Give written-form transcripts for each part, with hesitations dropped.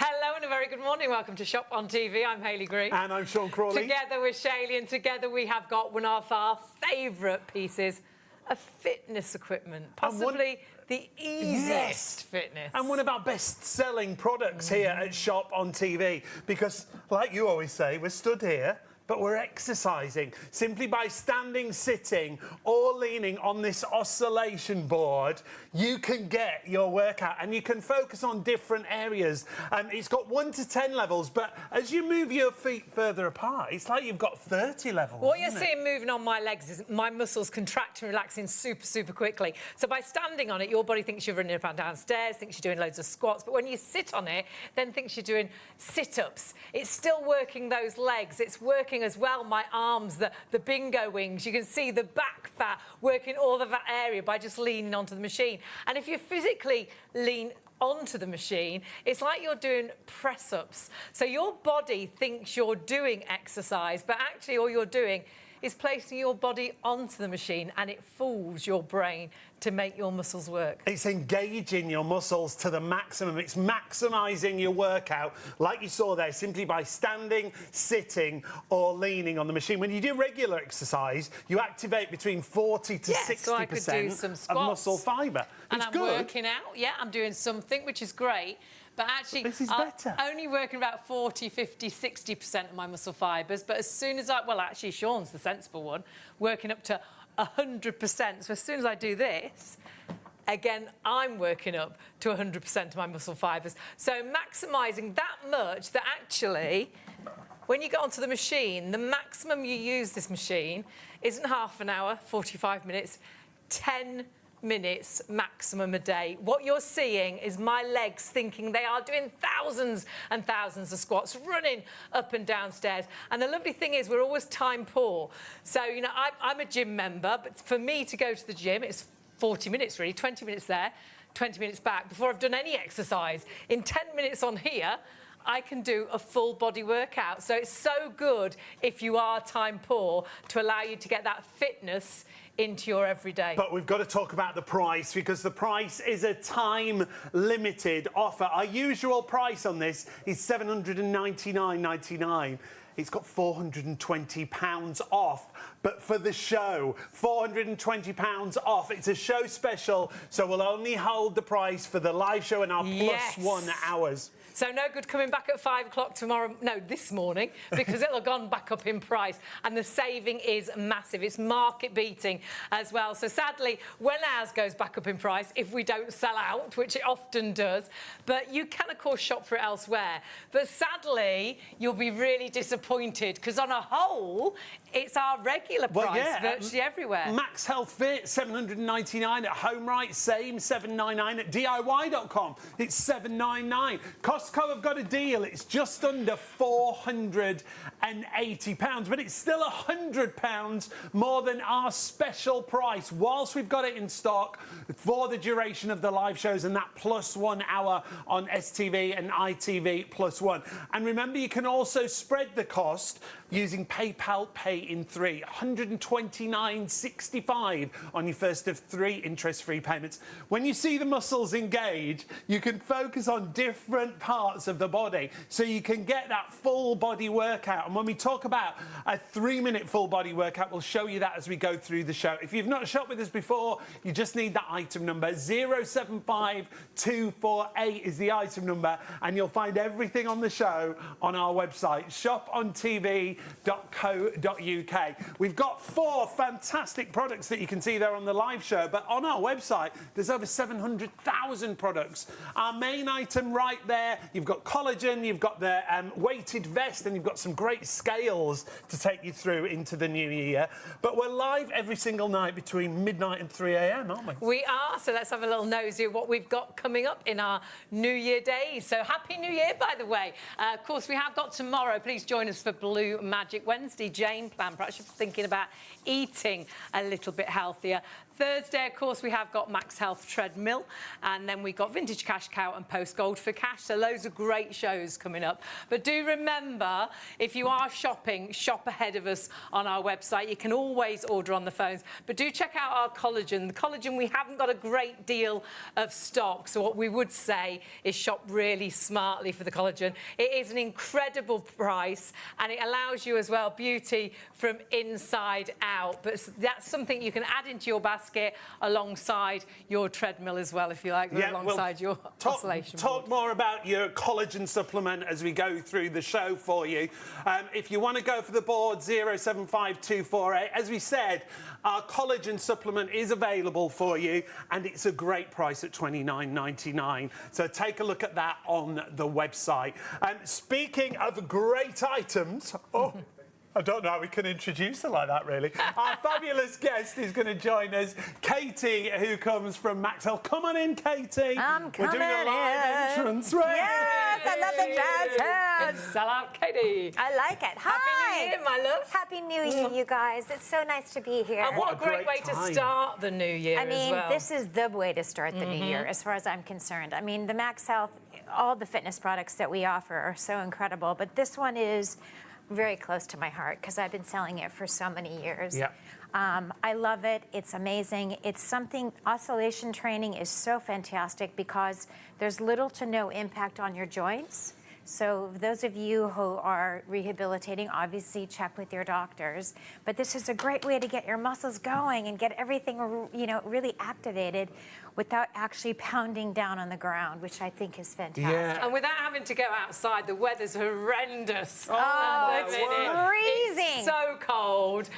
Hello and a very good morning. Welcome to Shop on TV. I'm Hayley Green. And I'm Sean Crawley. Together with Shayley, and together we have got one of our favourite pieces of fitness equipment. Possibly the easiest fitness. And one of our best-selling products here at Shop on TV. Because, like you always say, we're stood here, but we're exercising simply by standing, sitting, or leaning on this oscillation board. You can get your workout and you can focus on different areas. It's got 1 to 10 levels, but as you move your feet further apart, it's like you've got 30 levels. What you're seeing moving on my legs is my muscles contract and relaxing super quickly. So by standing on it, your body thinks you're running up and down stairs, thinks you're doing loads of squats, but when you sit on it, then thinks you're doing sit-ups. It's still working those legs. It's working as well my arms, the bingo wings. You can see the back fat working all of that area by just leaning onto the machine. And if you physically lean onto the machine, it's like you're doing press-ups. So your body thinks you're doing exercise, but actually all you're doing is placing your body onto the machine, and it fools your brain to make your muscles work. It's engaging your muscles to the maximum. It's maximising your workout, like you saw there, simply by standing, sitting, or leaning on the machine. When you do regular exercise, you activate between 40 to 60% so I could do some squats, of muscle fibre. And I'm working out, I'm doing something, which is great. But actually, this is better. I'm only working about 40, 50, 60% of my muscle fibres. But as soon as actually, Sean's the sensible one, working up to 100%. So as soon as I do this, again, I'm working up to 100% of my muscle fibres. So maximising that much that actually, when you get onto the machine, the maximum you use this machine isn't half an hour, 45 minutes, 10 minutes maximum a day. What you're seeing is my legs thinking they are doing thousands and thousands of squats, running up and down stairs. And the lovely thing is we're always time poor. So, you know, I'm a gym member, but for me to go to the gym, it's 40 minutes really, 20 minutes there, 20 minutes back before I've done any exercise. In 10 minutes on here, I can do a full body workout. So it's so good if you are time poor to allow you to get that fitness into your everyday. But we've got to talk about the price, because the price is a time-limited offer. Our usual price on this is $799.99. It's got £420 off, but for the show, £420 off. It's a show special, so we'll only hold the price for the live show and our +1 hours. So no good coming back at 5 o'clock tomorrow, no, this morning, because it'll have gone back up in price. And the saving is massive. It's market beating as well. So sadly, when ours goes back up in price, if we don't sell out, which it often does, but you can, of course, shop for it elsewhere. But sadly, you'll be really disappointed, because on a whole, it's our regular price virtually everywhere. MAXHealth Fit, $799 at HomeRight, same, $799 at DIY.com. It's $799. Costco have got a deal. It's just under £480, but it's still £100 more than our special price whilst we've got it in stock for the duration of the live shows and that +1 hour on STV and ITV +1. And remember, you can also spread the cost using PayPal Pay in 3, $129.65 on your first of 3 interest-free payments. When you see the muscles engage, you can focus on different parts of the body, so you can get that full body workout. And when we talk about a 3-minute full body workout, we'll show you that as we go through the show. If you've not shopped with us before, you just need that item number. 075248 is the item number, and you'll find everything on the show on our website, shopontv.co.uk. We've got 4 fantastic products that you can see there on the live show, but on our website, there's over 700,000 products. Our main item right there, you've got collagen, you've got the weighted vest, and you've got some great scales to take you through into the new year. But we're live every single night between midnight and 3 a.m, aren't we? We are, so let's have a little nosy at what we've got coming up in our New Year days. So Happy New Year, by the way. Of course, we have got tomorrow. Please join us for Blue Magic Wednesday. Jane plan, perhaps you're thinking about eating a little bit healthier. Thursday, of course, we have got MAXHealth Treadmill, and then we got Vintage Cash Cow and Post Gold for Cash. So loads of great shows coming up. But do remember, if you are shopping, shop ahead of us on our website. You can always order on the phones. But do check out our collagen. The collagen, we haven't got a great deal of stock. So what we would say is shop really smartly for the collagen. It is an incredible price, and it allows you as well beauty from inside out. But that's something you can add into your basket alongside your treadmill as well, if you like, alongside your oscillation board. Talk more about your collagen supplement as we go through the show for you. If you want to go for the board, 075248. As we said, our collagen supplement is available for you, and it's a great price at $29.99. So take a look at that on the website. Speaking of great items, I don't know how we can introduce her like that, really. Our fabulous guest is going to join us, Katie, who comes from MAXHealth. Come on in, Katie. I'm coming We're doing a live entrance, right? Yes, I love the jazz hands. Sell out, Katie. I like it. Hi. Happy New Year, my love. Happy New Year, you guys. It's so nice to be here. And what a great way time. to start the new year I mean, as well. this is the way to start the new year, as far as I'm concerned. I mean, the MAXHealth, all the fitness products that we offer are so incredible, but this one is very close to my heart because I've been selling it for so many years. Yeah. I love it. It's amazing. It's something, oscillation training is so fantastic because there's little to no impact on your joints. So those of you who are rehabilitating, obviously check with your doctors. But this is a great way to get your muscles going and get everything, you know, really activated without actually pounding down on the ground, which I think is fantastic. Yeah. And without having to go outside, the weather's horrendous. Oh, it's freezing. It's so cold.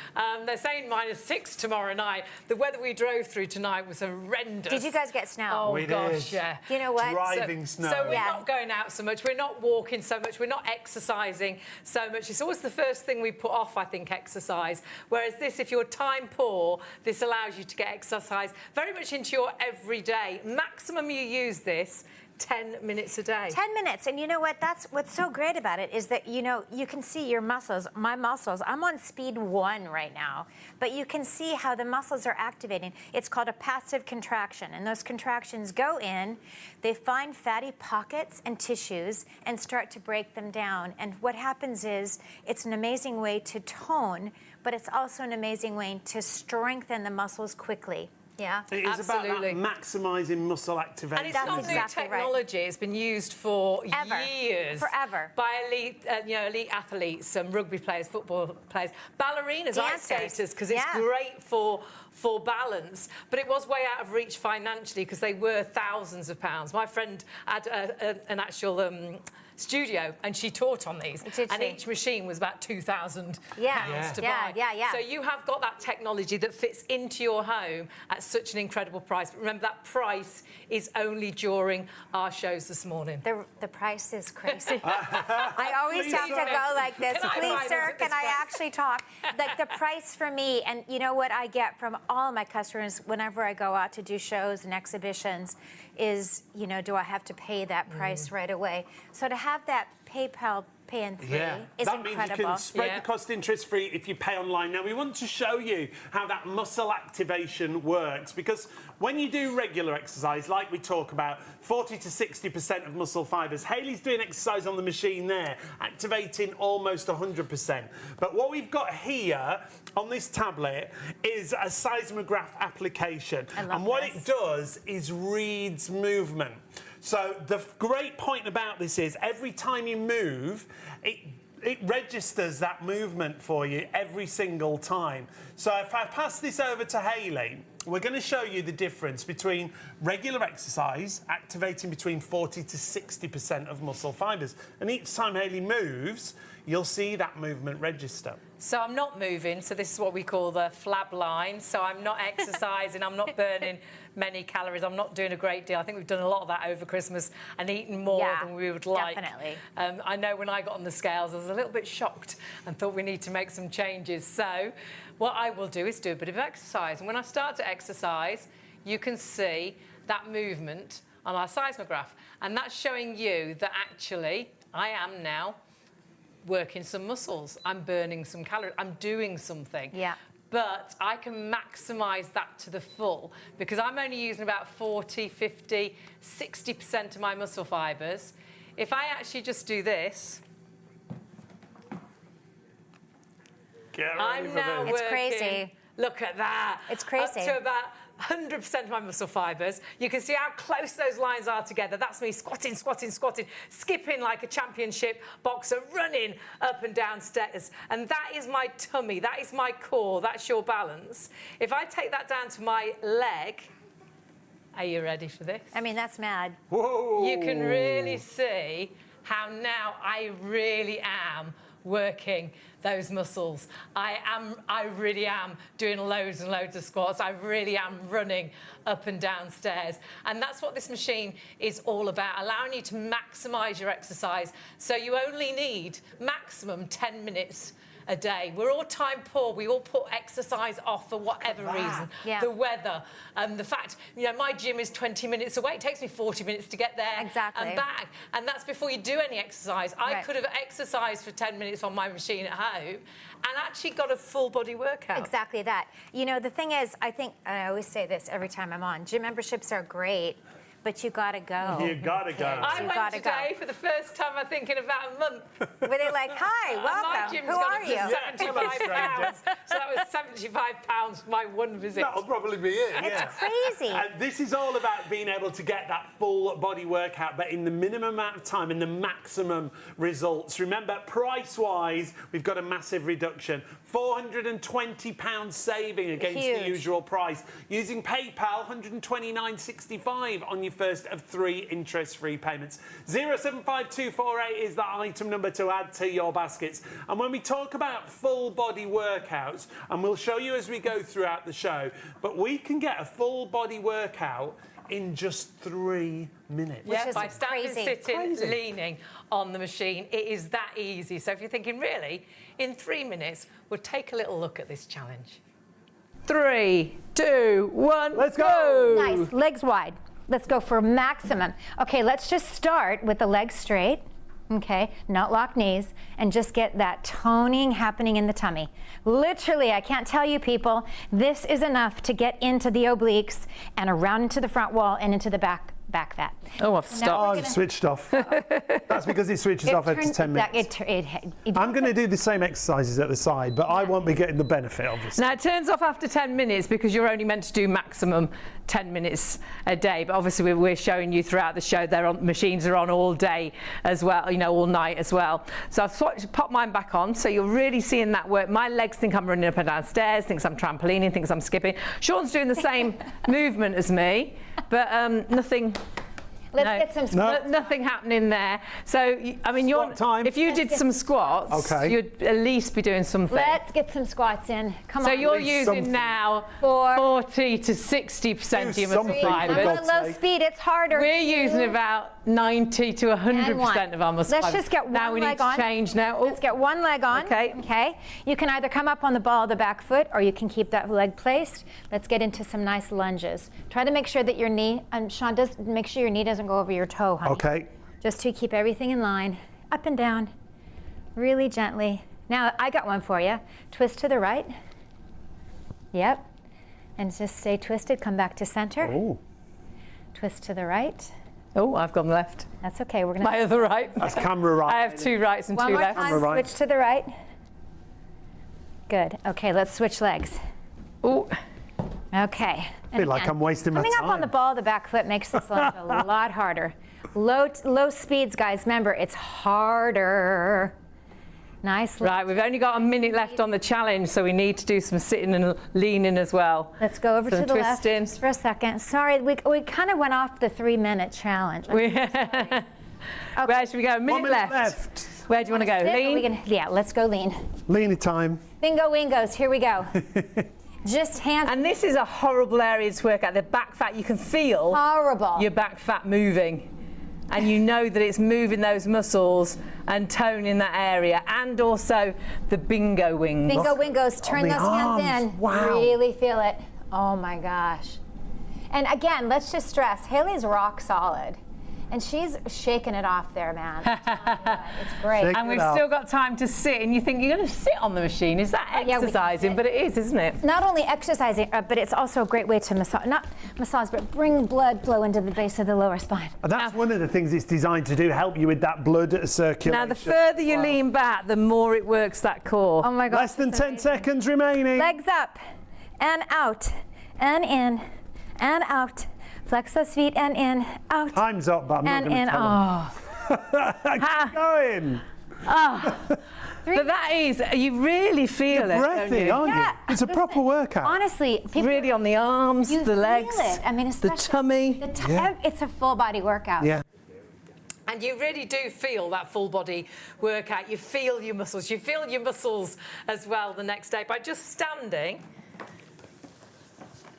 They're saying -6 tomorrow night. The weather we drove through tonight was horrendous. Did you guys get snow? Oh, We gosh, did. yeah. You know what? Driving snow. So we're Yeah. not going out so much. We're not walking so much. We're not exercising so much. It's always the first thing we put off, I think, exercise. Whereas this, if you're time poor, this allows you to get exercise very much into your every day. Maximum you use this 10 minutes a day. 10 minutes. And you know what? That's what's so great about it is that, you know, you can see your muscles, my muscles. I'm on speed 1 right now, but you can see how the muscles are activating. It's called a passive contraction. And those contractions go in, they find fatty pockets and tissues and start to break them down. And what happens is it's an amazing way to tone, but it's also an amazing way to strengthen the muscles quickly. Yeah. It is Absolutely. about that maximising muscle activation. And it's That's not exactly new right. technology. It's been used for Ever. years. Forever. By elite, elite athletes, rugby players, football players, ballerinas, ice Dancers. skaters, because it's Yeah. great for balance. But it was way out of reach financially because they were thousands of pounds. My friend had an actual studio, and she taught on these. Did and she? each machine was about £2,000 Yeah. to Yeah, buy. yeah, yeah. So you have got that technology that fits into your home at such an incredible price. But remember, that price is only during our shows this morning. The price is crazy. I always Please have to don't. go like this. Can I Please, buy sir, this at can this I price? actually talk? Like the price for me, and you know what I get from all my customers whenever I go out to do shows and exhibitions is, you know, do I have to pay that price right away? So to have that PayPal Pay in 3 is that incredible. means you can spread Yeah. the cost interest-free if you pay online. Now, we want to show you how that muscle activation works, because when you do regular exercise, like we talk about, 40 to 60% of muscle fibres. Hayley's doing exercise on the machine there, activating almost 100%. But what we've got here on this tablet is a seismograph application. I love And what this. it does is reads movement. So the great point about this is every time you move, it registers that movement for you every single time. So if I pass this over to Hayley, we're going to show you the difference between regular exercise, activating between 40 to 60% of muscle fibres. And each time Hayley moves, you'll see that movement register. So I'm not moving, so this is what we call the flab line. So I'm not exercising, I'm not burning many calories, I'm not doing a great deal. I think we've done a lot of that over Christmas and eaten more than we would like. Definitely. I know when I got on the scales, I was a little bit shocked and thought we need to make some changes. So what I will do is do a bit of exercise. And when I start to exercise, you can see that movement on our seismograph. And that's showing you that actually I am now working some muscles. I'm burning some calories. I'm doing something. Yeah. but I can maximise that to the full because I'm only using about 40, 50, 60% of my muscle fibres. If I actually just do this, I'm now working. It's crazy. Look at that. It's crazy. Up to about 100% of my muscle fibres. You can see how close those lines are together. That's me squatting, squatting, squatting, skipping like a championship boxer, running up and down stairs. And that is my tummy. That is my core. That's your balance. If I take that down to my leg, are you ready for this? I mean, that's mad. Whoa. You can really see how now I really am working those muscles. I really am doing loads and loads of squats. I really am running up and down stairs. And that's what this machine is all about, allowing you to maximize your exercise. So you only need maximum 10 minutes a day. We're all time poor. We all put exercise off for whatever reason. Yeah. The weather, the fact, my gym is 20 minutes away. It takes me 40 minutes to get there and back. And that's before you do any exercise. I could have exercised for 10 minutes on my machine at home and actually got a full body workout. Exactly that. The thing is, I think, and I always say this every time I'm on, gym memberships are great, but you gotta go. You gotta go. I went today for the first time, I think, in about a month. Were they like, hi, My welcome, gym's who gone are up you? to £75. So that was £75 for my one visit. That'll probably be it. It's crazy. And this is all about being able to get that full body workout, but in the minimum amount of time and the maximum results. Remember, price-wise, we've got a massive reduction. £420 saving against the usual price. Using PayPal, £129.65 on your first of 3 interest-free payments. 075248 is the item number to add to your baskets. And when we talk about full body workouts, and we'll show you as we go throughout the show, but we can get a full body workout in just 3 minutes. Yeah, by standing, sitting, leaning on the machine. It is that easy. So if you're thinking, really, in 3 minutes, we'll take a little look at this challenge. 3, 2, 1, let's go! Nice, legs wide. Let's go for maximum. Okay, let's just start with the legs straight. Okay, not lock knees, and just get that toning happening in the tummy. Literally, I can't tell you people, this is enough to get into the obliques and around into the front wall and into the back fat. Oh, I've stopped. It's switched off. That's because it switches off after 10 minutes. I'm going to do the same exercises at the side, but I won't be getting the benefit, obviously. Now, it turns off after 10 minutes because you're only meant to do maximum 10 minutes a day. But obviously, we're showing you throughout the show, machines are on all day as well, all night as well. So I've popped mine back on. So you're really seeing that work. My legs think I'm running up and down stairs, thinks I'm trampolining, thinks I'm skipping. Sean's doing the same movement as me, but nothing. Let's get some nothing happening there. So, I mean, if you did some squats, you'd at least be doing something. Let's get some squats in. Come on. So you're using now 40 to 60% of your muscle fibers. I'm on low speed. It's harder. We're using about 90 to 100% of our muscle fibers. Let's just get one leg on. Now we need to change now. Let's get one leg on. Okay. You can either come up on the ball of the back foot, or you can keep that leg placed. Let's get into some nice lunges. Try to make sure that your knee, and Sean, make sure your knee doesn't go over your toe, honey. Okay. Just to keep everything in line, up and down, really gently. Now, I got one for you. Twist to the right. Yep. And just stay twisted, come back to center. Oh. Twist to the right. Oh, I've gone left. That's okay, we're gonna. My other right. That's camera right. I have 2 rights and 2 lefts. One more time, right. switch to the right. Good, okay, let's switch legs. Oh. Okay. I feel like I'm wasting my time. Coming up on the ball of the back foot makes this lunge a lot harder. Low speeds, guys. Remember, it's harder. Nice. Right, we've only got a minute left on the challenge, so we need to do some sitting and leaning as well. Let's go over to the left twisting. just for a second. Sorry, we kind of went off the 3-minute challenge. Okay. Where should we go? A minute left. Where do you want to go? Lean? Yeah, let's go lean. Lean time. Bingo wingos, here we go. Just hands. And this is a horrible area to work at. The back fat, you can feel your back fat moving. And you know that it's moving those muscles and toning that area. And also the bingo wings. Bingo wingos, turn those hands in. Wow. Really feel it. Oh my gosh. And again, let's just stress, Haley's rock solid. And she's shaking it off there, man. I'm telling you what, it's great. Shake And we've it off. still got time to sit, and you think you're going to sit on the machine. Is that yeah, we can exercising? sit. But it is, isn't it? Not only exercising, but it's also a great way to massage, not massage, but bring blood flow into the base of the lower spine. And that's one of the things it's designed to do, help you with that blood circulation. Now, the further you lean back, the more it works that core. Oh my God. Less than 10 seconds remaining. Legs up and out and in and out. Flex those feet and in, out. Time's up, but I'm not And going to in, tell them. Keep going. But that is, you really feel it, don't Breathy, you? aren't Yeah. you? It's a proper workout. Honestly, people, Really on the arms, you the legs, feel it. I mean, the especially tummy. It's a full body workout. Yeah. And you really do feel that full body workout. You feel your muscles. You feel your muscles as well the next day by just standing,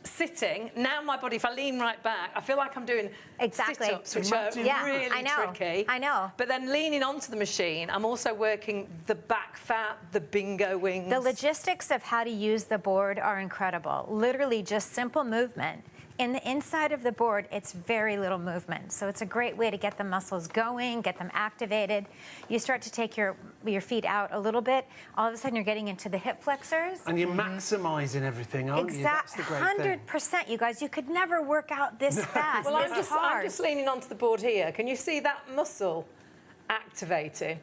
sitting. Now my body, if I lean right back, I feel like I'm doing Exactly. sit-ups, which are Yeah, really I know. tricky. I know. But then leaning onto the machine, I'm also working the back fat, the bingo wings. The logistics of how to use the board are incredible. Literally just simple movement. In the inside of the board, it's very little movement. So it's a great way to get the muscles going, get them activated. You start to take your feet out a little bit. All of a sudden, you're getting into the hip flexors. And you're maximising everything, aren't you? That's the great thing. 100%, you guys. You could never work out this fast, Well, this I'm hard. just leaning onto the board here. Can you see that muscle activating?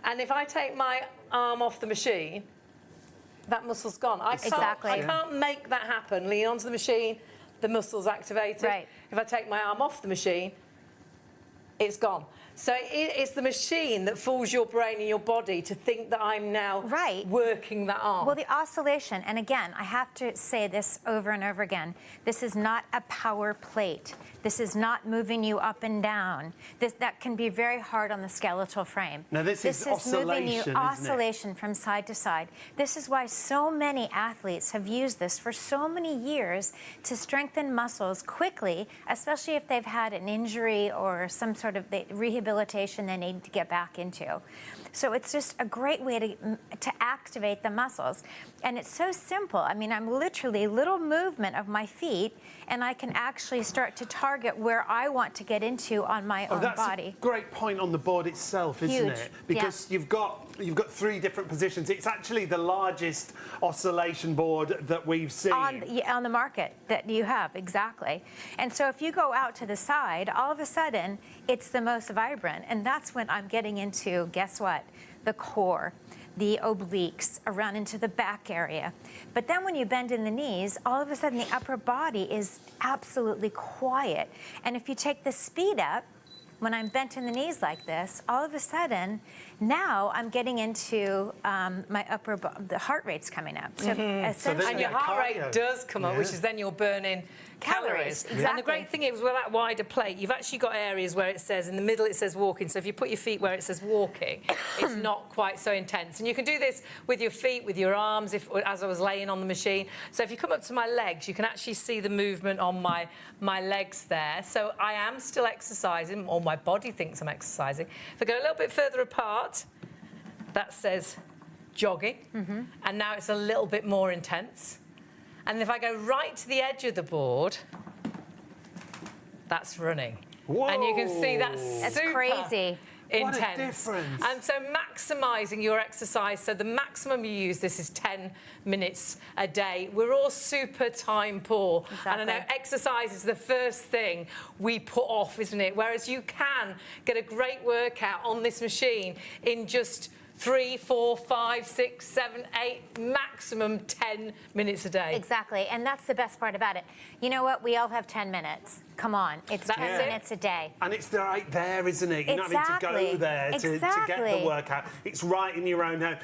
And if I take my arm off the machine, that muscle's gone. I Exactly. can't make that happen. Lean onto the machine, the muscle's activated. Right. If I take my arm off the machine, it's gone. So it's the machine that fools your brain and your body to think that I'm now Right. working that arm. Well, the oscillation, and again, I have to say this over and over again, this is not a power plate. This is not moving you up and down. That can be very hard on the skeletal frame. Now, this is moving you oscillation, isn't it? oscillation from side to side. This is why so many athletes have used this for so many years to strengthen muscles quickly, especially if they've had an injury or some sort of rehabilitation they need to get back into. So it's just a great way to activate the muscles. And it's so simple. I mean, I'm literally little movement of my feet, and I can actually start to target where I want to get into on my own That's body. a great point on the board itself, isn't Huge, it? Because you've got 3 different positions. It's actually the largest oscillation board that we've seen. On the market that you have, exactly. And so if you go out to the side, all of a sudden, it's the most vibrant. And that's when I'm getting into, guess what? The core, the obliques, around into the back area. But then when you bend in the knees, all of a sudden the upper body is absolutely quiet. And if you take the speed up, when I'm bent in the knees like this, all of a sudden, now I'm getting into my the heart rate's coming up. So essentially, And your heart rate does come up, which is then you're burning calories. Exactly. And the great thing is with that wider plate, you've actually got areas where it says, in the middle it says walking. So if you put your feet where it says walking, it's not quite so intense. And you can do this with your feet, with your arms, as I was laying on the machine. So if you come up to my legs, you can actually see the movement on my legs there. So I am still exercising, or my body thinks I'm exercising. If I go a little bit further apart, that says jogging. And now it's a little bit more intense. And if I go right to the edge of the board, that's running. Whoa. And you can see that's super crazy. intense. What a difference. And so maximising your exercise, so the maximum you use this is 10 minutes a day. We're all super time poor. Exactly. And I know exercise is the first thing we put off, isn't it? Whereas you can get a great workout on this machine in just 3, 4, 5, 6, 7, 8, maximum 10 minutes a day. Exactly, and that's the best part about it. You know what? We all have 10 minutes. Come on, it's That's 10 it. minutes a day. And it's right there, isn't it? You're not having to go Exactly. there to get Exactly. the workout. It's right in your own home.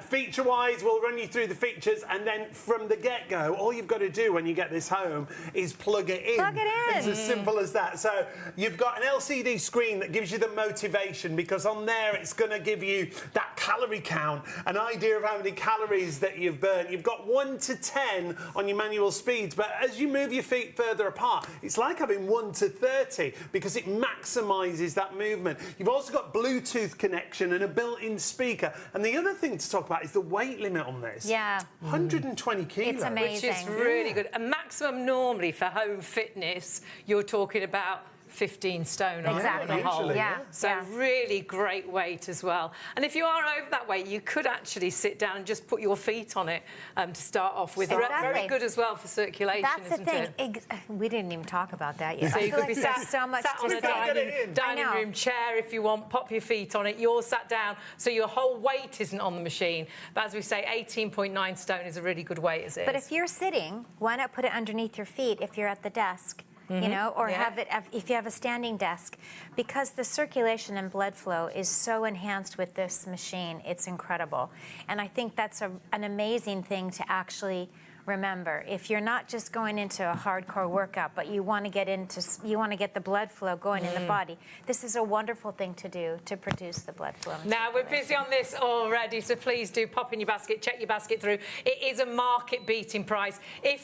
Feature-wise, we'll run you through the features, and then from the get-go, all you've got to do when you get this home is plug it in. Plug it in. It's as simple as that. So you've got an LCD screen that gives you the motivation, because on there it's going to give you that calorie count, an idea of how many calories that you've burned. You've got 1 to 10 on your manual speeds, but as you move your feet further apart, it's like having 1 to 30 because it maximises that movement. You've also got Bluetooth connection and a built-in speaker. And the other thing to talk about is the weight limit on this. Yeah. 120 kilos. It's amazing. Which is really good. A maximum normally for home fitness, you're talking about 15 stone on Exactly. the whole. Usually, Yeah. So yeah. really great weight as well. And if you are over that weight, you could actually sit down and just put your feet on it to start off with. Exactly. Very good as well for circulation, That's the isn't thing. it? We didn't even talk about that yet. So I you feel could like be there's so much sat to on a say. dining I know. room chair if you want, pop your feet on it. You're sat down, so your whole weight isn't on the machine. But as we say, 18.9 stone is a really good weight as it But is. if you're sitting, why not put it underneath your feet if you're at the desk? You know, or Yeah. have it if you have a standing desk, because the circulation and blood flow is so enhanced with this machine. It's incredible, and I think that's an amazing thing to actually remember. If you're not just going into a hardcore workout, but you want to get the blood flow going in the body, this is a wonderful thing to do to produce the blood flow. and Now, we're circulation. busy on this already, so please do pop in your basket, check your basket through. It is a market-beating price.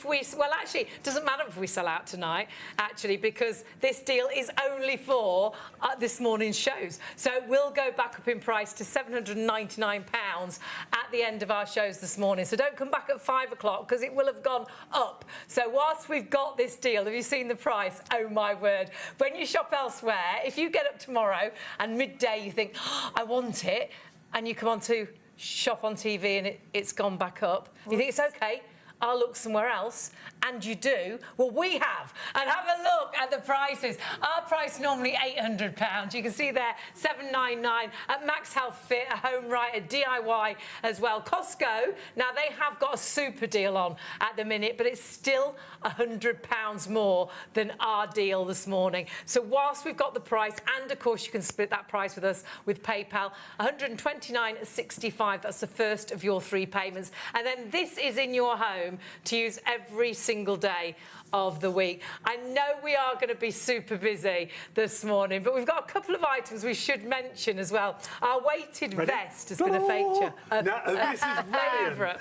Well, actually, it doesn't matter if we sell out tonight, actually, because this deal is only for this morning's shows. So it will go back up in price to £799 at the end of our shows this morning. So don't come back at 5 o'clock, because it will have gone up. So whilst we've got this deal, have you seen the price? Oh, my word. When you shop elsewhere, if you get up tomorrow and midday you think, oh, I want it, and you come on to shop on TV and it's gone back up, you think it's okay, I'll look somewhere else, and you do. Well, we have, and have a look at the prices. Our price normally £800. You can see there, $799 at MAXHealth Fit, a home right, a DIY as well. Costco, now they have got a super deal on at the minute, but it's still £100 more than our deal this morning. So whilst we've got the price, and of course you can split that price with us with PayPal, $129.65. That's the first of your 3 payments, and then this is in your home to use every single day of the week. I know we are going to be super busy this morning, but we've got a couple of items we should mention as well. Our weighted vest has been a feature. This is brilliant. favourite.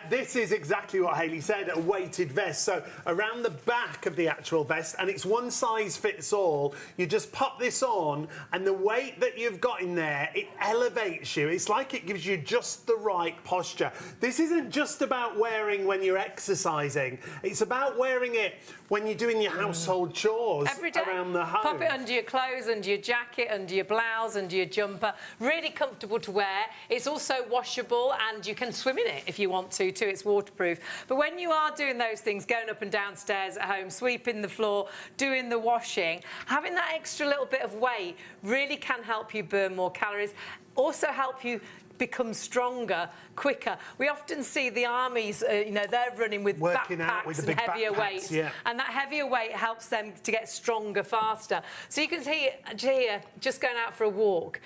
This is exactly what Hayley said, a weighted vest. So around the back of the actual vest, and it's one size fits all. You just pop this on, and the weight that you've got in there, it elevates you. It's like it gives you just the right posture. This isn't just about wearing when you're exercising. It's about wearing it when you're doing your household chores Every day. around the home. Pop it under your clothes, under your jacket, under your blouse, under your jumper. Really comfortable to wear. It's also washable, and you can swim in it if you want to, too. It's waterproof. But when you are doing those things, going up and downstairs at home, sweeping the floor, doing the washing, having that extra little bit of weight really can help you burn more calories. Also help you become stronger quicker. We often see the armies, they're running with Working backpacks out with the and big heavier backpacks, weights, yeah. and that heavier weight helps them to get stronger faster. So you can see here, just going out for a walk,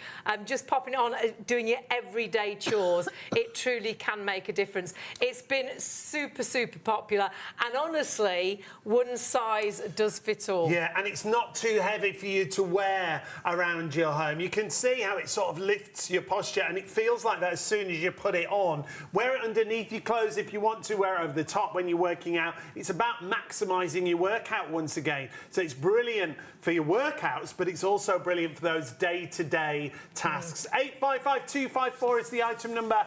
just popping it on, doing your everyday chores, it truly can make a difference. It's been super, super popular, and honestly, one size does fit all. Yeah, and it's not too heavy for you to wear around your home. You can see how it sort of lifts your posture, and it feels like that as soon as you put it on. Wear it underneath your clothes if you want to, wear it over the top when you're working out. It's about maximising your workout once again. So it's brilliant for your workouts, but it's also brilliant for those day-to-day tasks. 855254 is the item number.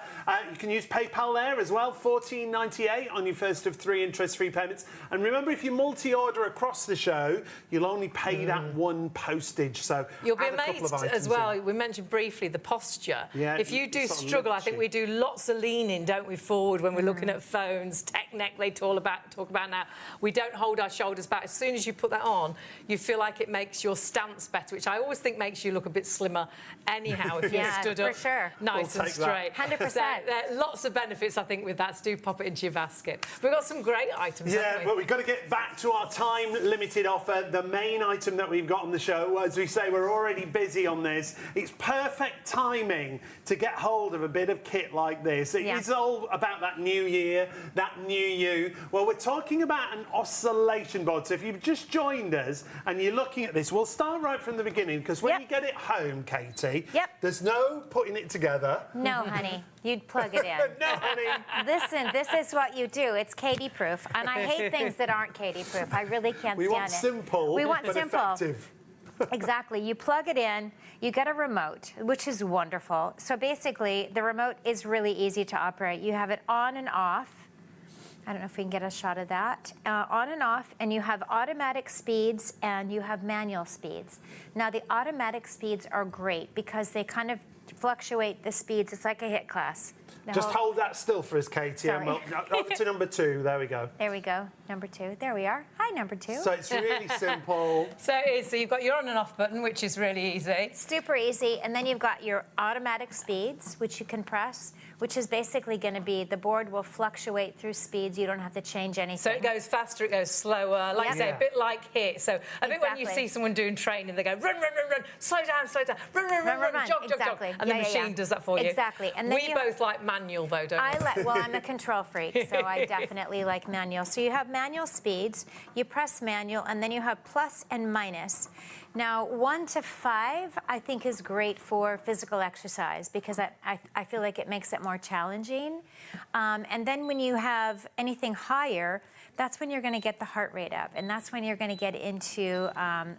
You can use PayPal there as well, $14.98 on your first of 3 interest-free payments. And remember, if you multi-order across the show, you'll only pay that one postage. So You'll be add a couple of amazed items as well. in. We mentioned briefly the posture. Yeah, if you do sort of struggle, I lifts think you. we do lots of leaning, don't we, forward when we're looking at phones, tech neck they talk about now. We don't hold our shoulders back. As soon as you put that on, you feel like it makes your stance better, which I always think makes you look a bit slimmer anyhow if you're Yeah, stood for up sure. nice We'll and take that. straight. 100%. So, there are lots of benefits, I think, with that. So do pop it into your basket. We've got some great items, Yeah, haven't we? but we've got to get back to our time-limited offer. The main item that we've got on the show, as we say, we're already busy on this. It's perfect timing to get hold of a bit of kit like this. It is all about that new year, that new you. Well, we're talking about an oscillation board. So if you've just joined us and you're looking at this, we'll start right from the beginning, because when you get it home, Katie, there's no putting it together. No, honey, you'd plug it in. No, honey. Listen, this is what you do. It's Katie-proof, and I hate things that aren't Katie-proof. I really can't We stand want it. simple, We want but simple. effective. Exactly. You plug it in, you get a remote, which is wonderful. So basically, the remote is really easy to operate. You have it on and off, I don't know if we can get a shot of that. On and off, and you have automatic speeds and you have manual speeds. Now the automatic speeds are great because they kind of fluctuate the speeds. It's like a HIIT class. Just hold that still for us, Katie. And we'll over to number 2. There we go. There we go. Number 2. There we are. Hi, number 2. So it's really simple. So you've got your on and off button, which is really easy. Super easy. And then you've got your automatic speeds, which you can press, which is basically going to be the board will fluctuate through speeds. You don't have to change anything. So it goes faster, it goes slower. Like I say, a bit like HIIT. So I think when you see someone doing training, they go, run, slow down, run, jog, exactly. And the machine does that for you. Exactly. And then we both like manual, though, don't we? Well, I'm a control freak, so I definitely like manual. So you have manual speeds, you press manual, and then you have plus and minus. Now, 1 to 5, I think, is great for physical exercise because I feel like it makes it more challenging. And then when you have anything higher, that's when you're going to get the heart rate up, and that's when you're going to get into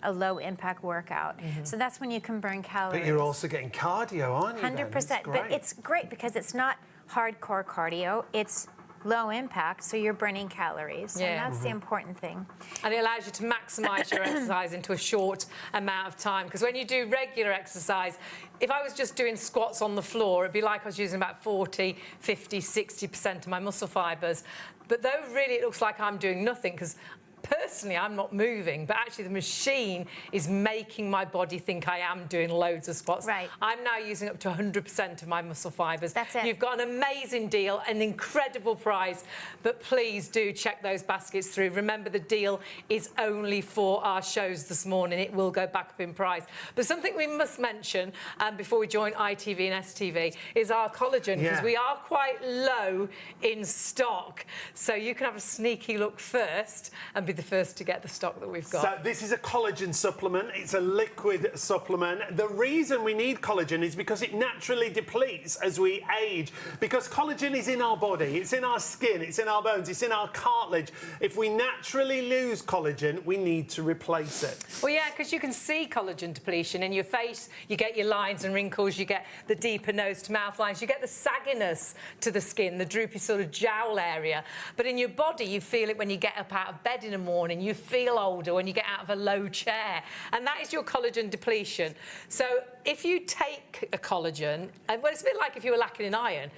a low-impact workout. So that's when you can burn calories. But you're also getting cardio, aren't you? 100%. But it's great because it's not hardcore cardio. It's low impact, so you're burning calories. Yeah. And that's the important thing. And it allows you to maximise your exercise into a short amount of time. Because when you do regular exercise, if I was just doing squats on the floor, it'd be like I was using about 40, 50, 60% of my muscle fibres. But though really it looks like I'm doing nothing, because personally, I'm not moving, but actually the machine is making my body think I am doing loads of squats. Right. I'm now using up to 100% of my muscle fibres. That's it. You've got an amazing deal, an incredible price, but please do check those baskets through. Remember, the deal is only for our shows this morning. It will go back up in price. But something we must mention before we join ITV and STV is our collagen, because we are quite low in stock. So you can have a sneaky look first and be the first to get the stock that we've got. So this is a collagen supplement. It's a liquid supplement. The reason we need collagen is because it naturally depletes as we age. Because collagen is in our body, it's in our skin, it's in our bones, it's in our cartilage. If we naturally lose collagen, we need to replace it. Well, yeah, because you can see collagen depletion in your face. You get your lines and wrinkles, you get the deeper nose to mouth lines, you get the sagginess to the skin, the droopy sort of jowl area. But in your body, you feel it when you get up out of bed in the morning. You feel older when you get out of a low chair. And that is your collagen depletion. So if you take a collagen, well, it's a bit like if you were lacking in iron.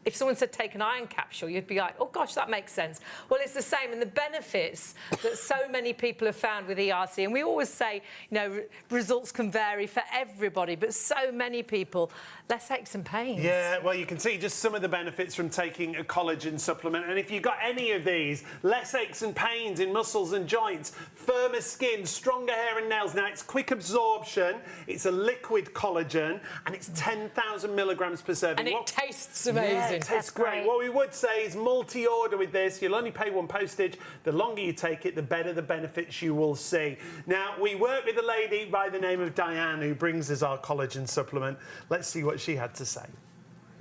If someone said take an iron capsule, you'd be like, oh gosh, that makes sense. Well, it's the same, and the benefits that so many people have found with ERC, and we always say, you know, results can vary for everybody, but so many people, less aches and pains. Yeah, well, you can see just some of the benefits from taking a collagen supplement, and if you've got any of these, less aches and pains in muscles and joints, firmer skin, stronger hair and nails. Now, it's quick absorption, it's a liquid collagen, and it's 10,000 milligrams per serving. And it tastes amazing. Yeah, it tastes great. What we would say is multi-order with this. You'll only pay 1 postage. The longer you take it, the better the benefits you will see. Now, we work with a lady by the name of Diane who brings us our collagen supplement. Let's see what she had to say.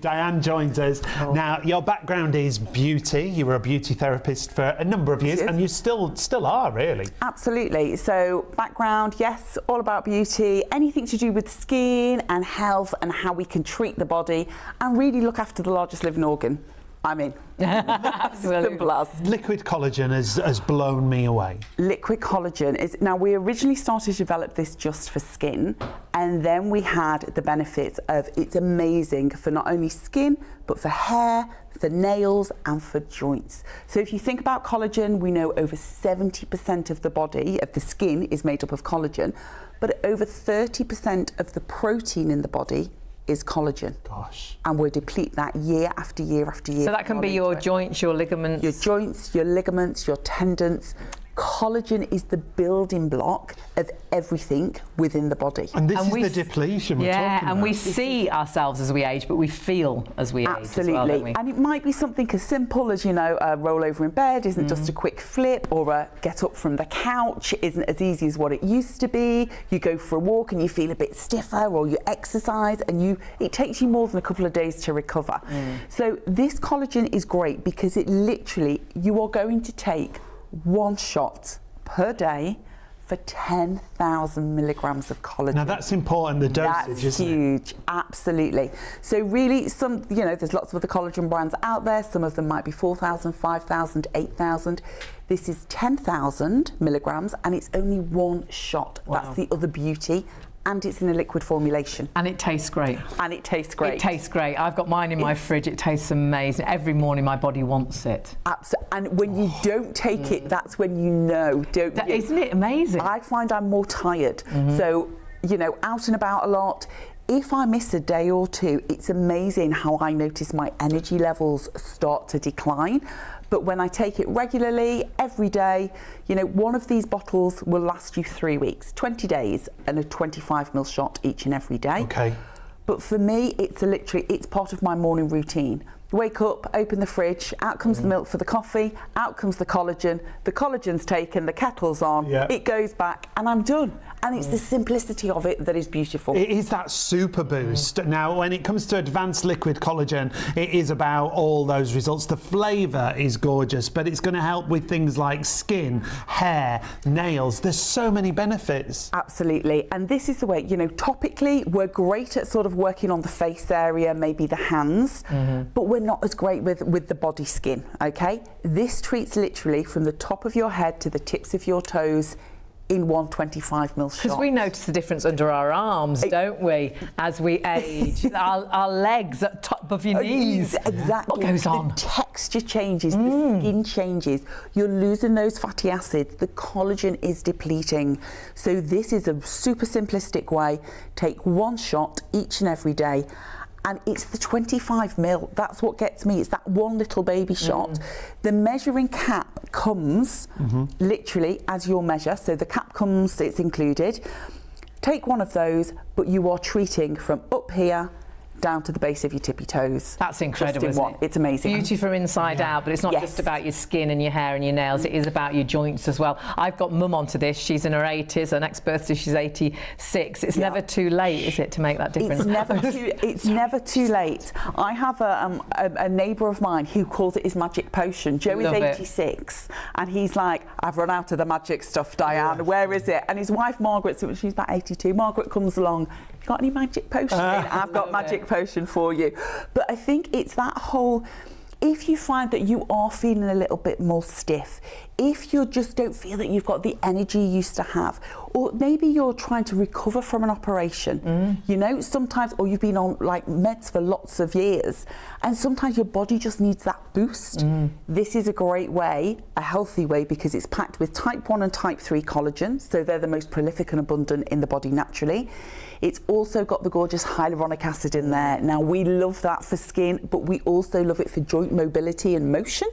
Diane joins us. Now, your background is beauty. You were a beauty therapist for a number of years, and you still are, really. Absolutely. So, background, yes, all about beauty, anything to do with skin and health and how we can treat the body and really look after the largest living organ. I mean, simple as. Liquid collagen has blown me away. Liquid collagen is, now we originally started to develop this just for skin, and then we had the benefits of it's amazing for not only skin, but for hair, for nails, and for joints. So if you think about collagen, we know over 70% of the body, of the skin, is made up of collagen, but over 30% of the protein in the body is collagen. Gosh. And we deplete that year after year after year. So that can be your joints, your ligaments. Your joints, your ligaments, your tendons. Collagen is the building block of everything within the body. And this is the depletion we're talking about. Yeah, and we see ourselves as we age, but we feel as we age as well, don't we? And it might be something as simple as, you know, a roll over in bed isn't just a quick flip, or a get up from the couch isn't as easy as what it used to be. You go for a walk and you feel a bit stiffer, or you exercise and it takes you more than a couple of days to recover. So this collagen is great because it literally, you are going to take 1 shot per day for 10,000 milligrams of collagen. Now that's important, the dosage, That's isn't it? huge, absolutely. So really, there's lots of other collagen brands out there. Some of them might be 4,000, 5,000, 8,000. This is 10,000 milligrams, and it's only one shot. Wow. That's the other beauty. And it's in a liquid formulation. And it tastes great. And it tastes great. It tastes great. I've got mine in my fridge. It tastes amazing. Every morning my body wants it. And when you don't take it, that's when you know, don't you? Isn't it amazing? I find I'm more tired. So, out and about a lot. If I miss a day or two, it's amazing how I notice my energy levels start to decline. But when I take it regularly, every day, one of these bottles will last you 3 weeks, 20 days, and a 25ml shot each and every day. Okay. But for me, it's part of my morning routine. Wake up, open the fridge, out comes the milk for the coffee, out comes the collagen's taken, the kettle's on, it goes back, and I'm done. And it's the simplicity of it that is beautiful. It is that super boost. Now, when it comes to advanced liquid collagen, it is about all those results. The flavour is gorgeous, but it's going to help with things like skin, hair, nails. There's so many benefits. Absolutely. And this is the way, topically, we're great at sort of working on the face area, maybe the hands, but we're not as great with the body skin, okay? This treats literally from the top of your head to the tips of your toes in one 25ml shot. Because we notice the difference under our arms, don't we, as we age? our legs at top of your knees. Exactly. What goes on? The texture changes, the skin changes. You're losing those fatty acids. The collagen is depleting. So this is a super simplistic way. Take one shot each and every day. And it's the 25ml. That's what gets me. It's that one little baby shot. The measuring cap comes literally as your measure. So the cap comes, it's included. Take one of those, but you are treating from up here down to the base of your tippy toes. That's incredible, isn't it? It's amazing. Beauty from inside out, but it's not just about your skin and your hair and your nails, it is about your joints as well. I've got mum onto this, she's in her 80s, her next birthday she's 86. It's never too late, is it, to make that difference? It's never too late. I have a neighbour of mine who calls it his magic potion. Joe is 86 and he's like, I've run out of the magic stuff, Diane, where is it? And his wife Margaret, she's about 82, Margaret comes along, you got any magic potion? I've got magic potion for you. But I think it's that whole, if you find that you are feeling a little bit more stiff, if you just don't feel that you've got the energy you used to have, or maybe you're trying to recover from an operation, sometimes, or you've been on like meds for lots of years, and sometimes your body just needs that boost. This is a great way, a healthy way, because it's packed with type 1 and type 3 collagen, so they're the most prolific and abundant in the body naturally. It's also got the gorgeous hyaluronic acid in there. Now, we love that for skin, but we also love it for joint mobility and motion.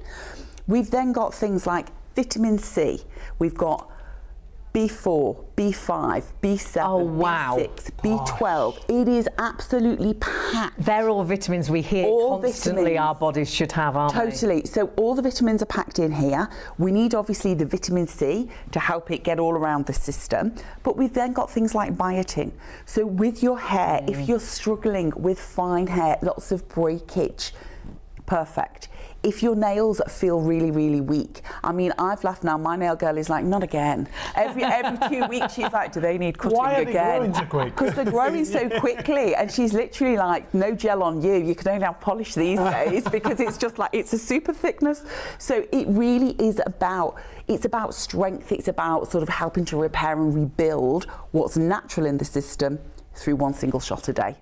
We've then got things like vitamin C. We've got B4, B5, B7, B6, B12. It is absolutely packed. They're all vitamins we hear constantly our bodies should have, aren't they? Totally. So all the vitamins are packed in here. We need obviously the vitamin C to help it get all around the system. But we've then got things like biotin. So with your hair, if you're struggling with fine hair, lots of breakage, perfect. If your nails feel really, really weak, I mean, I've laughed now, my nail girl is like, not again. Every 2 weeks she's like, do they need cutting again? Why are they growing so quick? Because they're growing so quickly, and she's literally like, no gel on you, you can only have polish these days, because it's just like, it's a super thickness. So it really is about, it's about strength, it's about sort of helping to repair and rebuild what's natural in the system through one single shot a day.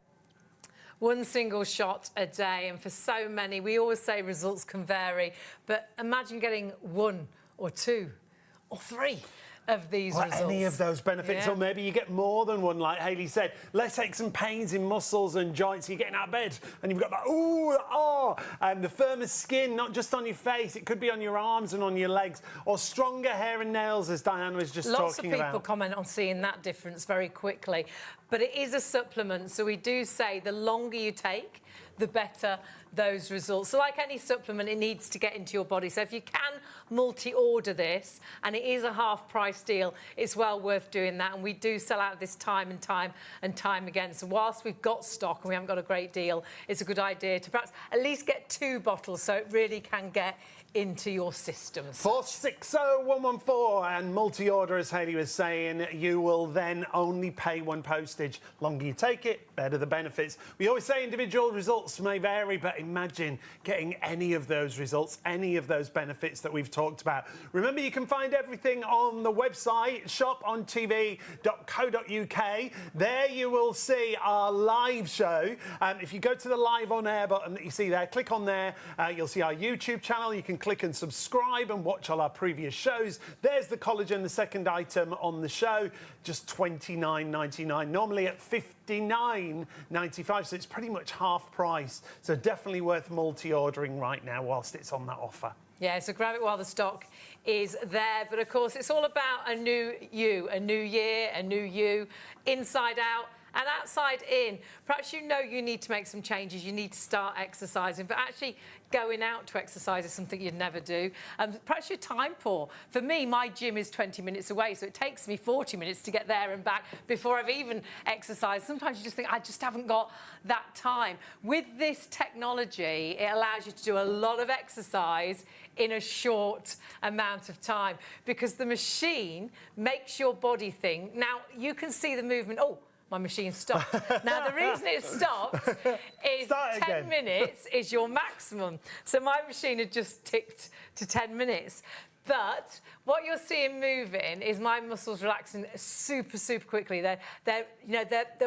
One single shot a day, and for so many, we always say results can vary, but imagine getting 1 or 2 or 3 of these results. Any of those benefits, or maybe you get more than one, like Hayley said. Less aches and pains in muscles and joints. You're getting out of bed and you've got that, and the firmer skin, not just on your face, it could be on your arms and on your legs, or stronger hair and nails, as Diane was just talking about. Lots of people comment on seeing that difference very quickly, but it is a supplement, so we do say the longer you take, the better those results. So like any supplement, it needs to get into your body. So if you can multi-order this, and it is a half-price deal, it's well worth doing that. And we do sell out of this time and time again. So whilst we've got stock and we haven't got a great deal, it's a good idea to perhaps at least get 2 bottles, so it really can get into your systems. 460114 and multi-order, as Hayley was saying, you will then only pay one postage. Longer you take it, better the benefits. We always say individual results may vary, but imagine getting any of those results, any of those benefits that we've talked about. Remember, you can find everything on the website, shopontv.co.uk. There you will see our live show. If you go to the live on air button that you see there, click on there, you'll see our YouTube channel. You can click and subscribe and watch all our previous shows. There's the collagen, the second item on the show, just $29.99, normally at $59.95, so it's pretty much half price. So definitely worth multi-ordering right now whilst it's on that offer. Yeah, so grab it while the stock is there. But of course, it's all about a new you, a new year, a new you, inside out and outside in. Perhaps you know you need to make some changes, you need to start exercising, but actually going out to exercise is something you'd never do. Perhaps you're time poor. For me, my gym is 20 minutes away, so it takes me 40 minutes to get there and back before I've even exercised. Sometimes you just think, I just haven't got that time. With this technology, it allows you to do a lot of exercise in a short amount of time because the machine makes your body think. Now, you can see the movement. Oh, my machine stopped. Now, the reason it stopped is 10 minutes is your maximum. So my machine had just ticked to 10 minutes. But what you're seeing moving is my muscles relaxing super, super quickly. They're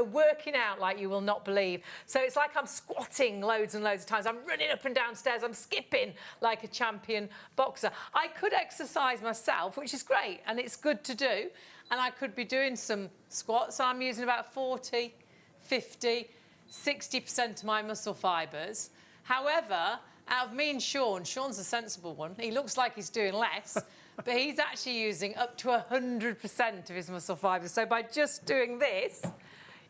working out like you will not believe. So it's like I'm squatting loads and loads of times. I'm running up and down stairs. I'm skipping like a champion boxer. I could exercise myself, which is great, and it's good to do. And I could be doing some squats. I'm using about 40, 50, 60% of my muscle fibres. However, out of me and Sean's a sensible one. He looks like he's doing less, but he's actually using up to 100% of his muscle fibres. So by just doing this,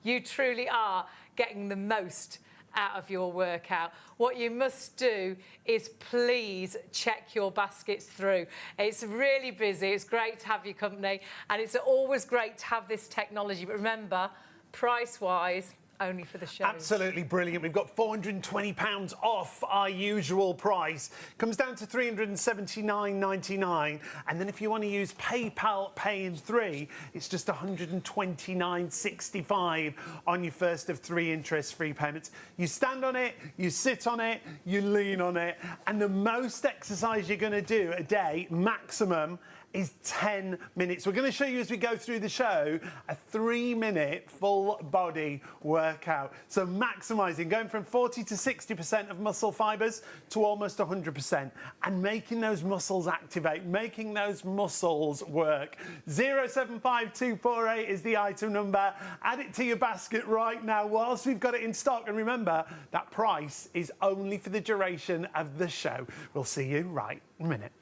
you truly are getting the most out of your workout. What you must do is please check your baskets through. It's really busy. It's great to have your company, and it's always great to have this technology. But remember, price-wise, only for the show. Absolutely brilliant. We've got £420 off our usual price. Comes down to $379.99. And then if you want to use PayPal Pay in 3, it's just $129.65 on your first of 3 interest-free payments. You stand on it, you sit on it, you lean on it, and the most exercise you're going to do a day, maximum, is 10 minutes. We're going to show you as we go through the show a 3-minute full body workout. So maximising, going from 40 to 60% of muscle fibres to almost 100% and making those muscles activate, making those muscles work. 075248 is the item number. Add it to your basket right now whilst we've got it in stock. And remember, that price is only for the duration of the show. We'll see you right in a minute.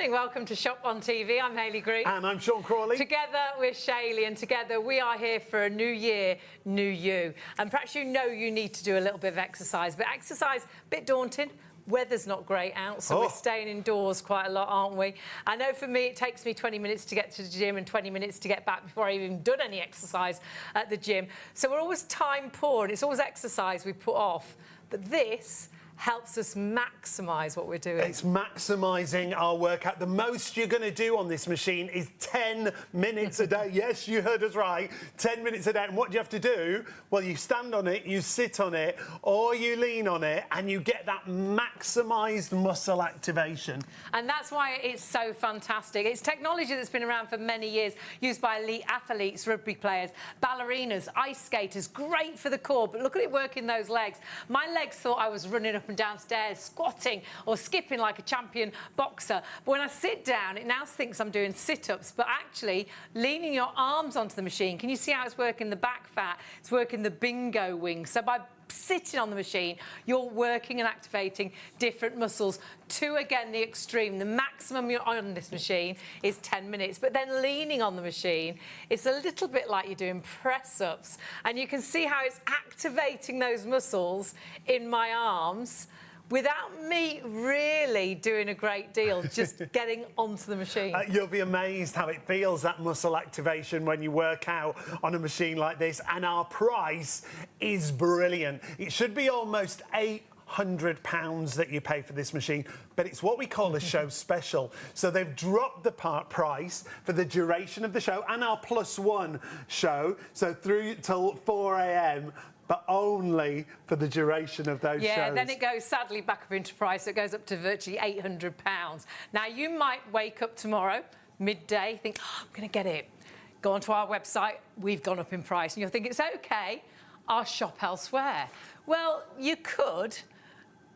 Welcome to Shop on TV. I'm Hayley Green. And I'm Sean Crawley. Together we're Shayley, and together we are here for a new year, new you. And perhaps you know you need to do a little bit of exercise, but exercise, a bit daunting. Weather's not great out, so we're staying indoors quite a lot, aren't we? I know for me, it takes me 20 minutes to get to the gym and 20 minutes to get back before I've even done any exercise at the gym. So we're always time poor, and it's always exercise we put off. But this helps us maximise what we're doing. It's maximising our workout. The most you're going to do on this machine is 10 minutes a day. Yes, you heard us right. 10 minutes a day. And what do you have to do? Well, you stand on it, you sit on it, or you lean on it, and you get that maximised muscle activation. And that's why it's so fantastic. It's technology that's been around for many years, used by elite athletes, rugby players, ballerinas, ice skaters. Great for the core, but look at it working those legs. My legs thought I was running up and downstairs, squatting or skipping like a champion boxer. But when I sit down, it now thinks I'm doing sit-ups, but actually leaning your arms onto the machine. Can you see how it's working the back fat? It's working the bingo wing. So by sitting on the machine, you're working and activating different muscles to, again, the extreme. The maximum you're on this machine is 10 minutes, but then leaning on the machine, it's a little bit like you're doing press-ups, and you can see how it's activating those muscles in my arms without me really doing a great deal, just getting onto the machine. You'll be amazed how it feels, that muscle activation, when you work out on a machine like this. And our price is brilliant. It should be almost £800 that you pay for this machine, but it's what we call a show special. So they've dropped the price for the duration of the show and our +1 show, so through till 4 a.m, but only for the duration of those shows. Yeah, then it goes sadly back up into price. It goes up to virtually £800. Now, you might wake up tomorrow, midday, think, oh, I'm going to get it. Go onto our website, we've gone up in price. And you'll think, it's OK, I'll shop elsewhere. Well, you could,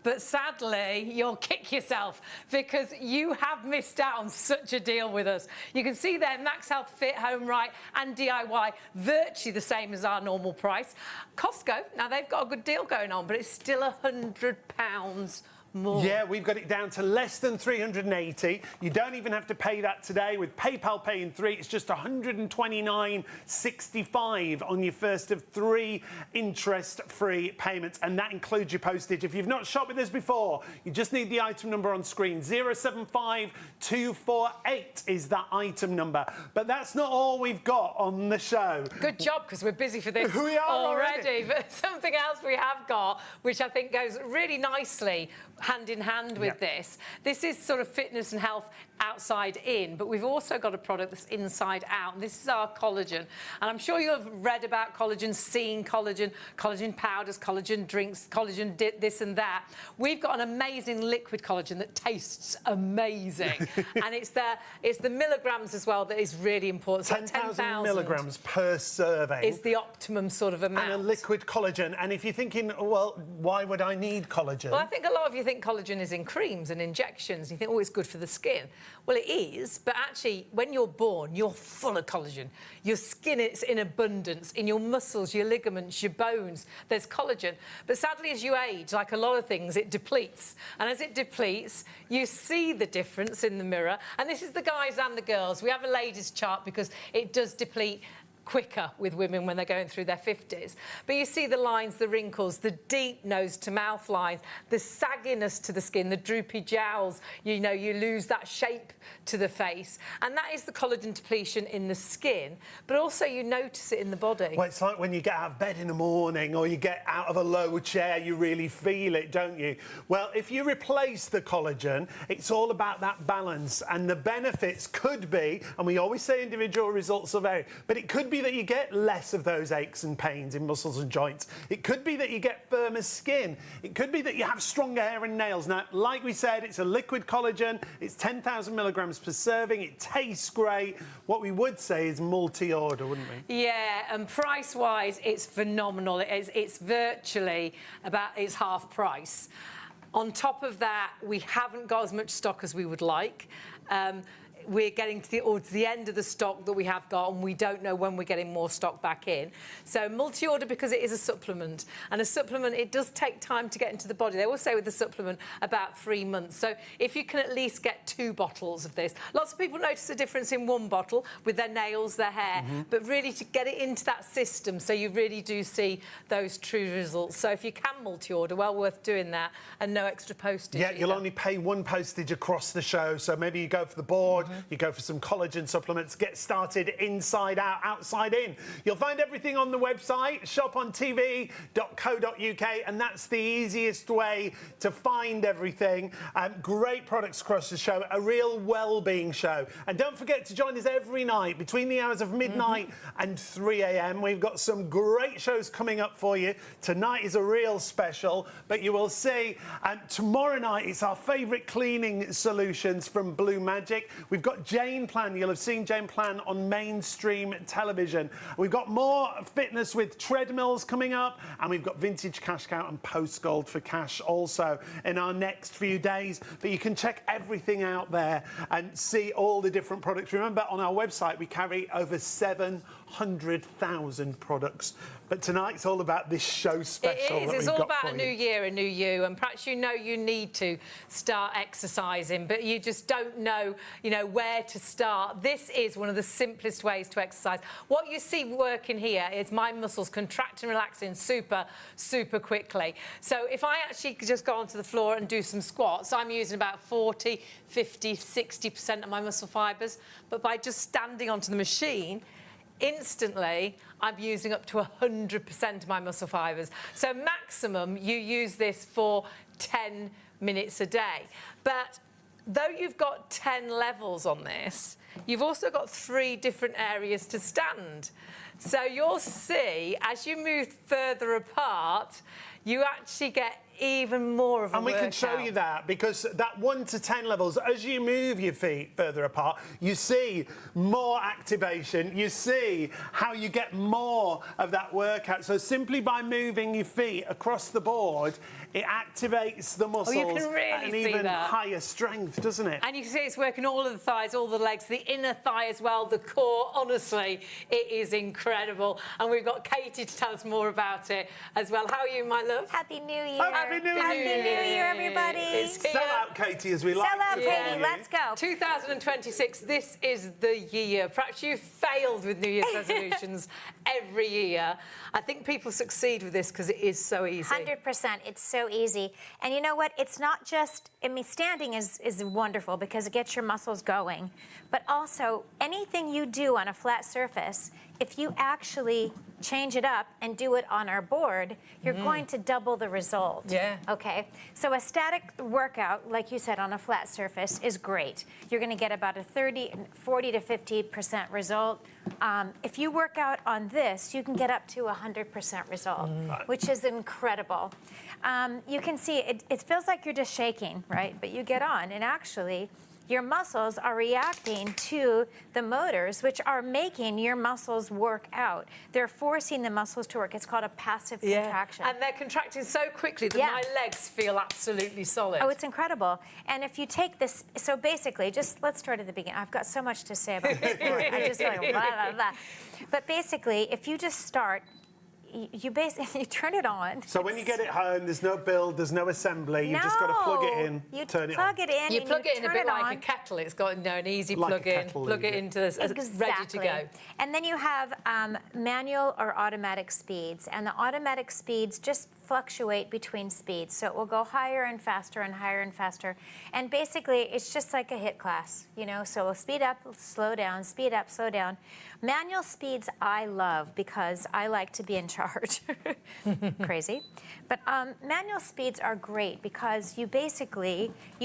but sadly, you'll kick yourself because you have missed out on such a deal with us. You can see there, MAXHealth Fit, Home Right and DIY, virtually the same as our normal price. Costco, now they've got a good deal going on, but it's still £100 more. Yeah, we've got it down to less than 380. You don't even have to pay that today. With PayPal Pay in 3, it's just $129.65 on your first of 3 interest-free payments, and that includes your postage. If you've not shopped with us before, you just need the item number on screen. 075248 is that item number. But that's not all we've got on the show. Good job, because we're busy for this We are already. But something else we have got, which I think goes really nicely hand in hand with this. This is sort of fitness and health outside in, but we've also got a product that's inside out, and this is our collagen. And I'm sure you've read about collagen, seen collagen, collagen powders, collagen drinks, collagen this and that. We've got an amazing liquid collagen that tastes amazing. And it's the milligrams as well that is really important. 10,000 milligrams per serving. Is the optimum sort of amount. And a liquid collagen. And if you're thinking, well, why would I need collagen? Well, I think a lot of you think collagen is in creams and injections. You think, oh, it's good for the skin. Well, it is, but actually, when you're born, you're full of collagen. Your skin, it's in abundance. In your muscles, your ligaments, your bones, there's collagen. But sadly, as you age, like a lot of things, it depletes. And as it depletes, you see the difference in the mirror. And this is the guys and the girls. We have a ladies' chart because it does deplete quicker with women when they're going through their 50s. But you see the lines, the wrinkles, the deep nose to mouth lines, the sagginess to the skin, the droopy jowls, you know, you lose that shape to the face. And that is the collagen depletion in the skin, but also you notice it in the body. Well, it's like when you get out of bed in the morning or you get out of a low chair, you really feel it, don't you? Well, if you replace the collagen, it's all about that balance, and the benefits could be, and we always say individual results will vary, but it could be that you get less of those aches and pains in muscles and joints. It could be that you get firmer skin. It could be that you have stronger hair and nails. Now, like we said, it's a liquid collagen. It's 10,000 milligrams per serving. It tastes great. What we would say is multi-order, wouldn't we? Yeah, and price-wise, it's phenomenal. It's virtually it's half price. On top of that, we haven't got as much stock as we would like. We're getting towards the end of the stock that we have got, and we don't know when we're getting more stock back in. So multi-order, because it is a supplement, and a supplement, it does take time to get into the body. They will say with the supplement about 3 months. So if you can at least get 2 bottles of this. Lots of people notice a difference in 1 bottle with their nails, their hair, but really to get it into that system, so you really do see those true results. So if you can multi-order, well worth doing that, and no extra postage. Yeah, you'll only pay 1 postage across the show. So maybe you go for the board, you go for some collagen supplements, get started inside out, outside in. You'll find everything on the website, shopontv.co.uk, and that's the easiest way to find everything. Great products across the show, a real well-being show. And don't forget to join us every night between the hours of midnight and 3 a.m. We've got some great shows coming up for you. Tonight is a real special, but you will see tomorrow night it's our favourite cleaning solutions from Blue Magic. We've got Jane Plan. You'll have seen Jane Plan on mainstream television. We've got more fitness with treadmills coming up, and we've got vintage cash cow and post gold for cash also in our next few days. But you can check everything out there and see all the different products. Remember, on our website we carry over 700 100,000 products. But tonight's all about this show special. It is. That It's we've all got about for a new you. year, a new you, and perhaps you know you need to start exercising, but you just don't know, where to start. This is one of the simplest ways to exercise. What you see working here is my muscles contracting, relaxing super, super quickly. So if I actually just go onto the floor and do some squats, I'm using about 40, 50, 60% of my muscle fibres. But by just standing onto the machine, instantly, I'm using up to 100% of my muscle fibres. So maximum, you use this for 10 minutes a day. But though you've got 10 levels on this, you've also got 3 different areas to stand. So you'll see, as you move further apart, you actually get even more of a And we can workout. show you that, because that 1 to 10 levels, as you move your feet further apart, you see more activation. You see how you get more of that workout. So simply by moving your feet across the board, it activates the muscles can really at an see even that. higher strength, doesn't it? And you can see it's working all of the thighs, all the legs, the inner thigh as well, the core. Honestly, it is incredible. And we've got Katie to tell us more about it as well. How are you, my love? Happy New Year. Happy New Happy Year. New Year, everybody. It's here. Sell out, Katie, as we like Sell out, to call Katie. you. Let's go. 2026, this is the year. Perhaps you've failed with New Year's resolutions every year. I think people succeed with this because it is so easy. 100%. It's so easy. And you know what? It's not just, standing is wonderful because it gets your muscles going. But also, anything you do on a flat surface, if you actually change it up and do it on our board, you're going to double the result. Yeah. Okay? So a static workout, like you said, on a flat surface is great. You're going to get about a 40 to 50% result. If you work out on this, you can get up to 100% result, which is incredible. You can see it feels like you're just shaking, right? But you get on, and actually, your muscles are reacting to the motors, which are making your muscles work out. They're forcing the muscles to work. It's called a passive contraction. And they're contracting so quickly that my legs feel absolutely solid. Oh, it's incredible. And if you take this, so basically, let's start at the beginning. I've got so much to say about this board. I just like blah, blah, blah. But basically, if you just start, you basically turn it on. So when you get it home, there's no build, there's no assembly. You've just got to plug it in, you turn it plug on. it in. You and plug it in a turn bit like on. a kettle. It's got an easy Like a plug-in. kettle, Plug it yeah. into this, ready to go. And then you have manual or automatic speeds. And the automatic speeds just fluctuate between speeds. So it will go higher and faster and higher and faster. And basically, it's just like a HIIT class, So we'll speed up, slow down, speed up, slow down. Manual speeds I love because I like to be in charge. Crazy. But manual speeds are great because you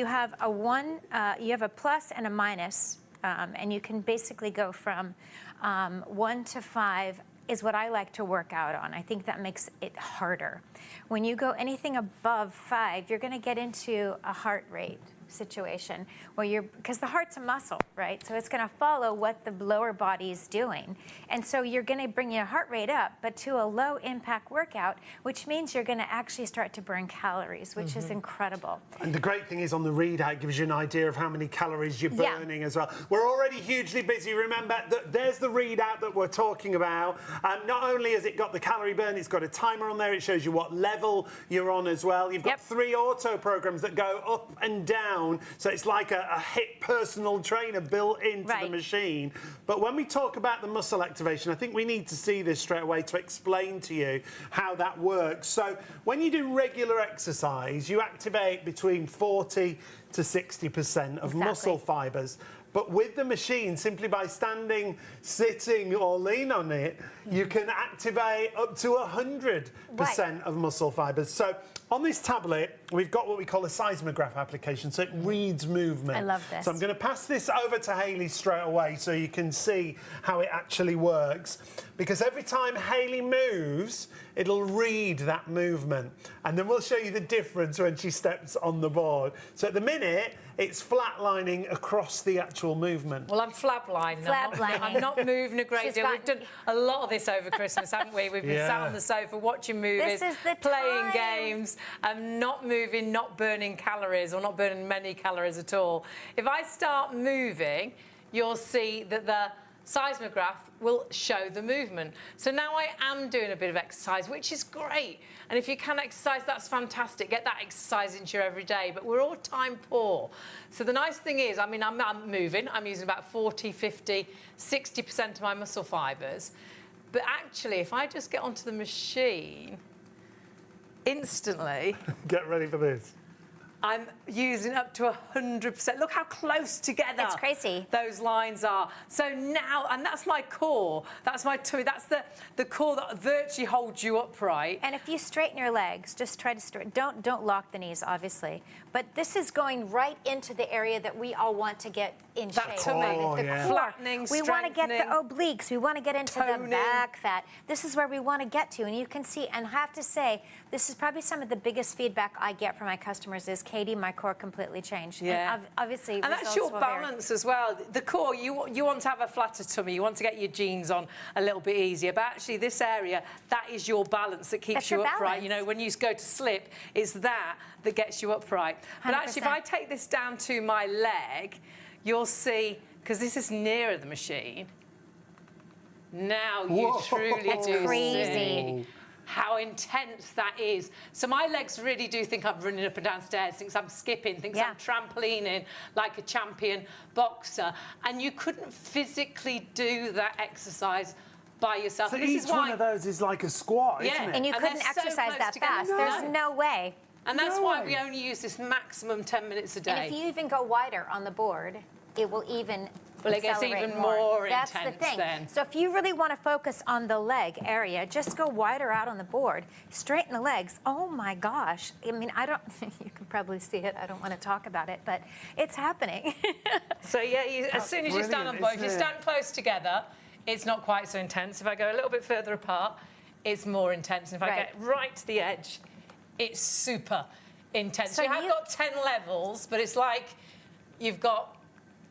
have a plus and a minus, and you can basically go from 1 to 5 is what I like to work out on. I think that makes it harder. When you go anything above 5, you're going to get into a heart rate situation where because the heart's a muscle, right? So it's going to follow what the lower body is doing. And so you're going to bring your heart rate up, but to a low impact workout, which means you're going to actually start to burn calories, which is incredible. And the great thing is on the readout, it gives you an idea of how many calories you're burning as well. We're already hugely busy. Remember, there's the readout that we're talking about. Not only has it got the calorie burn, it's got a timer on there. It shows you what level you're on as well. You've got 3 auto programs that go up and down. So it's like a HIIT personal trainer built into the machine. But when we talk about the muscle activation, I think we need to see this straight away to explain to you how that works. So when you do regular exercise, you activate between 40 to 60% of muscle fibers. But with the machine, simply by standing, sitting, or lean on it, you can activate up to 100% of muscle fibers. So on this tablet, we've got what we call a seismograph application, so it reads movement. I love this. So I'm going to pass this over to Hayley straight away so you can see how it actually works. Because every time Hayley moves, it'll read that movement. And then we'll show you the difference when she steps on the board. So at the minute, it's flatlining across the actual movement. Well, I'm flatlining. Flatlining. I'm not moving a great She's deal. We've done a lot of this over Christmas, haven't we? We've been sat on the sofa watching movies, This is the playing time. games, not moving, not burning calories, or not burning many calories at all. If I start moving, you'll see that seismograph will show the movement. So now I am doing a bit of exercise, which is great. And if you can exercise, that's fantastic. Get that exercise into your everyday. But we're all time poor. So the nice thing is, I mean, I'm moving. I'm using about 40, 50, 60% of my muscle fibres. But actually, if I just get onto the machine, instantly... Get ready for this. I'm using up to 100%. Look how close together It's crazy. those lines are. So now, and that's my core, that's my tummy, that's the core that virtually holds you upright. And if you straighten your legs, just try to straighten. Don't lock the knees, obviously. But this is going right into the area that we all want to get in That shape. tummy, Oh, the yeah. core. Flattening, We want to get the strengthening, obliques. We want to get into the toning. back fat. This is where we want to get to. And you can see, and I have to say, this is probably some of the biggest feedback I get from my customers is, Katie, my core completely changed. Yeah. And obviously, And that's results your will vary. balance as well. The core, you want to have a flatter tummy. You want to get your jeans on a little bit easier. But actually, this area, that is your balance that keeps That's you your upright. balance. You know, when you go to slip, it's that gets you upright. But actually, if 100%. I take this down to my leg, you'll see, because this is nearer the machine, now you Whoa. truly It's do crazy. see how intense that is. So my legs really do think I'm running up and down stairs, thinks I'm skipping, thinks Yeah. I'm trampolining like a champion boxer. And you couldn't physically do that exercise by yourself. So And this each is why, one of those is like a squat, Yeah. isn't it? And you And couldn't they're so exercise close that together. fast. No. There's no way. and that's No why way. we only use this maximum 10 minutes a day. And if you even go wider on the board, it will even Well, it gets accelerate even more That's intense the thing. then. So if you really want to focus on the leg area, just go wider out on the board, straighten the legs. Oh my gosh. I mean, I don't, you can probably see it. I don't want to talk about it, but it's happening. So yeah, as soon as you stand on brilliant, both, if you isn't stand it? close together, it's not quite so intense. If I go a little bit further apart, it's more intense. And if I Right. get right to the edge, it's super intense. So you have you- got 10 levels, but it's like you've got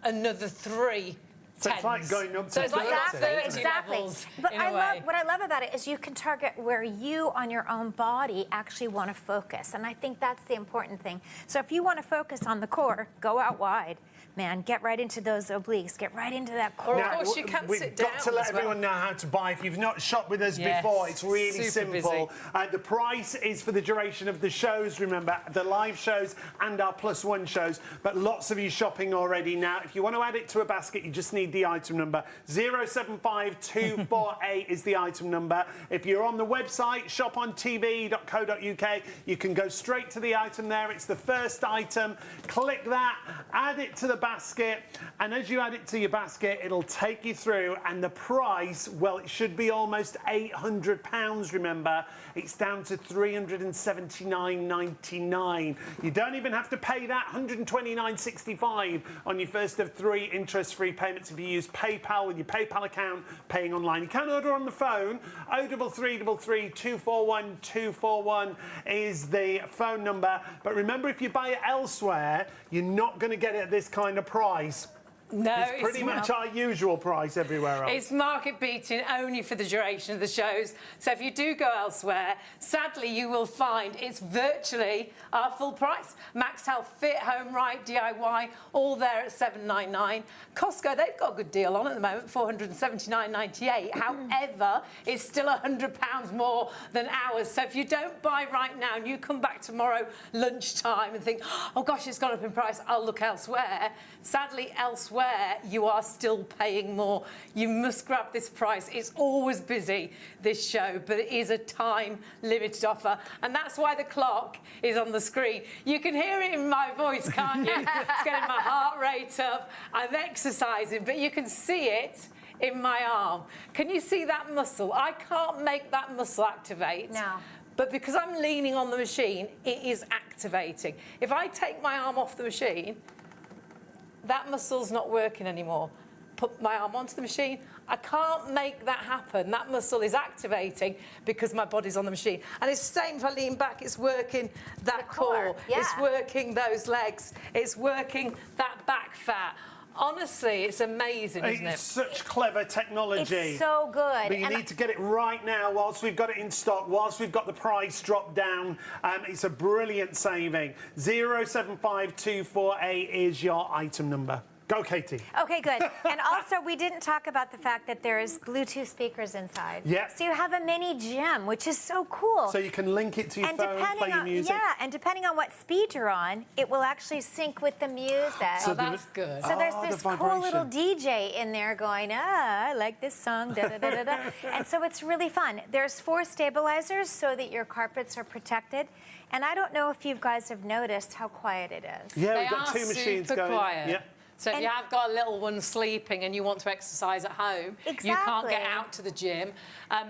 another 3 So it's like tens. going up So to it's like 30, about 30 isn't it? levels But in a way. what I love about it is you can target where you on your own body actually want to focus. And I think that's the important thing. So if you want to focus on the core, go out wide. Man, get right into those obliques. Get right into that core. Of course, you can we've sit got down to let as well. everyone know how to buy. If you've not shopped with us Yes, before, it's really super simple. busy. The price is for the duration of the shows, remember, the live shows and our +1 shows. But lots of you shopping already now. If you want to add it to a basket, you just need the item number. 075248 is the item number. If you're on the website, shopontv.co.uk, you can go straight to the item there. It's the first item. Click that, add it to the basket. And as you add it to your basket, it'll take you through. And the price, well, it should be almost £800, remember. It's down to $379.99. You don't even have to pay that, $129.65 on your first of 3 interest-free payments if you use PayPal with your PayPal account, paying online. You can order on the phone. 0333 241 241 is the phone number. But remember, if you buy it elsewhere, you're not going to get it at this kind of price. No, It's pretty much our usual price everywhere else. It's market beating only for the duration of the shows. So if you do go elsewhere, sadly you will find it's virtually our full price. MAXHealth Fit, Home Right, DIY, all there at $799. Costco, they've got a good deal on at the moment, $479.98. However, it's still £100 more than ours. So if you don't buy right now and you come back tomorrow lunchtime and think, oh gosh, it's gone up in price, I'll look elsewhere. Sadly, elsewhere, you are still paying more. You must grab this price. It's always busy, this show, but it is a time-limited offer. And that's why the clock is on the screen. You can hear it in my voice, can't you? It's getting my heart rate up. I'm exercising, but you can see it in my arm. Can you see that muscle? I can't make that muscle activate. No. But because I'm leaning on the machine, it is activating. If I take my arm off the machine, that muscle's not working anymore. Put my arm onto the machine, I can't make that happen. That muscle is activating because my body's on the machine. And it's the same if I lean back, it's working that The core, core. yeah. It's working those legs. It's working that back fat. Honestly, it's amazing, isn't It's it? such clever technology. It's so good. But you And need to get it right now whilst we've got it in stock, whilst we've got the price dropped down. It's a brilliant saving. 075248 is your item number. Go, Katie. Okay, good. And also, we didn't talk about the fact that there is Bluetooth speakers inside. Yeah. So you have a mini gym, which is so cool. So you can link it to your and phone, depending play your on music. and depending on what speed you're on, it will actually sync with the music. Oh, that's good. So there's the this cool little vibration. DJ in there going, I like this song, da da da da da. And so it's really fun. There's 4 stabilizers so that your carpets are protected. And I don't know if you guys have noticed how quiet it is. Yeah, They we've got are 2 machines super going. quiet. Yeah. So if And- you have got a little one sleeping and you want to exercise at home, you can't get Exactly. out to the gym,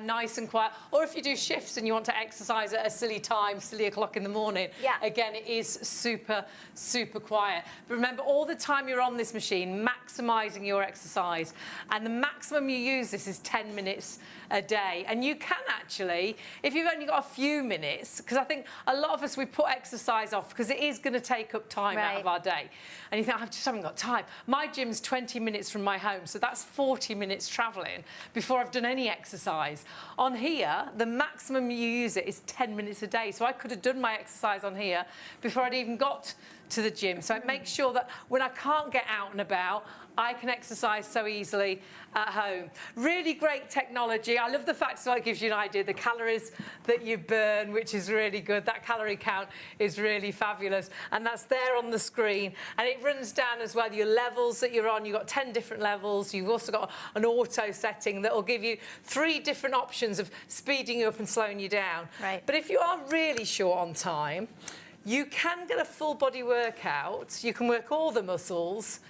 nice and quiet. Or if you do shifts and you want to exercise at a silly time, silly o'clock in the morning, Yeah. again, it is super, super quiet. But remember, all the time you're on this machine, maximising your exercise. And the maximum you use this is 10 minutes a day. And you can actually, if you've only got a few minutes, because I think a lot of us, we put exercise off because it is going to take up time out of Right. our day. And you think, I just haven't got time. My gym's 20 minutes from my home, so that's 40 minutes travelling before I've done any exercise. On here, the maximum you use it is 10 minutes a day. So I could have done my exercise on here before I'd even got to the gym. So it makes sure that when I can't get out and about, I can exercise so easily at home. Really great technology. I love the fact that it gives you an idea of the calories that you burn, which is really good. That calorie count is really fabulous. And that's there on the screen. And it runs down as well your levels that you're on. You've got 10 different levels. You've also got an auto setting that will give you 3 different options of speeding you up and slowing you down. Right. But if you are really short on time, you can get a full body workout. You can work all the muscles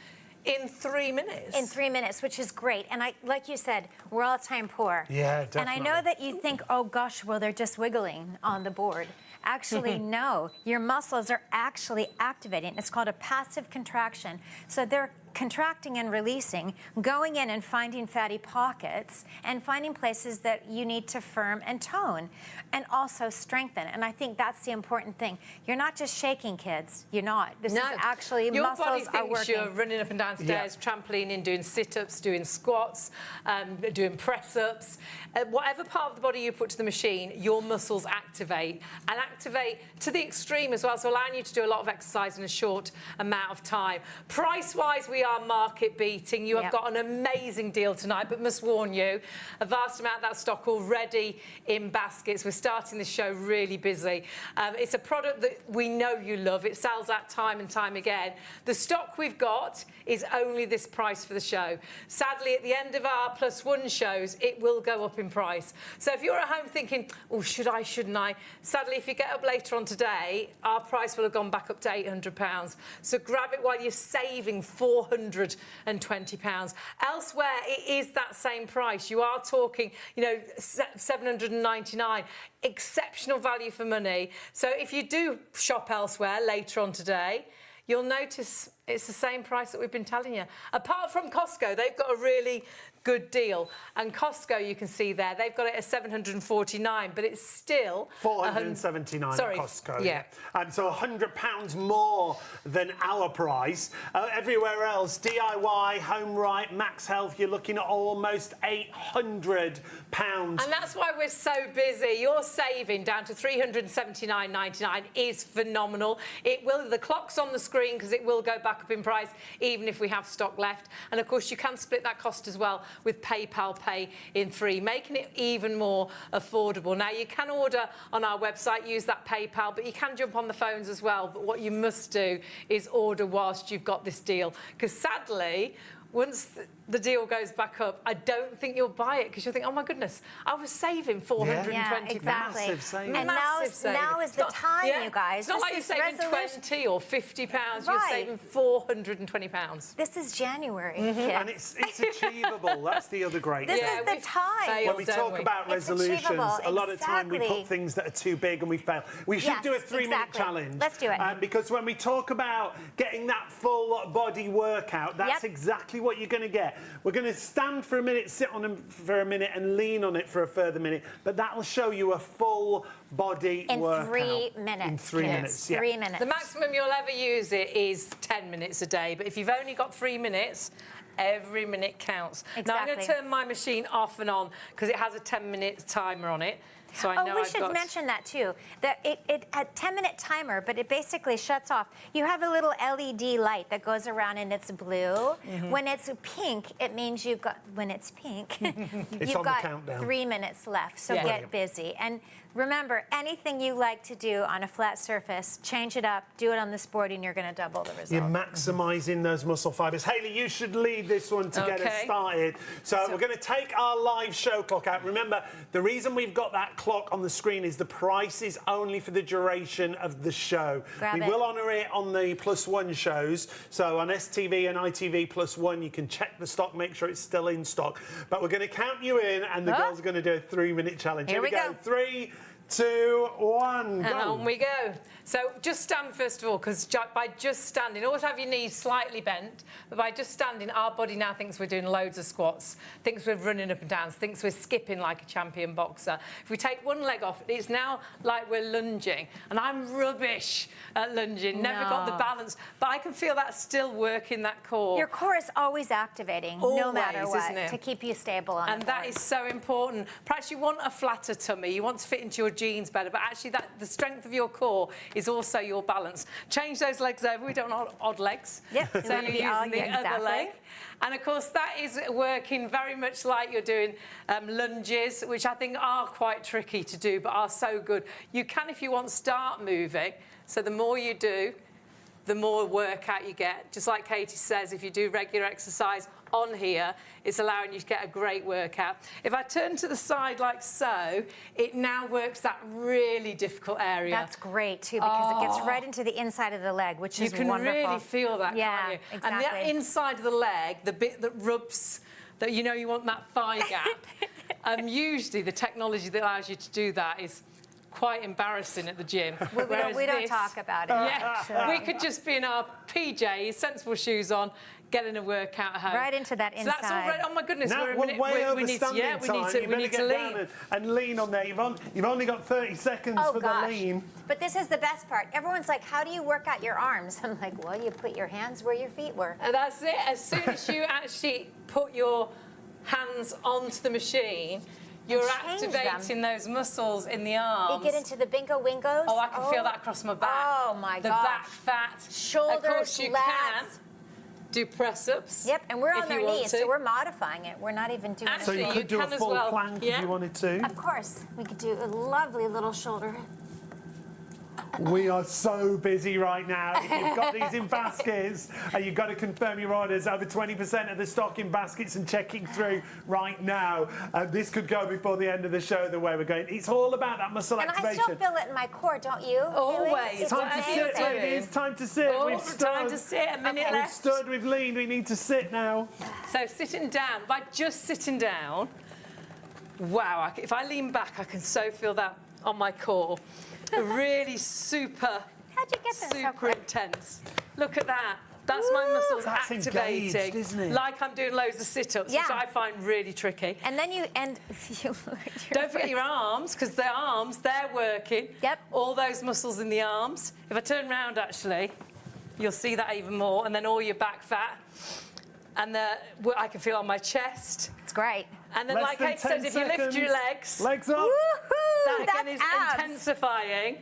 in 3 minutes. In 3 minutes, which is great. And I, like you said, we're all time poor. Yeah, And I know definitely. that you think, oh gosh, well, they're just wiggling on the board. Actually, no. Your muscles are actually activating. It's called a passive contraction. So they're contracting and releasing, going in and finding fatty pockets and finding places that you need to firm and tone and also strengthen. And I think that's the important thing. You're not just shaking, kids. You're not. This is actually your muscles body are thinks working. you're running up and down stairs, trampolining, doing sit-ups, doing squats, doing press-ups. Whatever part of the body you put to the machine, your muscles activate and activate to the extreme as well, so allowing you to do a lot of exercise in a short amount of time. Price-wise, we are market beating. You have Yep. got an amazing deal tonight, but must warn you, a vast amount of that stock already in baskets. We're starting the show really busy. It's a product that we know you love. It sells out time and time again. The stock we've got is only this price for the show. Sadly, at the end of our +1 shows, it will go up in price. So if you're at home thinking, oh, should I, shouldn't I? Sadly, if you get up later on today, our price will have gone back up to £800. So grab it while you're saving £420. Elsewhere, it is that same price. You are talking, you know, £799. Exceptional value for money. So if you do shop elsewhere later on today, you'll notice it's the same price that we've been telling you. Apart from Costco, they've got a really good deal. And Costco, you can see there, they've got it at £749, but it's still £479 Sorry, at Costco. yeah. So £100 more than our price. Everywhere else, DIY, Home Right, Max Health, you're looking at almost £800. And that's why we're so busy. Your saving down to £379.99 is phenomenal. It will, the clock's on the screen because it will go back up in price even if we have stock left. And of course, you can split that cost as well with PayPal Pay in 3, making it even more affordable. Now, you can order on our website, use that PayPal, but you can jump on the phones as well. But what you must do is order whilst you've got this deal. Because sadly, once the deal goes back up, I don't think you'll buy it because you'll think, oh my goodness, I was saving £420. Yeah, exactly. Massive saving. And Massive saving. now is the time, you guys. It's not like you're This is saving resolution. £20 or £50. You're Right. saving £420. This is January, kids. And it's achievable. That's the other great This thing. is the we've time. failed, When we don't talk we? about It's resolutions, achievable, a lot of time we exactly. put things that are too big and we fail. We should Yes, do a 3-minute exactly. challenge. Let's do it. Because when we talk about getting that full body workout, that's Yep. exactly what you're going to get. We're going to stand for a minute, sit on them for a minute and lean on it for a further minute, but that will show you a full body In workout. 3 minutes. In 3 kids. minutes, yeah. 3 minutes. The maximum you'll ever use it is 10 minutes a day, but if you've only got 3 minutes, every minute counts. Now, I'm going to Exactly. turn my machine off and on because it has a 10-minute timer on it. So I know we I've should got... mention that too. That it a 10-minute timer, but it basically shuts off. You have a little LED light that goes around and it's blue. When it's pink, it means you've got. When it's pink, you've on the got countdown. 3 minutes left. So Yeah. get busy. And remember, anything you like to do on a flat surface, change it up, do it on this board, and you're going to double the result. You're maximising those muscle fibres. Hayley, you should lead this one to get us Okay. started. So we're going to take our live show clock out. Remember, the reason we've got that clock on the screen is the price is only for the duration of the show. Grab we it. will honour it on the +1 shows. So on STV and ITV +1, you can check the stock, make sure it's still in stock. But we're going to count you in, and the girls are going to do a 3-minute challenge. Here we go. 3, 2, 1, go. And on we go. So just stand first of all, because by just standing, always have your knees slightly bent, but by just standing, our body now thinks we're doing loads of squats, thinks we're running up and down, thinks we're skipping like a champion boxer. If we take one leg off, it's now like we're lunging, and I'm rubbish at lunging, never got the No. balance, but I can feel that still working that core. Your core is always activating, no matter Always, what, isn't it? to keep you stable on And the that board. is so important. Perhaps you want a flatter tummy, you want to fit into your jeans better, but actually the strength of your core is also your balance. Change those legs over. We don't want odd legs. Yep. So You wanna you're be all- using the yeah, other exactly. leg. And of course, that is working very much like you're doing lunges, which I think are quite tricky to do, but are so good. You can, if you want, start moving. So the more you do, the more workout you get. Just like Katie says, if you do regular exercise on here, it's allowing you to get a great workout. If I turn to the side like so, it now works that really difficult area. That's great too, because it gets right into the inside of the leg, which You is can wonderful. really feel that, Yeah, can't you? And exactly. the inside of the leg, the bit that rubs, that you know you want that thigh gap, usually the technology that allows you to do that is quite embarrassing at the gym. We Whereas don't this- talk about it. Yeah, we could just be in our PJs, sensible shoes on, getting a workout at home. Right into that So that's all inside. right. Oh my goodness, Now we're a we're minute. way over we need standing to, time. we You better need to get lean. down and lean on there. You've only got 30 seconds Oh for gosh. the lean. But this is the best part. Everyone's like, how do you work out your arms? I'm like, well, you put your hands where your feet were. And that's it. As soon as you actually put your hands onto the machine, you're change activating those muscles in the arms. You get into the bingo wingos. Oh, I can feel that across my back. Oh my The gosh. back fat. Shoulders, Of course you can lats. do press-ups. Yep, and we're on if their you want knees, to. so we're modifying it. We're not even doing Actually, So you it. could do a can as full well. plank Yeah. if you wanted to. Of course, we could do a lovely little shoulder. We are so busy right now. If you've got these in baskets, and you've got to confirm your orders. Over 20% of the stock in baskets and checking through right now. This could go before the end of the show, the way we're going. It's all about that muscle And I activation. still feel it in my core, don't you? Always. Haley? It's It's Time to amazing. sit, ladies. Time to sit. Oh, We've time stood. to sit. A minute We've left. stood. We've leaned. We need to sit now. So sitting down, by just sitting down, wow, if I lean back, I can so feel that on my core. Really super, How'd you get there so super quick? intense. Look at that. That's my muscles That's activating. engaged, isn't it? Like I'm doing loads of sit-ups, Yeah. which I find really tricky. And then you Don't forget your arms, because the arms, they're working. Yep. All those muscles in the arms. If I turn round, actually, you'll see that even more. And then all your back fat. And I can feel on my chest. It's great. And then, Less like than Kate said, 10 if you lift your seconds. legs, Legs up. Woohoo! that again That's is abs. intensifying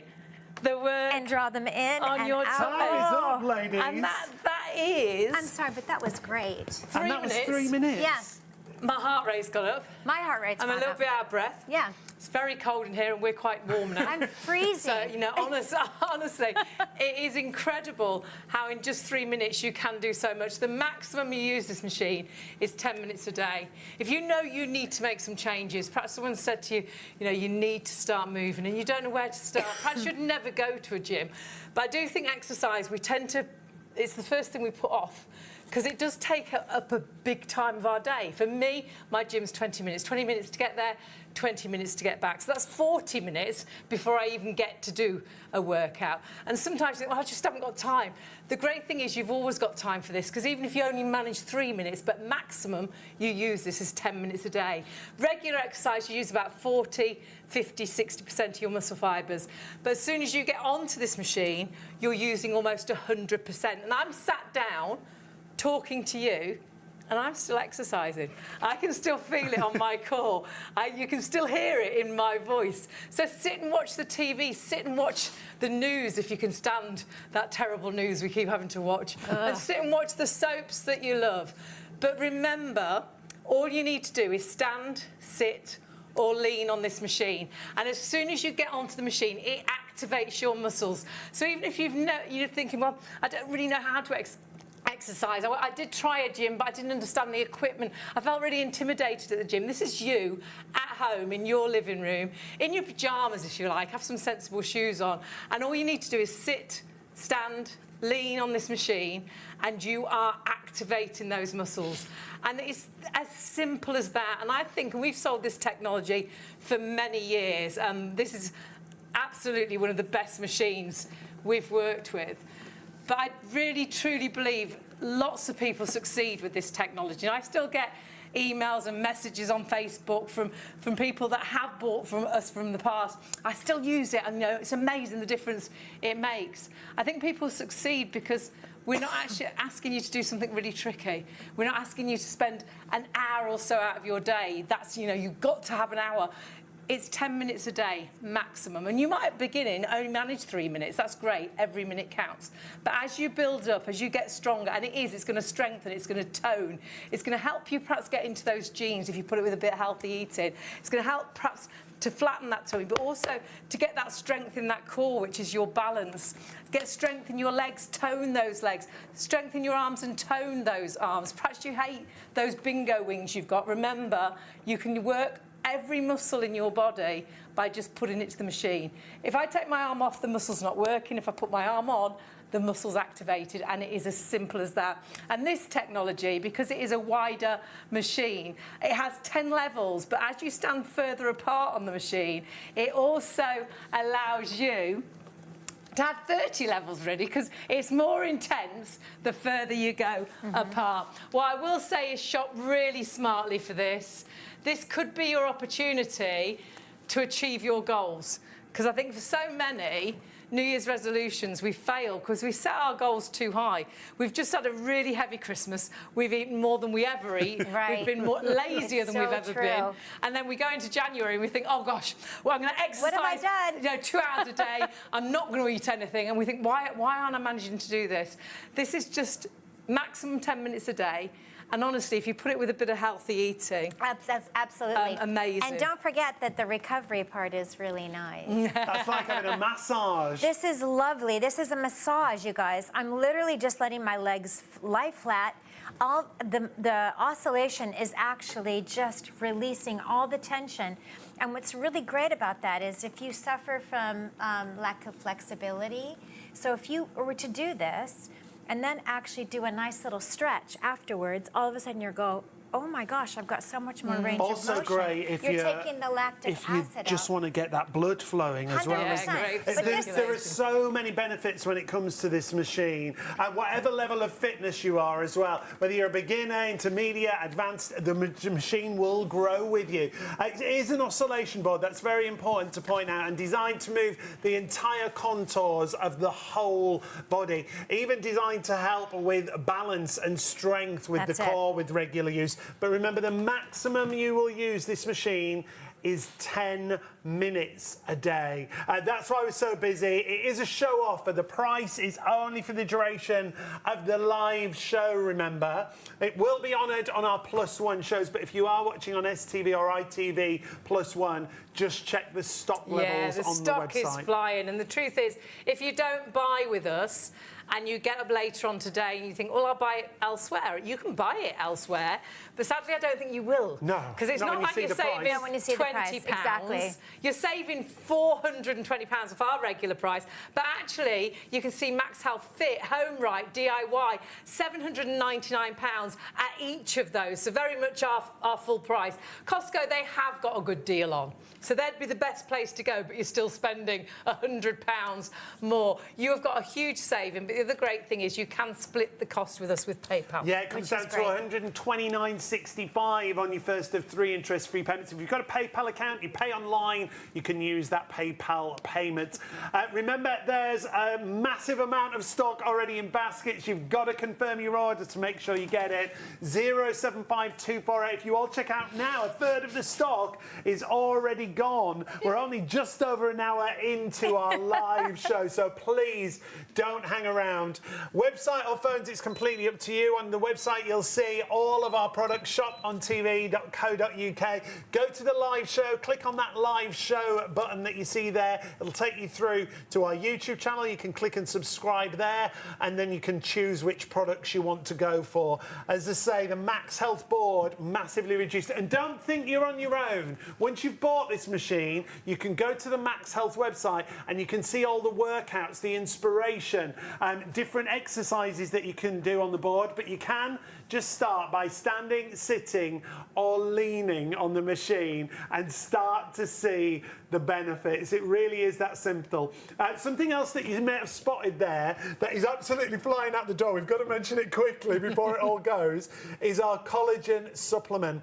the work And draw them in on and your out. Ties toes. up, ladies. And that is I'm sorry, but that was great. 3 and that was minutes. 3 minutes. Yeah, My heart rate's gone up. my heart rate's I'm a gone little up. bit out of breath. Yeah, It's very cold in here and we're quite warm now. I'm freezing. So, you know, honestly, it is incredible how in just 3 minutes you can do so much. The maximum you use this machine is 10 minutes a day. If you know you need to make some changes, perhaps someone said to you, you know, you need to start moving and you don't know where to start, perhaps you'd never go to a gym. But I do think exercise, it's the first thing we put off, because it does take up a big time of our day. For me, my gym's 20 minutes. 20 minutes to get there, 20 minutes to get back. So that's 40 minutes before I even get to do a workout. And sometimes you think, well, I just haven't got time. The great thing is you've always got time for this, because even if you only manage 3 minutes, but maximum you use this is 10 minutes a day. Regular exercise, you use about 40, 50, 60% of your muscle fibres. But as soon as you get onto this machine, you're using almost 100%. And I'm sat down talking to you, and I'm still exercising. I can still feel it on my core. You can still hear it in my voice. So sit and watch the TV, sit and watch the news if you can stand that terrible news we keep having to watch. And sit and watch the soaps that you love. But remember, all you need to do is stand, sit, or lean on this machine. And as soon as you get onto the machine, it activates your muscles. So even if you're thinking, well, I don't really know how to exercise. I did try a gym, but I didn't understand the equipment. I felt really intimidated at the gym. This is you at home in your living room, in your pyjamas, if you like, have some sensible shoes on. And all you need to do is sit, stand, lean on this machine, and you are activating those muscles. And it's as simple as that. And I think, and we've sold this technology for many years, this is absolutely one of the best machines we've worked with. But I really, truly believe lots of people succeed with this technology. And I still get emails and messages on Facebook from people that have bought from us from the past. I still use it, and you know, it's amazing the difference it makes. I think people succeed because we're not actually asking you to do something really tricky. We're not asking you to spend an hour or so out of your day. That's, you know, you've got to have an hour. It's 10 minutes a day maximum. And you might at the beginning only manage 3 minutes. That's great. Every minute counts. But as you build up, as you get stronger, and it's going to strengthen, it's going to tone, it's going to help you perhaps get into those genes if you put it with a bit of healthy eating. It's going to help perhaps to flatten that tummy, but also to get that strength in that core, which is your balance. Get strength in your legs, tone those legs. Strengthen your arms and tone those arms. Perhaps you hate those bingo wings you've got. Remember, you can work every muscle in your body by just putting it to the machine. If I take my arm off, the muscle's not working. If I put my arm on, the muscle's activated, and it is as simple as that. And this technology, because it is a wider machine, it has 10 levels, but as you stand further apart on the machine, it also allows you to have 30 levels really, because it's more intense the further you go apart. What I will say is shop really smartly for this. This could be your opportunity to achieve your goals, because I think for so many New Year's resolutions we fail because we set our goals too high. We've just had a really heavy Christmas. We've eaten more than we ever eat. Right. We've been more lazier than so we've ever true. been. And then we go into January and we think, oh gosh, well, I'm going to exercise. What have I done? You know, 2 hours a day. I'm not going to eat anything. And we think, why aren't I managing to do this? This is just maximum 10 minutes a day. And honestly, if you put it with a bit of healthy eating, That's absolutely amazing. And don't forget that the recovery part is really nice. That's like having a massage. This is lovely. This is a massage, you guys. I'm literally just letting my legs lie flat. All the oscillation is actually just releasing all the tension. And what's really great about that is if you suffer from lack of flexibility, so if you were to do this and then actually do a nice little stretch afterwards, all of a sudden you go, oh my gosh, I've got so much more range of motion. Also great if you're taking the lactic if you acid just out. want to get that blood flowing as well. 100%. great. But this There are so many benefits when it comes to this machine, and whatever level of fitness you are as well, whether you're a beginner, intermediate, advanced, the machine will grow with you. It is an oscillation board, that's very important to point out, and designed to move the entire contours of the whole body, even designed to help with balance and strength with That's the core with regular use. But remember, the maximum you will use this machine is 10 minutes a day. That's why we're so busy. It is a show off, but the price is only for the duration of the live show, remember. It will be honoured on our +1 shows, but if you are watching on STV or ITV +1, just check the stock levels yeah, the on stock the website. is flying. And the truth is, if you don't buy with us and you get up later on today and you think, well, I'll buy it elsewhere, you can buy it elsewhere. But sadly, I don't think you will. No, because it's not not when you like see you're the price. saving Not when you see the price, £20. exactly. You're saving £420 off our regular price. But actually, you can see MAXHealth Fit, Home Right, DIY, £799 at each of those. So very much our full price. Costco, they have got a good deal on. So they'd be the best place to go, but you're still spending £100 more. You have got a huge saving. But the other great thing is you can split the cost with us with PayPal. Yeah, it comes down to $129.65 on your first of 3 interest-free payments. If you've got a PayPal account, you pay online, you can use that PayPal payment. Remember, there's a massive amount of stock already in baskets. You've got to confirm your order to make sure you get it. 075248. If you all check out now, a third of the stock is already gone. We're only just over an hour into our live show, so please don't hang around. Website or phones, it's completely up to you. On the website, you'll see all of our products, shopontv.co.uk. Go to the live show, click on that live show button that you see there. It'll take you through to our YouTube channel. You can click and subscribe there, and then you can choose which products you want to go for. As I say, the MAXHealth Board, massively reduced. And don't think you're on your own. Once you've bought this machine, you can go to the MAXHealth website and you can see all the workouts, the inspiration, different exercises that you can do on the board, but you can just start by standing, sitting or leaning on the machine and start to see the benefits. It really is that simple. Something else that you may have spotted there that is absolutely flying out the door, we've got to mention it quickly before it all goes, is our collagen supplement.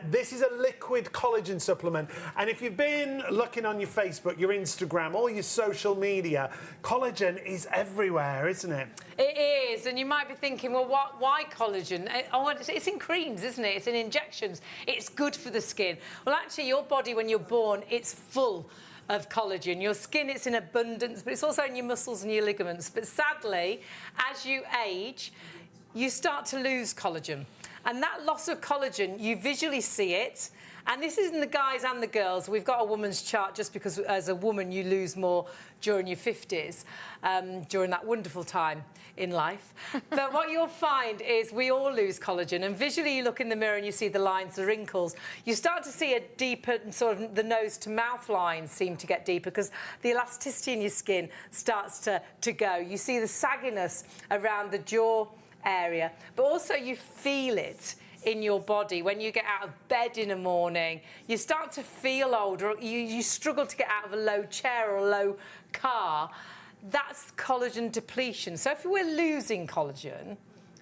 This is a liquid collagen supplement, and if you've been looking on your Facebook, your Instagram, all your social media, collagen is everywhere, isn't it? It is, and you might be thinking, well, why collagen? It's in creams, isn't it? It's in injections. It's good for the skin. Well, actually, your body, when you're born, it's full of collagen. Your skin, it's in abundance, but it's also in your muscles and your ligaments. But sadly, as you age, you start to lose collagen. And that loss of collagen, you visually see it. And this is in the guys and the girls. We've got a woman's chart just because as a woman you lose more during your 50s, during that wonderful time in life. But what you'll find is we all lose collagen, and visually you look in the mirror and you see the lines, the wrinkles. You start to see a deeper sort of the nose to mouth lines seem to get deeper because the elasticity in your skin starts to go. You see the sagginess around the jaw area, but also you feel it in your body when you get out of bed in the morning. You start to feel older. You struggle to get out of a low chair or a low car. That's collagen depletion. So if we're losing collagen,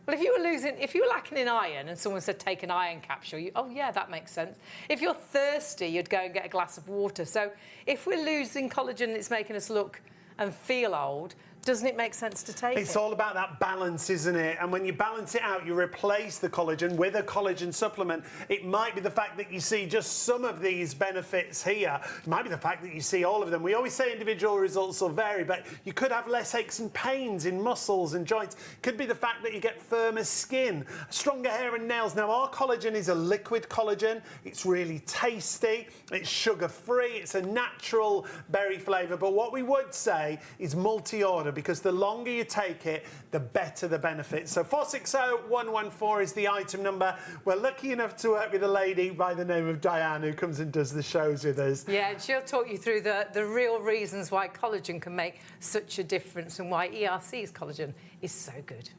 well, if you were lacking in iron and someone said take an iron capsule, oh yeah, that makes sense. If you're thirsty, you'd go and get a glass of water. So if we're losing collagen, it's making us look and feel old. Doesn't it make sense to take it? It's all about that balance, isn't it? And when you balance it out, you replace the collagen with a collagen supplement. It might be the fact that you see just some of these benefits here. It might be the fact that you see all of them. We always say individual results will vary, but you could have less aches and pains in muscles and joints. It could be the fact that you get firmer skin, stronger hair and nails. Now, our collagen is a liquid collagen. It's really tasty. It's sugar-free. It's a natural berry flavour. But what we would say is multi-order, because the longer you take it, the better the benefits. So 460114 is the item number. We're lucky enough to work with a lady by the name of Diane who comes and does the shows with us. Yeah, and she'll talk you through the real reasons why collagen can make such a difference and why ERC's collagen is so good.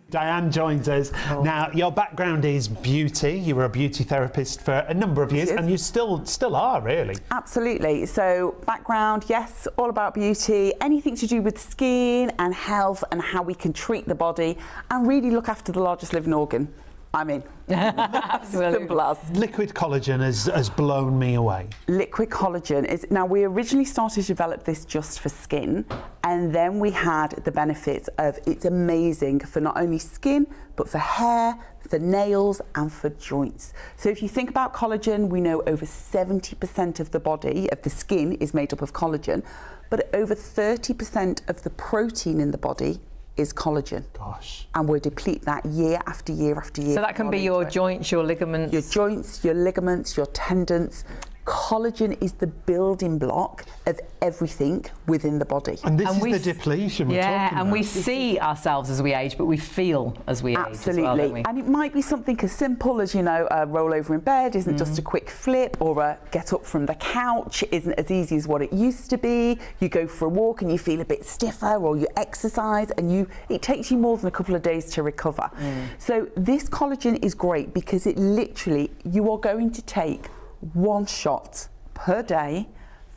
Diane joins us. Now, your background is beauty. You were a beauty therapist for a number of years, and you still are, really. Absolutely. So, background, yes, all about beauty, anything to do with skin and health and how we can treat the body and really look after the largest living organ. I mean, simple as. Liquid collagen has blown me away. Liquid collagen is, now we originally started to develop this just for skin, and then we had the benefits of it's amazing for not only skin, but for hair, for nails and for joints. So if you think about collagen, we know over 70% of the body, of the skin is made up of collagen, but over 30% of the protein in the body is collagen. Gosh. And we'll deplete that year after year after year. So that can be your joints, your ligaments. Your joints, your ligaments, your tendons. Collagen is the building block of everything within the body. And this is the depletion we're talking about. Yeah, and we see ourselves as we age, but we feel as we age as well, don't we? And it might be something as simple as, you know, a roll over in bed isn't just a quick flip, or a get up from the couch isn't as easy as what it used to be. You go for a walk and you feel a bit stiffer, or you exercise and it takes you more than a couple of days to recover. So this collagen is great because it literally, you are going to take one shot per day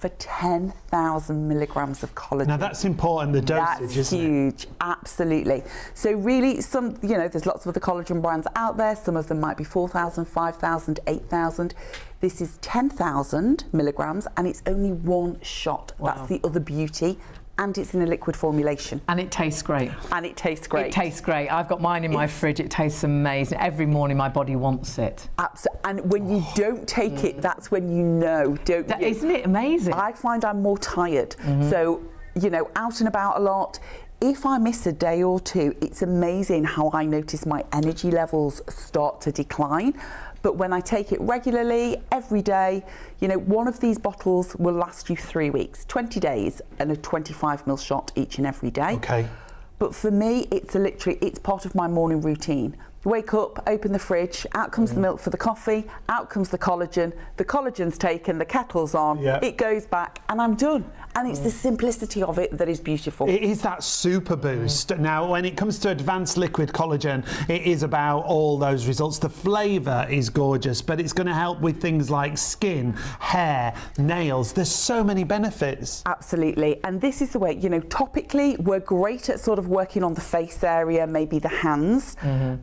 for 10,000 milligrams of collagen. Now that's important, the dosage, That's isn't it? huge, absolutely. So really, there's lots of other collagen brands out there. Some of them might be 4,000, 5,000, 8,000. This is 10,000 milligrams, and it's only one shot. Wow. That's the other beauty. And it's in a liquid formulation. And it tastes great. And it tastes great. It tastes great. I've got mine in my fridge. It tastes amazing. Every morning my body wants it. And when you don't take it, that's when you know, don't you? Isn't it amazing? I find I'm more tired. So, out and about a lot. If I miss a day or two, it's amazing how I notice my energy levels start to decline. But when I take it regularly, every day, one of these bottles will last you 3 weeks, 20 days, and a 25ml shot each and every day. Okay. But for me, it's part of my morning routine. Wake up, open the fridge, out comes the milk for the coffee, out comes the collagen's taken, the kettle's on, it goes back, and I'm done. And it's the simplicity of it that is beautiful. It is that super boost. Now, when it comes to advanced liquid collagen, it is about all those results. The flavour is gorgeous, but it's going to help with things like skin, hair, nails. There's so many benefits. Absolutely. And this is the way, topically, we're great at sort of working on the face area, maybe the hands,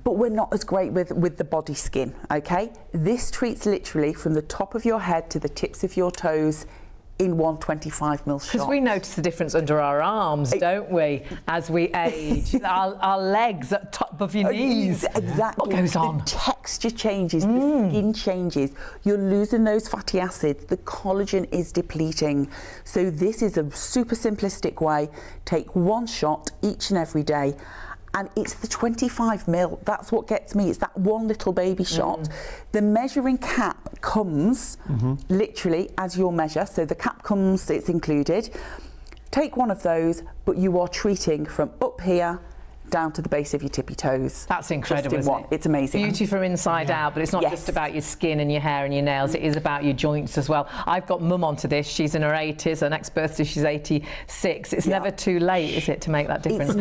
but we're not as great with the body skin, okay? This treats literally from the top of your head to the tips of your toes in one 25ml shot. Because we notice the difference under our arms, don't we, as we age? our legs at top of your knees. Exactly. What goes on? The texture changes, the skin changes. You're losing those fatty acids. The collagen is depleting. So this is a super simplistic way. Take one shot each and every day. And it's the 25ml. That's what gets me. It's that one little baby shot. The measuring cap comes literally as your measure. So the cap comes, it's included. Take one of those, but you are treating from up here down to the base of your tippy toes. That's incredible, isn't it? It's amazing. Beauty from inside out, but it's not just about your skin and your hair and your nails. It is about your joints as well. I've got mum onto this. She's in her 80s. Her next birthday, she's 86. It's never too late, is it, to make that difference?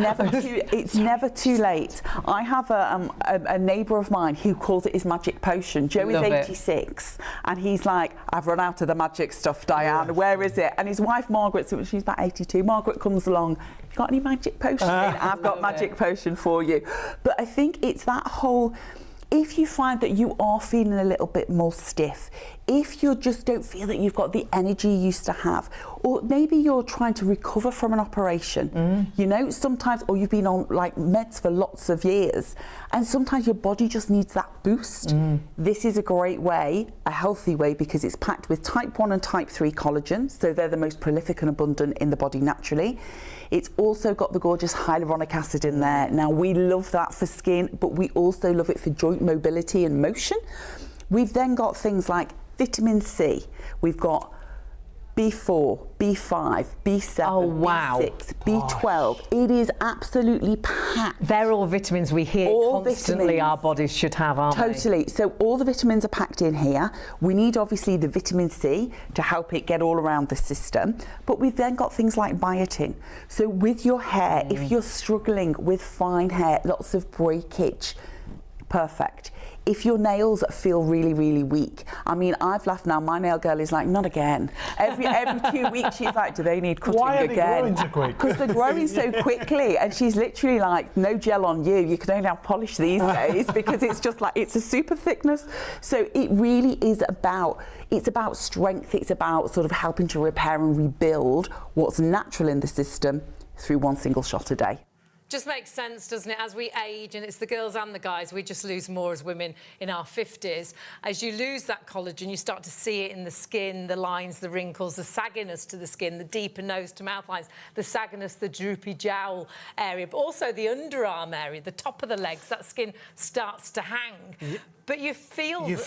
It's never too late. I have a neighbour of mine who calls it his magic potion. Joe is 86, and he's like, I've run out of the magic stuff, Diane. Where is it? And his wife, Margaret, she's about 82. Margaret comes along. You got any magic potion? I've got magic potion for you. But I think it's that whole, if you find that you are feeling a little bit more stiff, if you just don't feel that you've got the energy you used to have, or maybe you're trying to recover from an operation, sometimes, or you've been on like meds for lots of years, and sometimes your body just needs that boost. This is a great way, a healthy way, because it's packed with type 1 and type 3 collagen, so they're the most prolific and abundant in the body naturally. It's also got the gorgeous hyaluronic acid in there. Now, we love that for skin, but we also love it for joint mobility and motion. We've then got things like vitamin C. We've got B4, B5, B7, B6, B12. It is absolutely packed. They're all vitamins we hear constantly our bodies should have, aren't they? Totally. So all the vitamins are packed in here. We need obviously the vitamin C to help it get all around the system. But we've then got things like biotin. So with your hair, if you're struggling with fine hair, lots of breakage, perfect. If your nails feel really, really weak, I mean, I've laughed now. My nail girl is like, not again. Every 2 weeks, she's like, do they need cutting again? Why are they growing so quick? Because they're growing so quickly, and she's literally like, no gel on you. You can only have polish these days because it's just like, it's a super thickness. So it really is about, it's about strength. It's about sort of helping to repair and rebuild what's natural in the system through one single shot a day. Just makes sense, doesn't it? As we age, and it's the girls and the guys, we just lose more as women in our 50s. As you lose that collagen, you start to see it in the skin, the lines, the wrinkles, the sagginess to the skin, the deeper nose to mouth lines, the sagginess, the droopy jowl area, but also the underarm area, the top of the legs, that skin starts to hang. But you feel it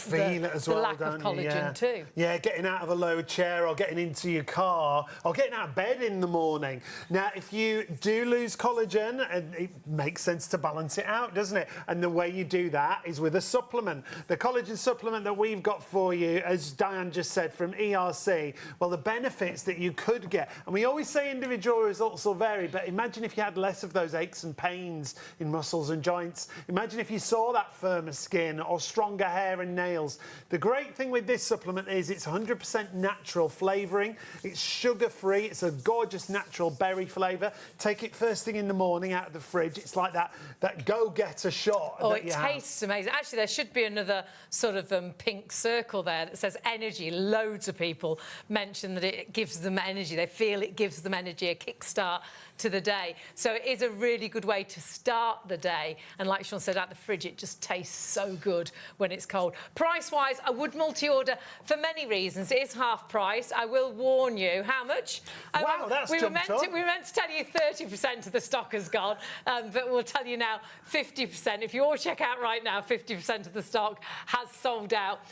as well, the lack of collagen too. Yeah, getting out of a low chair or getting into your car or getting out of bed in the morning. Now, if you do lose collagen, it makes sense to balance it out, doesn't it? And the way you do that is with a supplement. The collagen supplement that we've got for you, as Diane just said, from ERC, well, the benefits that you could get. And we always say individual results will vary, but imagine if you had less of those aches and pains in muscles and joints. Imagine if you saw that firmer skin or stronger hair and nails. The great thing with this supplement is it's 100% natural flavouring. It's sugar-free. It's a gorgeous natural berry flavour. Take it first thing in the morning out of the fridge. It's like that go-getter shot. Oh, it tastes amazing. Actually, there should be another sort of pink circle there that says energy. Loads of people mention that it gives them energy. They feel it gives them energy, a kickstart to the day. So it is a really good way to start the day. And like Sean said, out the fridge, it just tastes so good when it's cold. Price-wise, I would multi-order for many reasons. It is half price. I will warn you. How much? Wow, that's we were meant jumped to, up. we were meant to tell you 30% of the stock has gone, but we'll tell you now 50%. If you all check out right now, 50% of the stock has sold out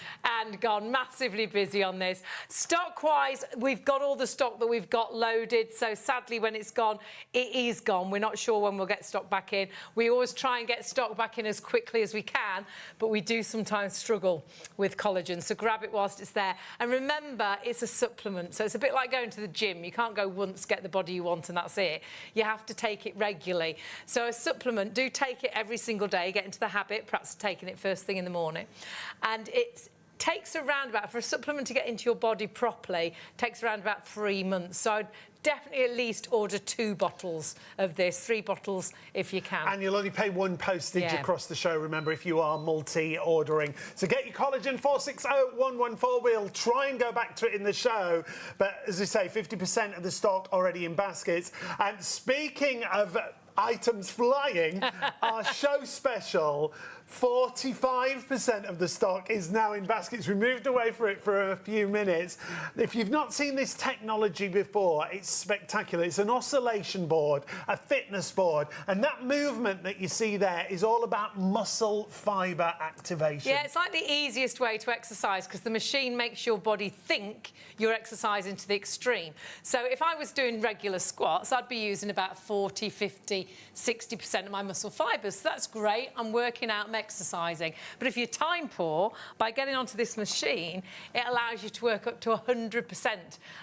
and gone. Massively busy on this. Stock-wise, we've got all the stock that we've got loaded. So sadly, when it's gone, it is gone. We're not sure when we'll get stock back in. We always try and get stock back in as quickly as we can, but we do sometimes struggle with collagen. So grab it whilst it's there. And remember, it's a supplement. So it's a bit like going to the gym. You can't go once, get the body you want, and that's it. You have to take it regularly. So a supplement, do take it every single day. Get into the habit, perhaps taking it first thing in the morning. And it takes around about, for a supplement to get into your body properly, takes around about 3 months. So I'd definitely at least order 2 bottles of this, 3 bottles if you can. And you'll only pay 1 postage Yeah. across the show, remember, if you are multi-ordering. So get your collagen, 460-114. We'll try and go back to it in the show. But as I say, 50% of the stock already in baskets. And speaking of items flying, our show special, 45% of the stock is now in baskets. We moved away from it for a few minutes. If you've not seen this technology before, it's spectacular. It's an oscillation board, a fitness board, and that movement that you see there is all about muscle fibre activation. Yeah, it's like the easiest way to exercise because the machine makes your body think you're exercising to the extreme. So if I was doing regular squats, I'd be using about 40, 50, 60% of my muscle fibres. So that's great. I'm working out, I'm exercising. But if you're time poor, by getting onto this machine, it allows you to work up to 100%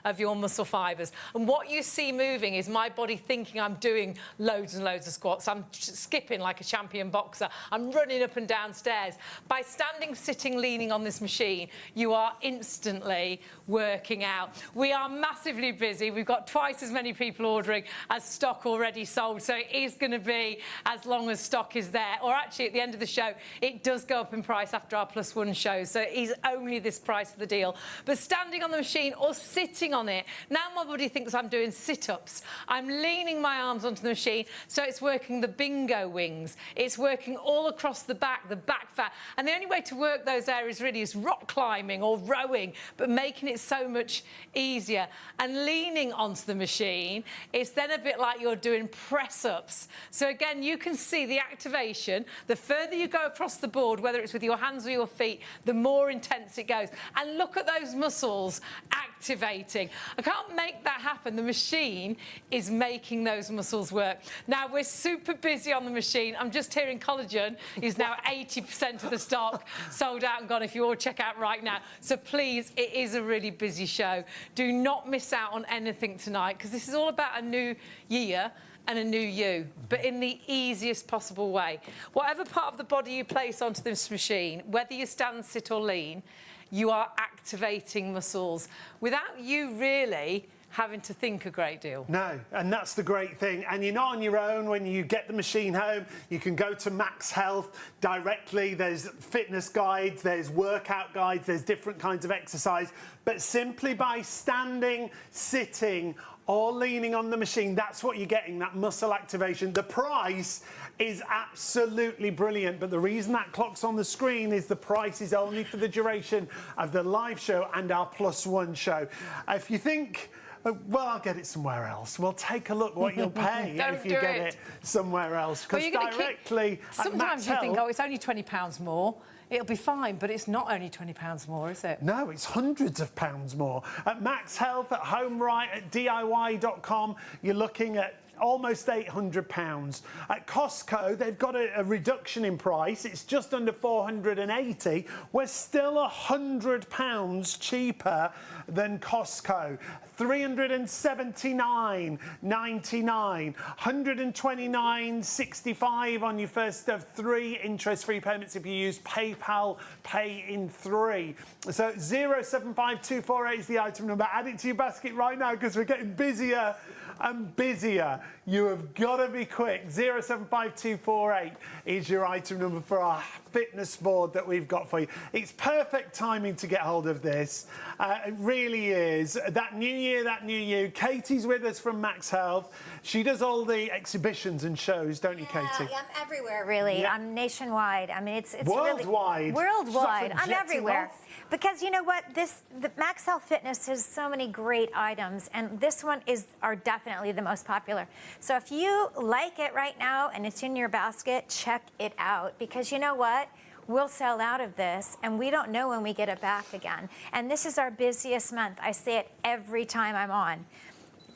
of your muscle fibres. And what you see moving is my body thinking I'm doing loads and loads of squats. I'm skipping like a champion boxer. I'm running up and down stairs. By standing, sitting, leaning on this machine, you are instantly working out. We are massively busy. We've got twice as many people ordering as stock already sold. So it is going to be as long as stock is there. Or actually, at the end of the show, it does go up in price after our +1 shows. So it is only this price of the deal. But standing on the machine or sitting on it, now my body thinks I'm doing sit-ups. I'm leaning my arms onto the machine, so it's working the bingo wings. It's working all across the back fat. And the only way to work those areas really is rock climbing or rowing, but making it so much easier. And leaning onto the machine, it's then a bit like you're doing press-ups. So again, you can see the activation. The further you go across the board, whether it's with your hands or your feet, the more intense it goes. And look at those muscles activating. I can't make that happen. The machine is making those muscles work. Now, we're super busy on the machine. I'm just hearing collagen is now 80% of the stock sold out and gone if you all check out right now. So please, it is a really busy show. Do not miss out on anything tonight because this is all about a new year and a new you, but in the easiest possible way. Whatever part of the body you place onto this machine, whether you stand, sit or lean, you are activating muscles without you really having to think a great deal. No, and that's the great thing. And you're not on your own when you get the machine home. You can go to MAXHealth directly. There's fitness guides, there's workout guides, there's different kinds of exercise. But simply by standing, sitting, or leaning on the machine, that's what you're getting, that muscle activation. The price is absolutely brilliant, but the reason that clock's on the screen is the price is only for the duration of the live show and our +1 show. If you think, well, I'll get it somewhere else, well, take a look what you'll pay if you get it somewhere else. Because directly at sometimes you think, MAXHealth, oh, it's only £20 more. It'll be fine, but it's not only £20 more, is it? no, it's hundreds of pounds more. At MAXHealth, at HomeRight, at DIY.com, you're looking at almost £800. At Costco, they've got a reduction in price. It's just under £480. We're still £100 cheaper than Costco. $379.99, $129.65 on your first of 3 interest-free payments if you use PayPal Pay in 3. So 075248 is the item number. Add it to your basket right now because we're getting busier and busier. You have got to be quick. 075248 is your item number for our fitness board that we've got for you. It's perfect timing to get hold of this. It really is. That new year, that new you. Katie's with us from MAXHealth. She does all the exhibitions and shows, don't you, Katie? Yeah, I'm everywhere, really. Yeah. I'm nationwide. I mean, it's worldwide. Really, worldwide. Stop I'm jetting everywhere. off. Because you know what? The MAXHealth Fitness has so many great items, and this one are definitely the most popular. So if you like it right now and it's in your basket, check it out. Because you know what? We'll sell out of this, and we don't know when we get it back again. And this is our busiest month. I say it every time I'm on.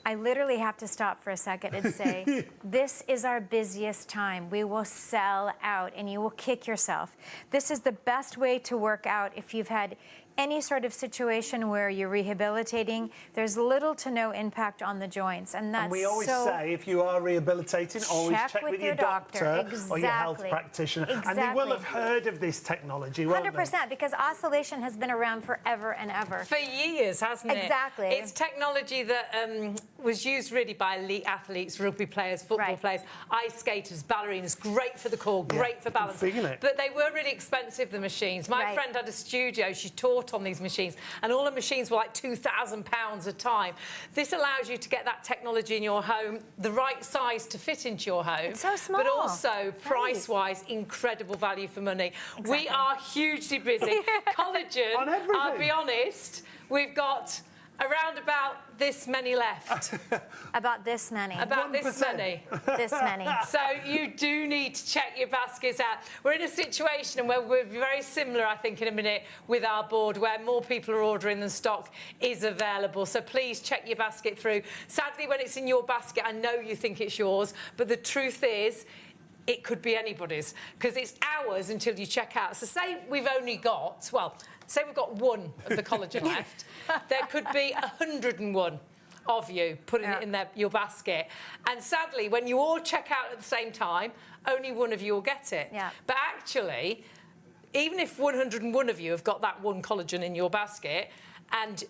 I literally have to stop for a second and say, this is our busiest time. We will sell out, and you will kick yourself. This is the best way to work out if you've had any sort of situation where you're rehabilitating. There's little to no impact on the joints, and that's And we always say, if you are rehabilitating, always check with your doctor or your health practitioner. Exactly. And they will have heard of this technology, won't 100%, because oscillation has been around forever and ever. For years, hasn't it? Exactly. It's technology that was used really by elite athletes, rugby players, football players, ice skaters, ballerinas. Great for the core, great for balance. Feeling it. But they were really expensive, the machines. My friend had a studio. She taught on these machines, and all the machines were like £2,000 a time. This allows you to get that technology in your home, the right size to fit into your home. It's so small. But also, price-wise, incredible value for money. Exactly. We are hugely busy. Collagen, On everything. I'll be honest, we've got around about this many left. About this many. About this 1%. many. This many. So you do need to check your baskets out. We're in a situation where we're very similar, I think, in a minute with our board, where more people are ordering than stock is available. So please check your basket through. Sadly, when it's in your basket, I know you think it's yours, but the truth is, it could be anybody's, because it's hours until you check out. So say we've only got, well, say we've got one of the collagen left. There could be 101 of you putting it in your basket. And sadly, when you all check out at the same time, only one of you will get it. Yeah. But actually, even if 101 of you have got that one collagen in your basket, and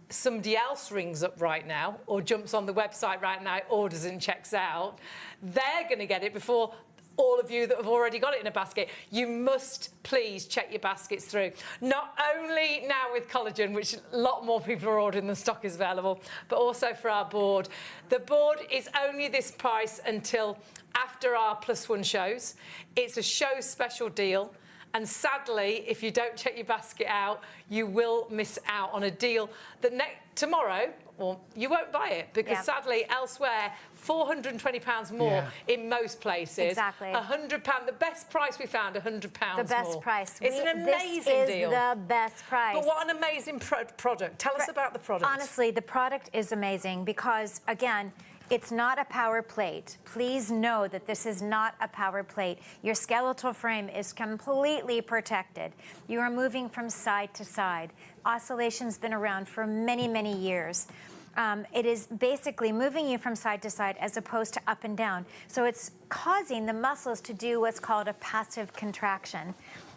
somebody else rings up right now or jumps on the website right now, orders and checks out, they're going to get it before all of you that have already got it in a basket. You must please check your baskets through. Not only now with collagen, which a lot more people are ordering than stock is available, but also for our board. The board is only this price until after our +1 shows. It's a show special deal. And sadly, if you don't check your basket out, you will miss out on a deal that tomorrow, or you won't buy it, because sadly, elsewhere, £420 more in most places. Exactly. £100, the best price we found, £100 more. The best price. It's an amazing this deal. is the best price. But what an amazing product. Tell us about the product. Honestly, the product is amazing because, again, it's not a power plate. Please know that this is not a power plate. Your skeletal frame is completely protected. You are moving from side to side. Oscillation's been around for many, many years. It is basically moving you from side to side as opposed to up and down. So it's causing the muscles to do what's called a passive contraction.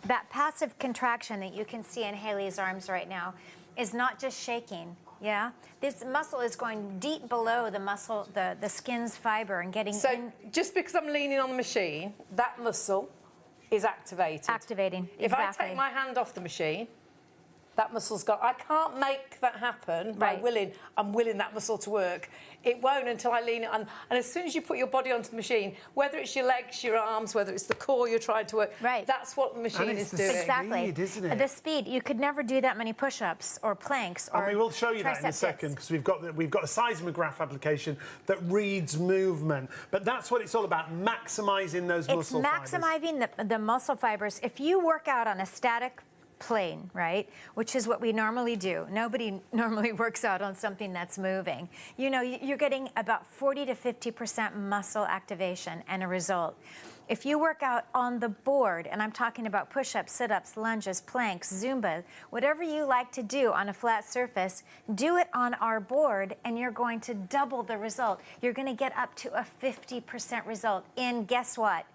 That passive contraction that you can see in Haley's arms right now is not just shaking. Yeah, this muscle is going deep below the muscle, the skin's fiber, and getting in. Just because I'm leaning on the machine, that muscle is activated. Activating, If I take my hand off the machine, that muscle's gone. I can't make that happen by willing. I'm willing that muscle to work. It won't until I lean it on. And as soon as you put your body onto the machine, whether it's your legs, your arms, whether it's the core you're trying to work, that's what the machine is doing. Exactly. Speed, isn't it? The speed. You could never do that many push-ups or planks or And we will show you that in a tricep second, dips. because we've got a seismograph application that reads movement. But that's what it's all about, maximising those muscle fibers. It's maximising the muscle fibers. If you work out on a static plane, right? Which is what we normally do. Nobody normally works out on something that's moving. You know, you're getting about 40 to 50% muscle activation and a result. If you work out on the board, and I'm talking about push-ups, sit-ups, lunges, planks, Zumba, whatever you like to do on a flat surface, do it on our board and you're going to double the result. You're going to get up to a 50% result in, guess what?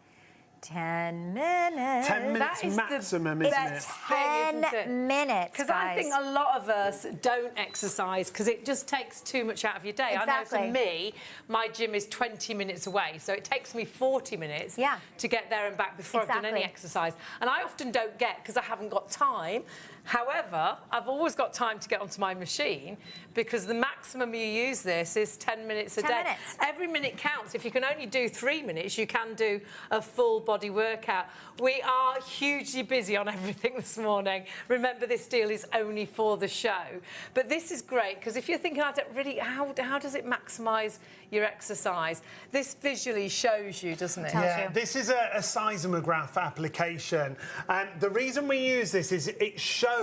10 minutes. 10 minutes maximum, isn't it? 10 minutes, Because I think a lot of us don't exercise because it just takes too much out of your day. Exactly. I know for me, my gym is 20 minutes away, so it takes me 40 minutes to get there and back before I've done any exercise. And I often don't get because I haven't got time. However, I've always got time to get onto my machine because the maximum you use this is 10 minutes a 10 day. minutes. Every minute counts. If you can only do 3 minutes, you can do a full body workout. We are hugely busy on everything this morning. Remember, this deal is only for the show. But this is great because if you're thinking, I don't really, how does it maximise your exercise? This visually shows you, doesn't it? Yeah, this is a seismograph application. And the reason we use this is it shows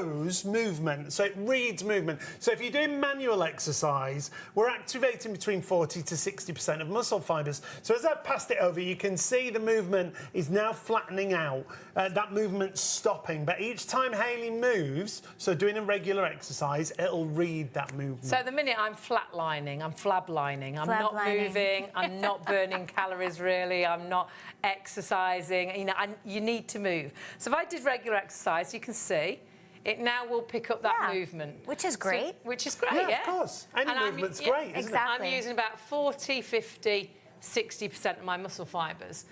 movement, so it reads movement. So if you're doing manual exercise, we're activating between 40 to 60% of muscle fibres. So as I've passed it over, you can see the movement is now flattening out. That movement's stopping. But each time Hayley moves, so doing a regular exercise, it'll read that movement. So the minute I'm flatlining, I'm flab-lining, I'm not moving, I'm not burning calories really, I'm not exercising, you know, you need to move. So if I did regular exercise, you can see, it now will pick up that movement. Which is great. So, which is great, yeah. Of course. Any movement's great, isn't exactly. I'm using about 40, 50, 60% of my muscle fibres.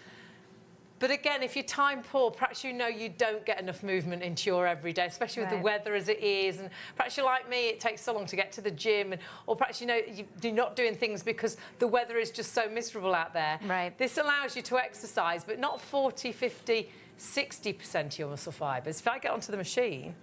But again, if you're time poor, perhaps you know you don't get enough movement into your everyday, especially with the weather as it is. And perhaps you're like me, it takes so long to get to the gym. Or perhaps, you know, you're not doing things because the weather is just so miserable out there. Right. This allows you to exercise, but not 40, 50, 60% of your muscle fibres. If I get onto the machine...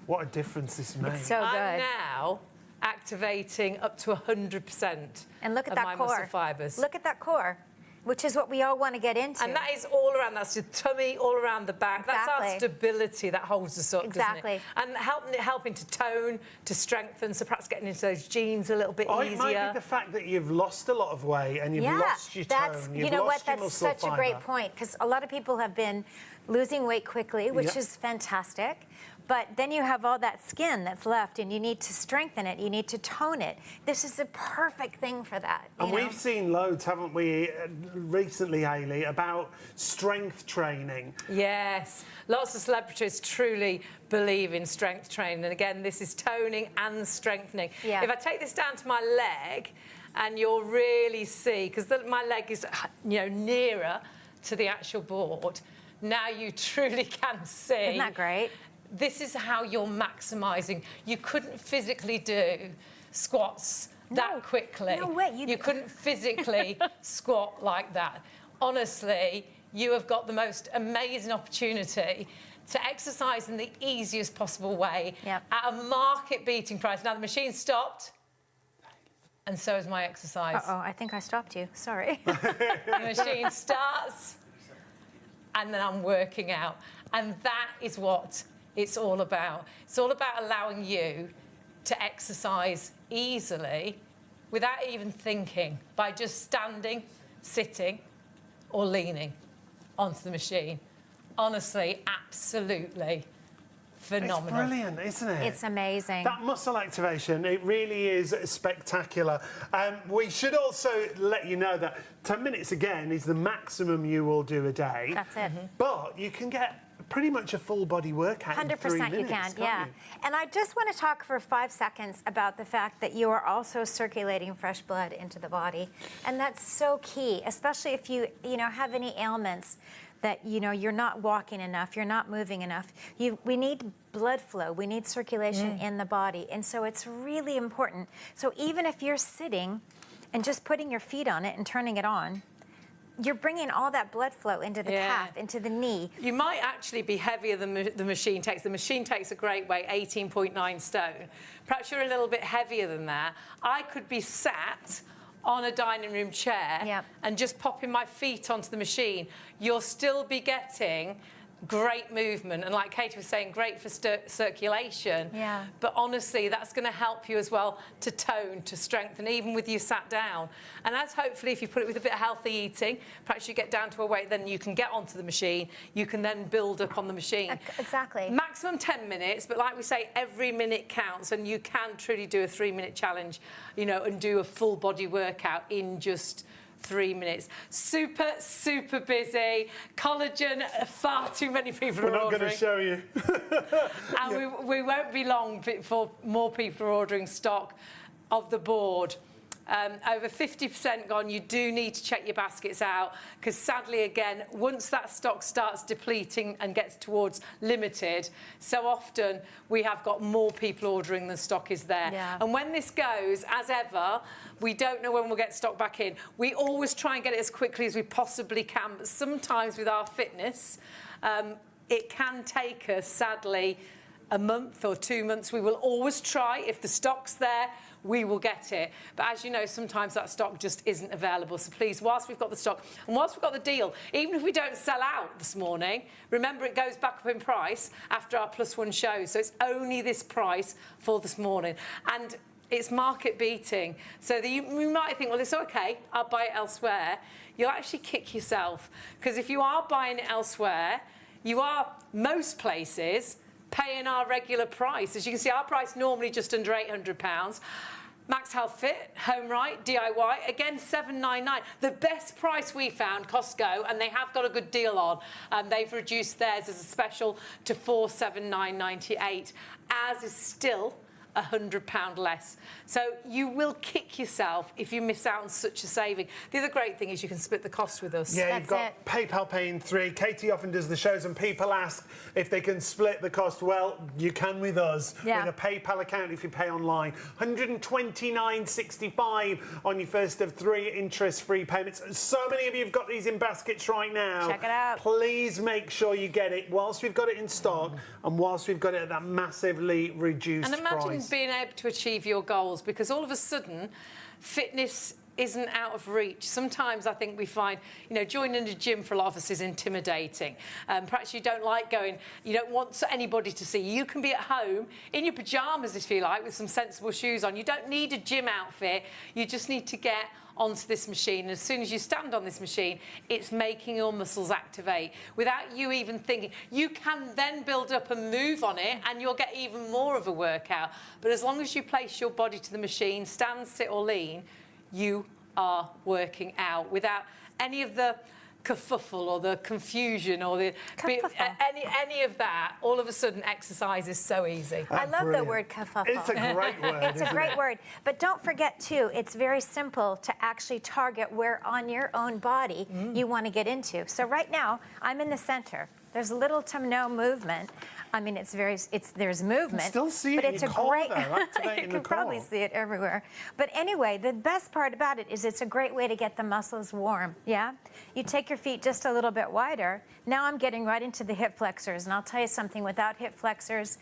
What a difference this makes. It's so good. I'm now activating up to 100% and look at of that my core. muscle fibres. Look at that core, which is what we all want to get into. And that is all around. That's your tummy, all around the back. Exactly. That's our stability that holds us up, Exactly. doesn't it? And helping to tone, to strengthen, so perhaps getting into those jeans a little bit easier. It might be the fact that you've lost a lot of weight and you've lost your tone. You know what? That's such a great point because a lot of people have been losing weight quickly, which is fantastic. But then you have all that skin that's left and you need to strengthen it, you need to tone it. This is a perfect thing for that. And we've seen loads, haven't we, recently, Hayley, about strength training. Yes, lots of celebrities truly believe in strength training. And again, this is toning and strengthening. Yeah. If I take this down to my leg, and you'll really see, because my leg is, you know, nearer to the actual board, now you truly can see. Isn't that great? This is how you're maximising. You couldn't physically do squats that quickly. No way. You couldn't physically squat like that. Honestly, you have got the most amazing opportunity to exercise in the easiest possible way at a market-beating price. Now, the machine stopped, and so is my exercise. Uh-oh, I think I stopped you. Sorry. The machine starts, and then I'm working out. And that is what it's all about. It's all about allowing you to exercise easily without even thinking, by just standing, sitting, or leaning onto the machine. Honestly, absolutely phenomenal. It's brilliant, isn't it? It's amazing. That muscle activation, it really is spectacular. We should also let you know that 10 minutes, again, is the maximum you will do a day. That's it. But you can get pretty much a full body workout in 3 minutes, you can, can't yeah. you? And I just want to talk for 5 seconds about the fact that you are also circulating fresh blood into the body. And that's so key, especially if you have any ailments that, you're not walking enough, you're not moving enough. We need blood flow, we need circulation in the body. And so it's really important. So even if you're sitting and just putting your feet on it and turning it on, you're bringing all that blood flow into the calf, into the knee. You might actually be heavier than the machine takes. The machine takes a great weight, 18.9 stone. Perhaps you're a little bit heavier than that. I could be sat on a dining room chair and just popping my feet onto the machine. You'll still be getting great movement, and like Katie was saying, great for circulation. Yeah. But honestly, that's going to help you as well to tone, to strengthen, even with you sat down. And as hopefully, if you put it with a bit of healthy eating, perhaps you get down to a weight, then you can get onto the machine. You can then build up on the machine. Exactly. Maximum 10 minutes, but like we say, every minute counts, and you can truly do a 3-minute challenge, you know, and do a full body workout in just 3 minutes. Super, super busy. Collagen, far too many people We're are not ordering. going to show you. And we won't be long before more people are ordering stock of the board. Over 50% gone. You do need to check your baskets out, because sadly, again, once that stock starts depleting and gets towards limited, so often we have got more people ordering than stock is there. Yeah. And when this goes, as ever, we don't know when we'll get stock back in. We always try and get it as quickly as we possibly can, but sometimes with our fitness, it can take us, sadly, a month or 2 months. We will always try. If the stock's there, we will get it. But as you know, sometimes that stock just isn't available. So please, whilst we've got the stock and whilst we've got the deal, even if we don't sell out this morning, remember it goes back up in price after our +1 show. So it's only this price for this morning. And it's market beating. So you might think, well, it's okay, I'll buy it elsewhere. You'll actually kick yourself. Because if you are buying it elsewhere, you are, most places, paying our regular price. As you can see, our price normally just under £800. MAXHealth Fit, Home Right, DIY, again $799. The best price we found, Costco, and they have got a good deal on. They've reduced theirs as a special to $479.98, as is still £100 less. So you will kick yourself if you miss out on such a saving. The other great thing is you can split the cost with us. Yeah, you've got PayPal Pay in 3. Katie often does the shows and people ask if they can split the cost. Well, you can with us. Yeah. With a PayPal account if you pay online. $129.65 on your first of 3 interest-free payments. So many of you have got these in baskets right now. Check it out. Please make sure you get it whilst we've got it in stock and whilst we've got it at that massively reduced And imagine price. being able to achieve your goals, because all of a sudden, fitness isn't out of reach. Sometimes I think we find, you know, joining a gym for a lot of us is intimidating. Perhaps you don't like going, you don't want anybody to see you. You can be at home in your pyjamas, if you like, with some sensible shoes on. You don't need a gym outfit. You just need to get onto this machine. And as soon as you stand on this machine, it's making your muscles activate without you even thinking. You can then build up and move on it, and you'll get even more of a workout. But as long as you place your body to the machine, stand, sit or lean, you are working out without any of the kerfuffle or the confusion or the any of that. All of a sudden, exercise is so easy. I love Brilliant. the word kerfuffle. It's a great word. It's a great word. But don't forget, too, it's very simple to actually target where on your own body you want to get into. So right now, I'm in the center. There's little to no movement. I mean, there's movement. You still see it but in it's your a core, great, though, activating you the can probably core. see it everywhere. But anyway, the best part about it is it's a great way to get the muscles warm, yeah? You take your feet just a little bit wider. Now I'm getting right into the hip flexors, and I'll tell you something, without hip flexors,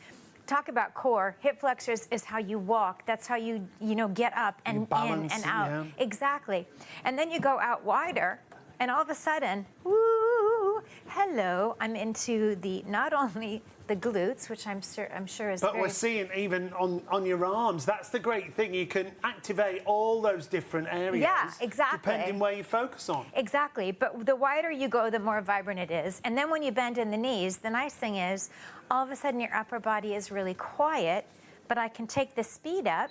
talk about core. Hip flexors is how you walk. That's how you get up and balance, in and out. yeah. Exactly. And then you go out wider, and all of a sudden, woo, hello, I'm into not only the glutes, which I'm sure is But very... we're seeing even on your arms. That's the great thing. You can activate all those different areas. Yeah, exactly. Depending where you focus on. Exactly, but the wider you go, the more vibrant it is. And then when you bend in the knees, the nice thing is, all of a sudden your upper body is really quiet, but I can take the speed up,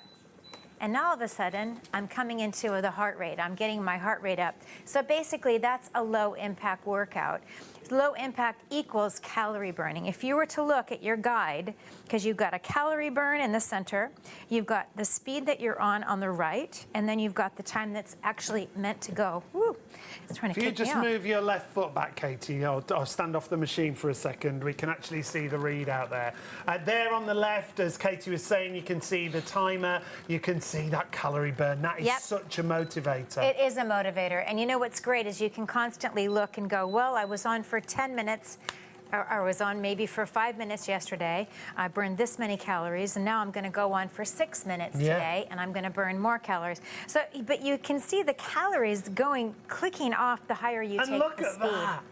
and now all of a sudden, I'm coming into the heart rate. I'm getting my heart rate up. So basically, that's a low-impact workout. Low impact equals calorie burning. If you were to look at your guide, because you've got a calorie burn in the center, you've got the speed that you're on the right, and then you've got the time that's actually meant to go. Woo! It's trying to If you kick me just out. move your left foot back, Katie, or stand off the machine for a second, we can actually see the readout there. There on the left, as Katie was saying, you can see the timer, you can see that calorie burn. That is such a motivator. It is a motivator. And you know what's great is you can constantly look and go, well, I was on for 10 minutes, or I was on maybe for 5 minutes yesterday. I burned this many calories, and now I'm going to go on for 6 minutes today, and I'm going to burn more calories. So, but you can see the calories clicking off the higher you take the speed. And look at that.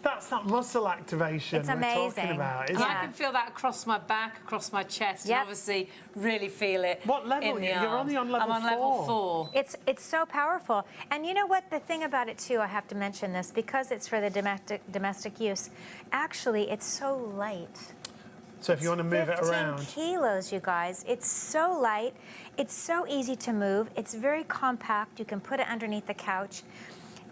That's that muscle activation It's we're talking amazing. about, And isn't I it? can feel that across my back, across my chest, Yep. and obviously really feel it. What level? in the You're arms. only on level I'm on level 4. 4. It's so powerful. And you know what? The thing about it, too, I have to mention this, because it's for the domestic use, actually, it's so light. So if you want to move it 15 around. kilos, you guys. It's so light. It's so easy to move. It's very compact. You can put it underneath the couch.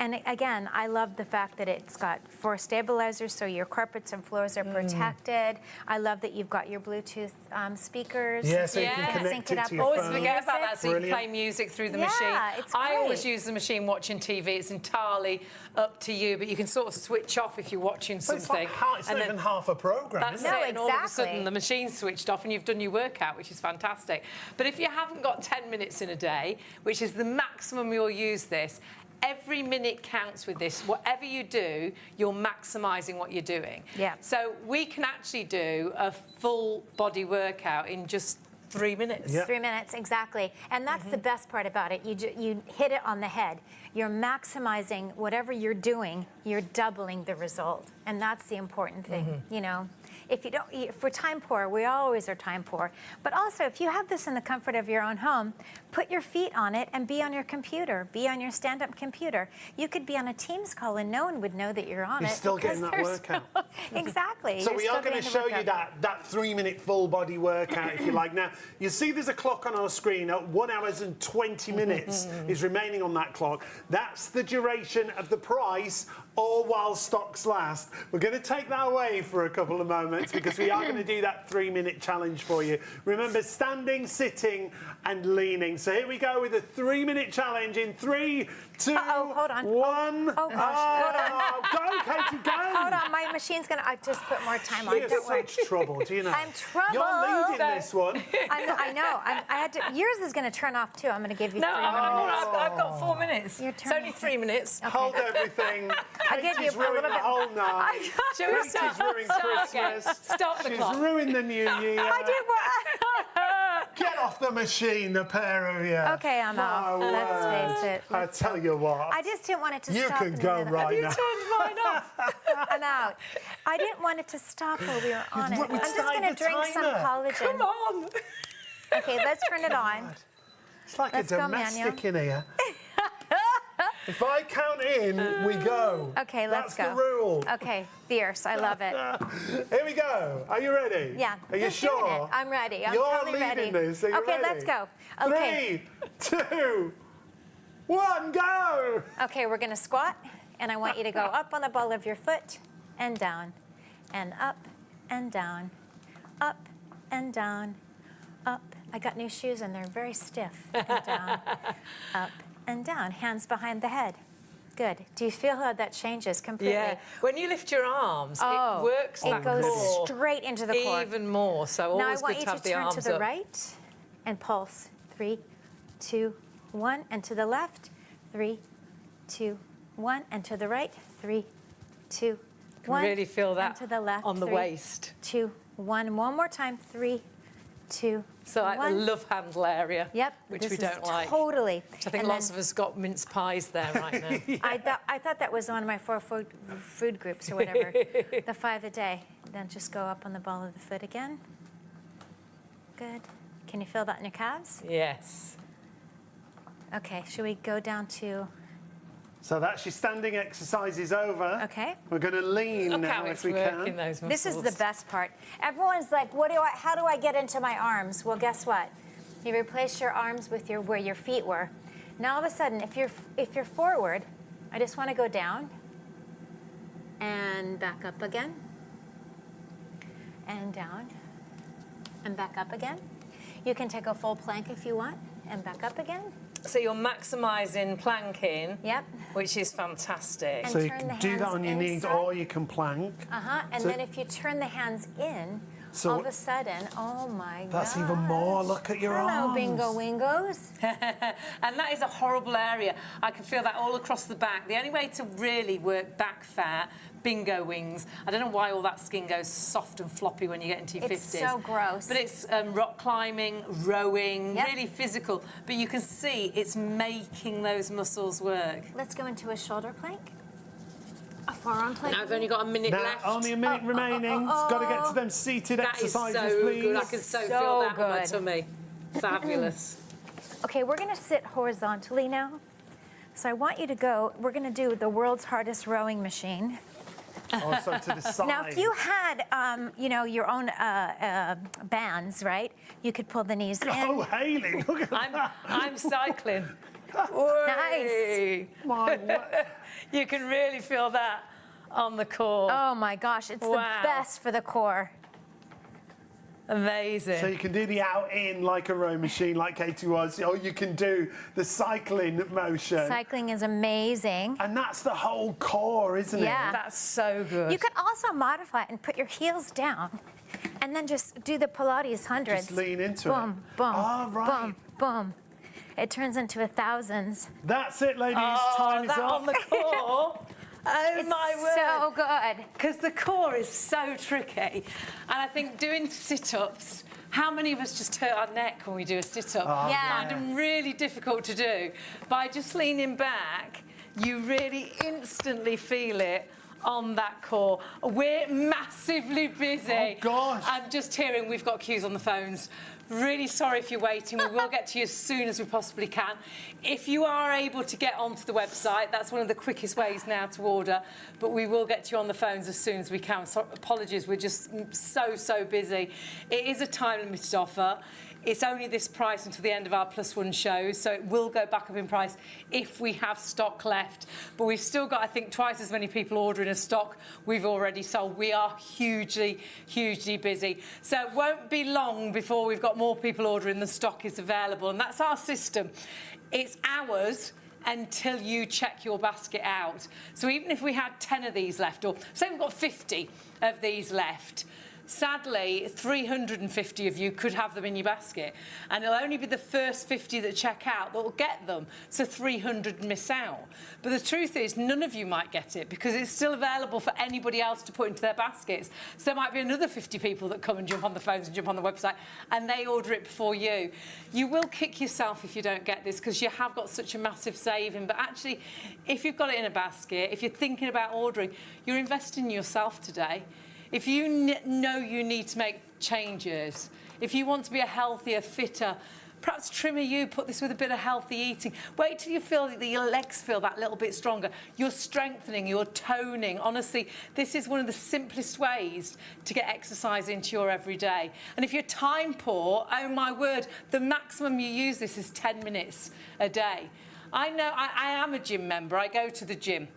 And again, I love the fact that it's got 4 stabilizers, so your carpets and floors are protected. I love that you've got your Bluetooth speakers. Yeah, so you Yeah. can connect Sync it it up to your Always phone. forget about that, so you can Brilliant. play music through the Yeah, machine. it's I always great. use the machine watching TV. It's entirely up to you, but you can sort of switch off if you're watching But something. it's like it's not and even then half a program, that's is it, it? No, and all of a exactly. sudden the machine's switched off and you've done your workout, which is fantastic. But if you haven't got 10 minutes in a day, which is the maximum you'll use this, every minute counts with this. Whatever you do, you're maximising what you're doing. Yeah. So we can actually do a full body workout in just 3 minutes. Yeah. 3 minutes, exactly. And that's the best part about it. You hit it on the head. You're maximizing whatever you're doing, you're doubling the result. And that's the important thing, you know. If we're time poor, we always are time poor. But also, if you have this in the comfort of your own home, put your feet on it and be on your computer, be on your stand-up computer. You could be on a Teams call and no one would know that you're on You're it. still because getting that there's workout. no- exactly. So You're we still are going to getting the show you workout. that 3-minute full body workout, if you like. Now, you see there's a clock on our screen at 1 hour and 20 minutes is remaining on that clock. That's the duration of the price, all while stocks last. We're going to take that away for a couple of moments because we are going to do that 3-minute challenge for you. Remember, standing, sitting and leaning. So here we go with a 3-minute challenge in 3, 2, Uh-oh, hold on. 1. Oh, gosh. Go, Katie, go. Hold on, my machine's gonna. I just put more time on. You're Don't worry. such trouble, do you know? I'm trouble. You're leading this one. I know. I had to. Yours is gonna turn off too. I'm gonna give you No, 3 minutes. I've got 4 minutes. Your It's turn. only 3 minutes. Hold everything. give you Katie's a ruined little the bit- whole night. Shall we Katie's start? ruined Start again. Christmas. Stop the She's clock. ruined the new year. I did what? Get off the machine, the pair of you. Okay, I'm off. My Let's word. face it. I tell you what. I just didn't want it to You stop. can in the go middle. right You now. turned mine off. I'm out. I didn't want it to stop while we were on it. We I'm just started gonna the drink some timer. collagen. Come on. Okay, let's turn it on. It's like Let's a go, domestic in here. If I count in, we go. Okay, let's That's go. the rule. Okay, fierce. I love it. Here we go. Are you ready? Yeah. Are you just doing sure? it. I'm ready. I'm You're totally leading ready. this. Are you Okay, ready? let's go. Okay. 3, 2, 1, go! Okay, we're gonna squat, and I want you to go up on the ball of your foot, and down, and up, and down, up, and down, up. I got new shoes, and they're very stiff, and down, up, and down. Hands behind the head. Good. Do you feel how that changes completely? Yeah. When you lift your arms, Oh, it works it that goes core straight into the core. even more. So Now I always want good you to have to the turn arms to the up. right and pulse. 3, 2, 1, and to the left. 3, 2, 1, and to the right. 3, 2, 1. Really feel that and to the left. on the 3, waist. 2, 1. One more time. 3, 2, So like 1. the love handle area, Yep. which this we is don't like. Totally. Which I think And lots then of us got mince pies there right now. I thought that was one of my 4 food groups or whatever. The 5 a day. Then just go up on the ball of the foot again. Good. Can you feel that in your calves? Yes. Okay, should we go down to, So that's your standing exercises over. okay. We're going to lean Look now how if it's we working can. those muscles. This is the best part. Everyone's like, how do I get into my arms? Well, guess what? You replace your arms with where your feet were. Now all of a sudden, if you're forward, I just want to go down and back up again. And down and back up again. You can take a full plank if you want and back up again. So you're maximising planking, Yep. which is fantastic. And So you turn can the do that hands on your knees inside. or you can plank. And So- then if you turn the hands in, So all of a sudden, oh my god. That's even more. Look at your Hello, arms. bingo wingos. And that is a horrible area. I can feel that all across the back. The only way to really work back fat, bingo wings. I don't know why all that skin goes soft and floppy when you get into your It's 50s. so gross. But it's rock climbing, rowing, Yep. really physical. But you can see it's making those muscles work. Let's go into a shoulder plank. I forearm plate. Now I've only got a minute Now, left. only a minute remaining. It's got to get to them seated That is exercises, so please. good. I can so feel that on my tummy. Fabulous. Okay, we're going to sit horizontally now. So I want you to go, we're going to do the world's hardest rowing machine. Also to the side. Now, if you had, you know, your own bands, right, you could pull the knees in. Oh, Hayley, look at that. I'm cycling. Nice. My word. You can really feel that on the core. Oh my gosh, it's Wow. the best for the core. Amazing. So you can do the out-in like a row machine, like Katie was, or you can do the cycling motion. Cycling is amazing. And that's the whole core, isn't Yeah. it? That's so good. You could also modify it and put your heels down and then just do the Pilates hundreds. Just lean into boom, it. Boom, Ah, right. boom, boom. It turns into a thousands. That's it, ladies. Oh, Time is that up. on the core. Oh It's my word. so good. Because the core is so tricky. And I think doing sit-ups, how many of us just hurt our neck when we do a sit-up? Yeah. Find them really difficult to do. By just leaning back, you really instantly feel it on that core. We're massively busy. Oh, gosh. I'm just hearing we've got queues on the phones. Really sorry if you're waiting. We will get to you as soon as we possibly can. If you are able to get onto the website, that's one of the quickest ways now to order, but we will get to you on the phones as soon as we can. So apologies, we're just so busy. It is a time-limited offer. It's only this price until the end of our +1 shows, so it will go back up in price if we have stock left. But we've still got, I think, twice as many people ordering as stock we've already sold. We are hugely busy. So it won't be long before we've got more people ordering than stock is available, and that's our system. It's hours until you check your basket out. So even if we had 10 of these left, or say we've got 50 of these left, sadly, 350 of you could have them in your basket, and it'll only be the first 50 that check out that will get them, so 300 miss out. But the truth is, none of you might get it because it's still available for anybody else to put into their baskets. So there might be another 50 people that come and jump on the phones and jump on the website, and they order it before you. You will kick yourself if you don't get this because you have got such a massive saving, but actually, if you've got it in a basket, if you're thinking about ordering, you're investing in yourself today. If you know you need to make changes, if you want to be a healthier, fitter, perhaps trimmer you, put this with a bit of healthy eating. Wait till you feel that your legs feel that little bit stronger. You're strengthening, you're toning. Honestly, this is one of the simplest ways to get exercise into your everyday. And if you're time poor, oh my word, the maximum you use this is 10 minutes a day. I know I am a gym member. I go to the gym.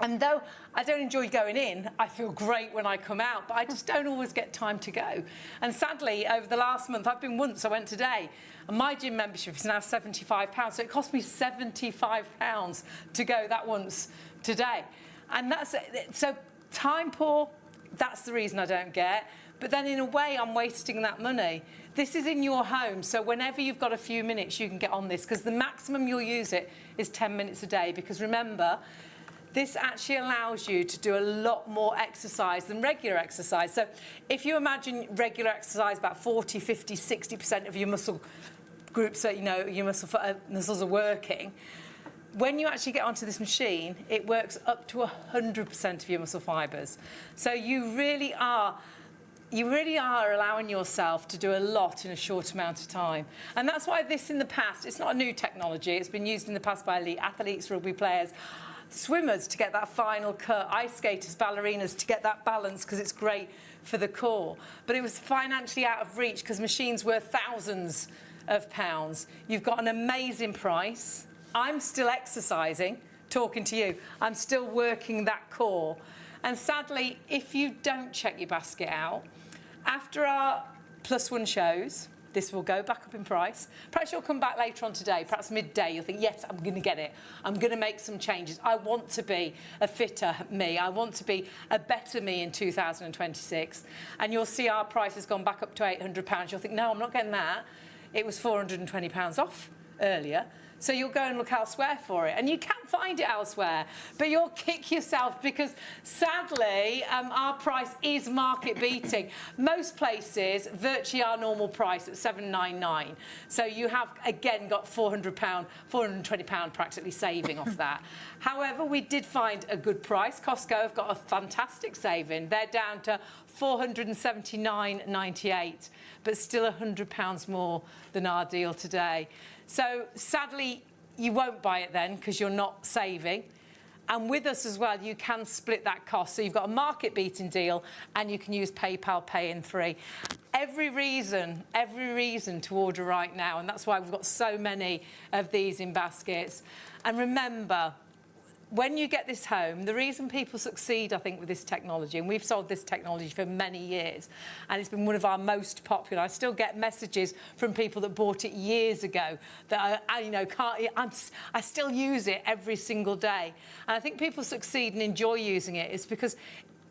And though I don't enjoy going in, I feel great when I come out, but I just don't always get time to go. And sadly, over the last month, I've been once, I went today, and my gym membership is now £75, so it cost me £75 to go that once today. And that's it. So time poor, that's the reason I don't get. But then in a way, I'm wasting that money. This is in your home, so whenever you've got a few minutes, you can get on this, because the maximum you'll use it is 10 minutes a day, because remember, this actually allows you to do a lot more exercise than regular exercise. So if you imagine regular exercise, about 40, 50, 60% of your muscle groups, that, you know, your muscles are working. When you actually get onto this machine, it works up to 100% of your muscle fibres. So you really are allowing yourself to do a lot in a short amount of time. And that's why this in the past, it's not a new technology, it's been used in the past by elite athletes, rugby players, swimmers to get that final cut, ice skaters, ballerinas to get that balance because it's great for the core. But it was financially out of reach because machines were thousands of pounds. You've got an amazing price. I'm still exercising, talking to you. I'm still working that core. And sadly, if you don't check your basket out, after our +1 shows, this will go back up in price. Perhaps you'll come back later on today, perhaps midday. You'll think, yes, I'm going to get it. I'm going to make some changes. I want to be a fitter me. I want to be a better me in 2026. And you'll see our price has gone back up to £800. You'll think, no, I'm not getting that. It was £420 off earlier. So you'll go and look elsewhere for it, and you can find it elsewhere, but you'll kick yourself because sadly our price is market beating. Most places virtually our normal price at $7.99. So you have again got £400, £420 practically saving off that. However, we did find a good price. Costco have got a fantastic saving. They're down to $479.98, but still £100 more than our deal today. So sadly, you won't buy it then because you're not saving. And with us as well, you can split that cost. So you've got a market-beating deal and you can use PayPal Pay in 3. Every reason to order right now. And that's why we've got so many of these in baskets. And remember, when you get this home, the reason people succeed, I think, with this technology, and we've sold this technology for many years, and it's been one of our most popular. I still get messages from people that bought it years ago that I still use it every single day. And I think people succeed and enjoy using it is because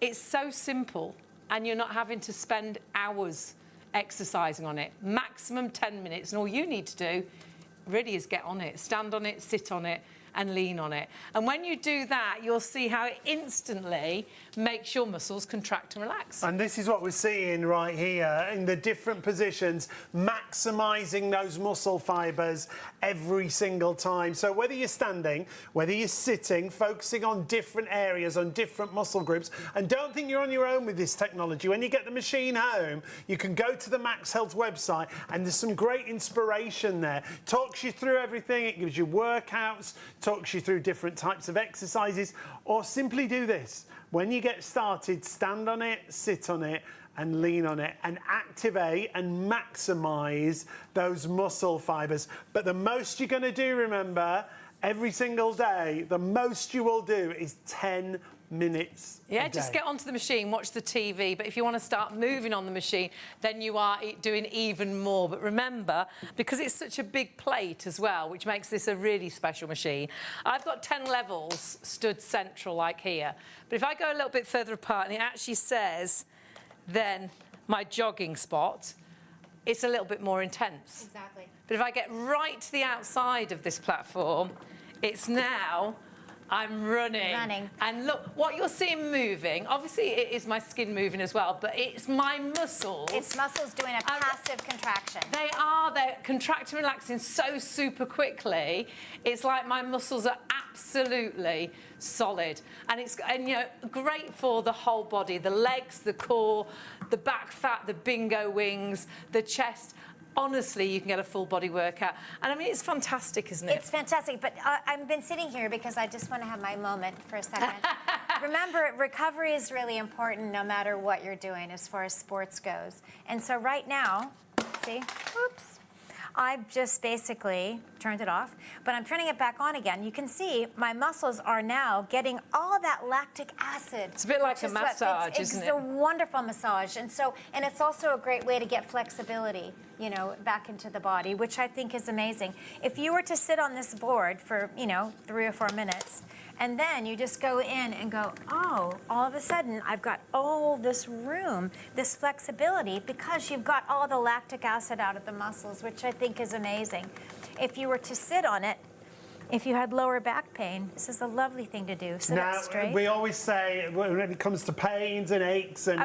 it's so simple, and you're not having to spend hours exercising on it. Maximum 10 minutes, and all you need to do really is get on it, stand on it, sit on it, and lean on it. And when you do that, you'll see how it instantly makes your muscles contract and relax. And this is what we're seeing right here in the different positions, maximising those muscle fibres every single time. So whether you're standing, whether you're sitting, focusing on different areas, on different muscle groups, and don't think you're on your own with this technology. When you get the machine home, you can go to the MAXHealth website and there's some great inspiration there. Talks you through everything, it gives you workouts, talks you through different types of exercises, or simply do this. When you get started, stand on it, sit on it, and lean on it, and activate and maximise those muscle fibres. But the most you're going to do, remember, every single day, the most you will do is 10 minutes a day. Just get onto the machine, watch the TV, but if you want to start moving on the machine, then you are doing even more. But remember, because it's such a big plate as well, which makes this a really special machine, I've got 10 levels stood central like here. But if I go a little bit further apart, and it actually says then my jogging spot, it's a little bit more intense. Exactly. But if I get right to the outside of this platform, it's now I'm running. And look, what you're seeing moving, obviously it is my skin moving as well, but it's my muscles. It's muscles doing a passive contraction. They're contracting, relaxing so super quickly. It's like my muscles are absolutely solid. And it's great for the whole body, the legs, the core, the back fat, the bingo wings, the chest. Honestly, you can get a full body workout. And I mean, it's fantastic, isn't it? It's fantastic, but I've been sitting here because I just want to have my moment for a second. Remember, recovery is really important no matter what you're doing as far as sports goes. And so right now, see, oops, I've just basically turned it off, but I'm turning it back on again. You can see my muscles are now getting all that lactic acid. It's a bit like a massage, isn't it? It's a wonderful massage. And it's also a great way to get flexibility, back into the body, which I think is amazing. If you were to sit on this board for, 3 or 4 minutes, and then you just go in and go, oh, all of a sudden I've got all this room, this flexibility, because you've got all the lactic acid out of the muscles, which I think is amazing. If you were to sit on it, if you had lower back pain, this is a lovely thing to do. Sit up straight. We always say when it comes to pains and aches and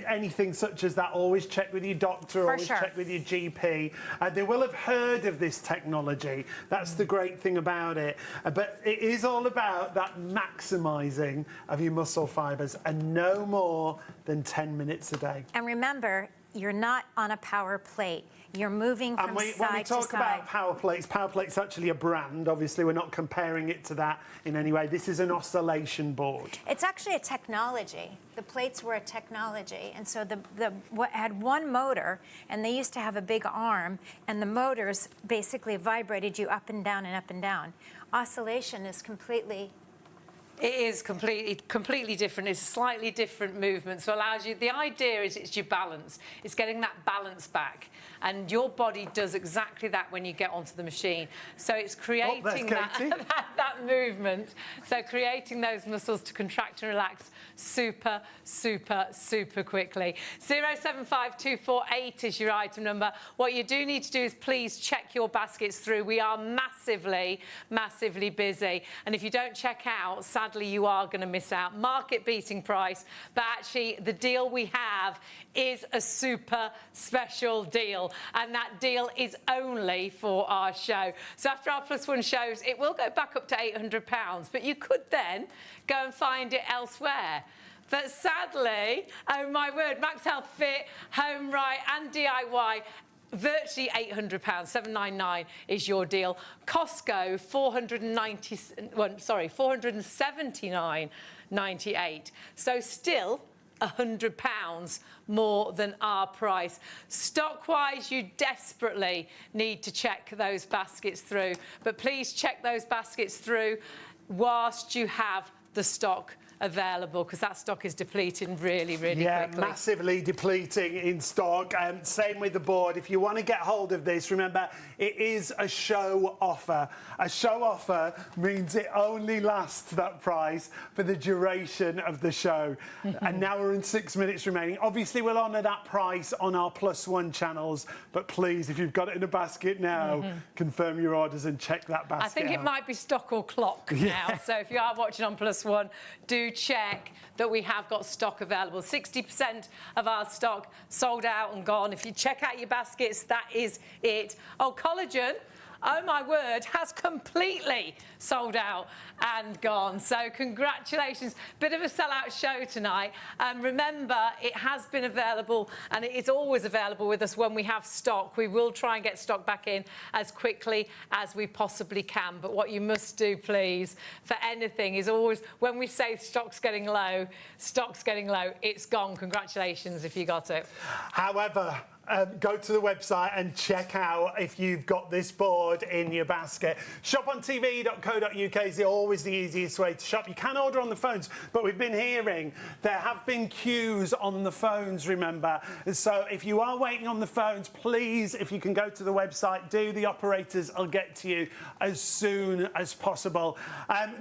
anything such as that, always check with your doctor, always check with your GP. They will have heard of this technology. That's the great thing about it. But it is all about that maximising of your muscle fibres, and no more than 10 minutes a day. And remember, you're not on a power plate. You're moving from side to side. When we talk about power plate's actually a brand. Obviously, we're not comparing it to that in any way. This is an oscillation board. It's actually a technology. The plates were a technology. And so had one motor, and they used to have a big arm, and the motors basically vibrated you up and down and up and down. Oscillation is completely It is completely different. It's a slightly different movement, so it allows you. The idea is it's your balance. It's getting that balance back, and your body does exactly that when you get onto the machine. So it's creating that movement. So creating those muscles to contract and relax super quickly. 075248 is your item number. What you do need to do is please check your baskets through. We are massively busy, and if you don't check out, sadly you are going to miss out. Market beating price, but actually the deal we have is a super special deal, and that deal is only for our show. So after our +1 shows, it will go back up to £800, but you could then go and find it elsewhere. But sadly, oh my word, MAXHealth Fit, Home Right and DIY, virtually £800, £799 is your deal. Costco, $479.98. So still £100 more than our price. Stock-wise, you desperately need to check those baskets through, but please check those baskets through whilst you have the stock available, because that stock is depleting really quickly. Massively depleting in stock. Same with the board. If you want to get hold of this, remember, it is a show offer. A show offer means it only lasts that price for the duration of the show. And now we're in 6 minutes remaining. Obviously, we'll honour that price on our +1 channels, but please, if you've got it in a basket now, confirm your orders and check that basket I think out. it might be stock or clock now. So if you are watching on +1, do check that we have got stock available. 60% of our stock sold out and gone. If you check out your baskets, that is it. Oh, collagen, oh my word, has completely sold out and gone. So congratulations. Bit of a sellout show tonight. Remember, it has been available, and it is always available with us when we have stock. We will try and get stock back in as quickly as we possibly can. But what you must do, please, for anything is always, when we say stock's getting low, it's gone. Congratulations if you got it. However, go to the website and check out if you've got this board in your basket. Shopontv.co.uk is always the easiest way to shop. You can order on the phones, but we've been hearing there have been queues on the phones, remember. So if you are waiting on the phones, please, if you can go to the website, the operators will get to you as soon as possible.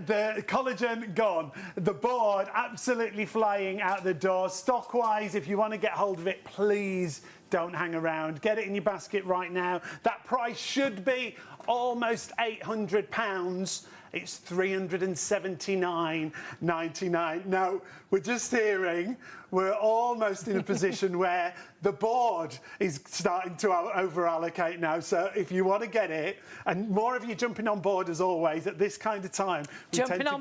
The collagen gone. The board absolutely flying out the door. Stock-wise, if you want to get hold of it, please don't hang around. Get it in your basket right now. That price should be almost £800. It's $379.99. Now, we're just hearing we're almost in a position where the board is starting to over-allocate now. So if you want to get it, and more of you jumping on board as always at this kind of time. Jumping on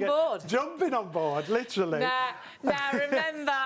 board, literally. Now remember,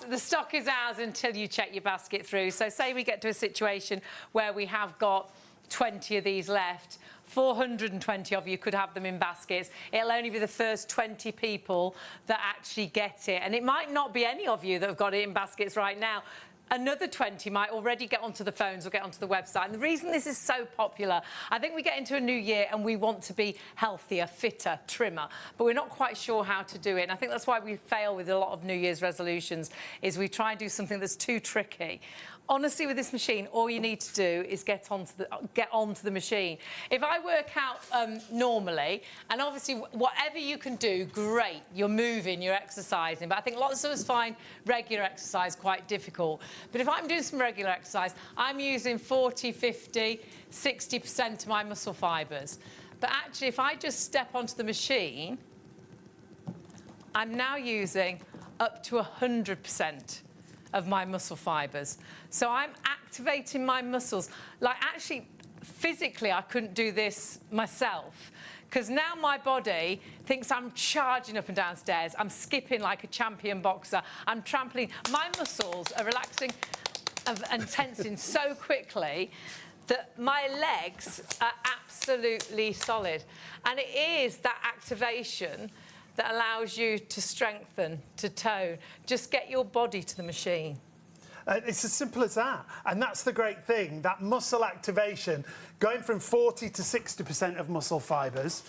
the stock is ours until you check your basket through. So say we get to a situation where we have got 20 of these left. 420 of you could have them in baskets. It'll only be the first 20 people that actually get it. And it might not be any of you that have got it in baskets right now. Another 20 might already get onto the phones or get onto the website. And the reason this is so popular, I think we get into a new year and we want to be healthier, fitter, trimmer, but we're not quite sure how to do it. And I think that's why we fail with a lot of New Year's resolutions, is we try and do something that's too tricky. Honestly, with this machine, all you need to do is get onto the machine. If I work out normally, and obviously whatever you can do, great, you're moving, you're exercising, but I think lots of us find regular exercise quite difficult. But if I'm doing some regular exercise, I'm using 40, 50, 60% of my muscle fibres. But actually, if I just step onto the machine, I'm now using up to 100% of my muscle fibres. So I'm activating my muscles. Like, actually, physically, I couldn't do this myself, because now my body thinks I'm charging up and down stairs. I'm skipping like a champion boxer. I'm trampoline. My muscles are relaxing and tensing so quickly that my legs are absolutely solid. And it is that activation that allows you to strengthen, to tone. Just get your body to the machine. It's as simple as that. And that's the great thing, that muscle activation, going from 40 to 60% of muscle fibres,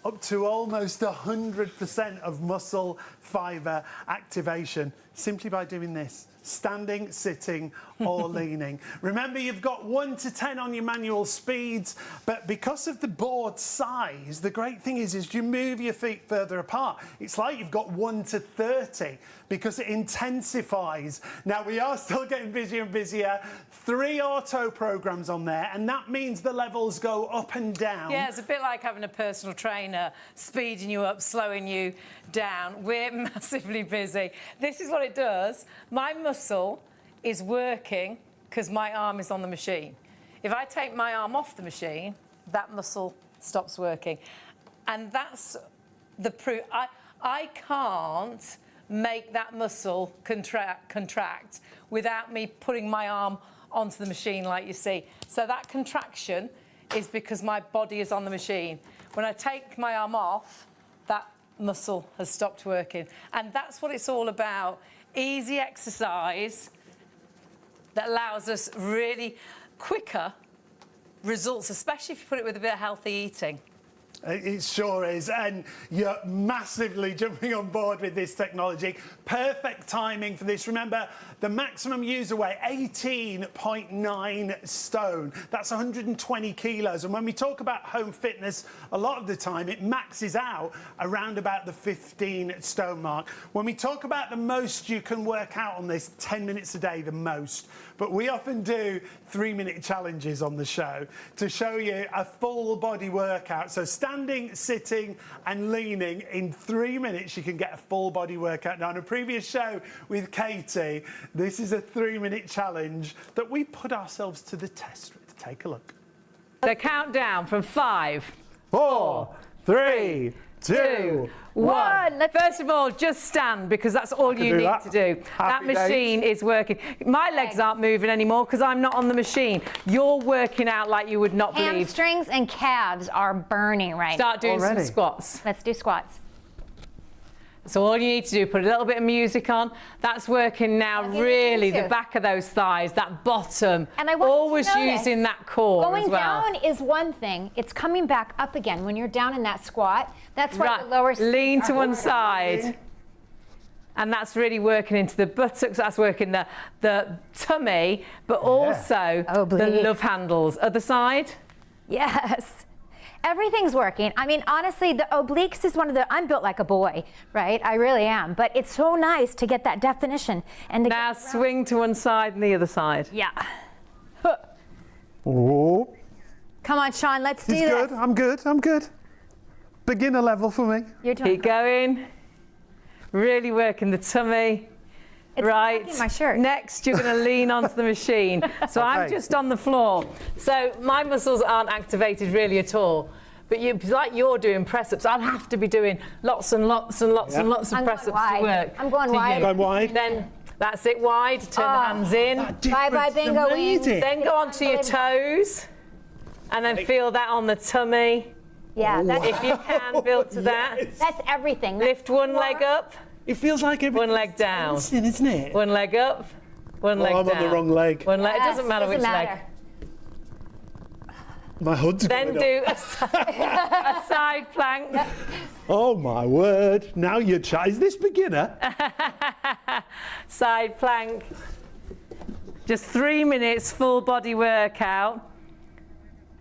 up to almost 100% of muscle fibre activation simply by doing this. Standing, sitting or leaning. Remember, you've got 1 to 10 on your manual speeds, but because of the board size, the great thing is you move your feet further apart. It's like you've got 1 to 30 because it intensifies. Now, we are still getting busier and busier. 3 auto programs on there, and that means the levels go up and down. Yeah, it's a bit like having a personal trainer speeding you up, slowing you down. We're massively busy. This is what it does. My muscle is working because my arm is on the machine. If I take my arm off the machine, that muscle stops working. And that's the proof. I can't make that muscle contract without me putting my arm onto the machine like you see. So that contraction is because my body is on the machine. When I take my arm off, that muscle has stopped working. And that's what it's all about. Easy exercise that allows us really quicker results, especially if you put it with a bit of healthy eating. It sure is, and you're massively jumping on board with this technology. Perfect timing for this. Remember, the maximum user weight, 18.9 stone. That's 120 kilos. And when we talk about home fitness, a lot of the time it maxes out around about the 15 stone mark. When we talk about the most you can work out on this, 10 minutes a day, the most. But we often do 3-minute challenges on the show to show you a full body workout. So standing, sitting and leaning in 3 minutes, you can get a full body workout. Now, on a previous show with Katie, this is a 3-minute challenge that we put ourselves to the test with. Take a look. So count down from 5, 4, 3, 2, 1. First of all, just stand, because that's all you do need that. to do. That Happy machine is working. My legs aren't moving anymore because I'm not on the machine. You're working out like you would not believe. Hamstrings and calves are burning right Start doing Already? some squats. now. Let's do squats. So all you need to do, put a little bit of music on. That's working now, Okay, really, too. the back of those thighs, that bottom. And I want you to always notice, using that core Going as well. down is one thing. It's coming back up again when you're down in that squat. That's why Right, the lower lean to are one working. side. And that's really working into the buttocks, that's working the tummy, but also the Obliques. love handles. Other side. Yes. Everything's working. I mean, honestly, the obliques is one of the, I'm built like a boy, right? I really am. But it's so nice to get that definition. And to Now get swing to one side and the other side. Yeah. Oh, Come on, Sean, let's do he's this. good. I'm good. I'm good. Beginner level for me. You're doing Keep going. Really working the tummy. It's Right. tucking my shirt. Next, you're going to lean onto the machine. So I'm Okay. just on the floor. So my muscles aren't activated really at all. But like you're doing press-ups, I'll have to be doing lots and lots and lots and lots of I'm going press-ups wide. to work. I'm going to wide. you. Going wide. Then that's it, wide. Turn the hands in. Bye-bye, bingo wings. Then go onto your toes. And then feel that on the tummy. Yeah, If you can, build to that. that's everything. Lift one leg up, It feels like one leg down. isn't it? One leg up, one leg I'm down. on the wrong leg. One leg. It Yes, doesn't matter which leg. matter. My hood's Then going do a side plank. up. Oh my word! Now you're is this beginner? Side plank. Just 3 minutes, full body workout.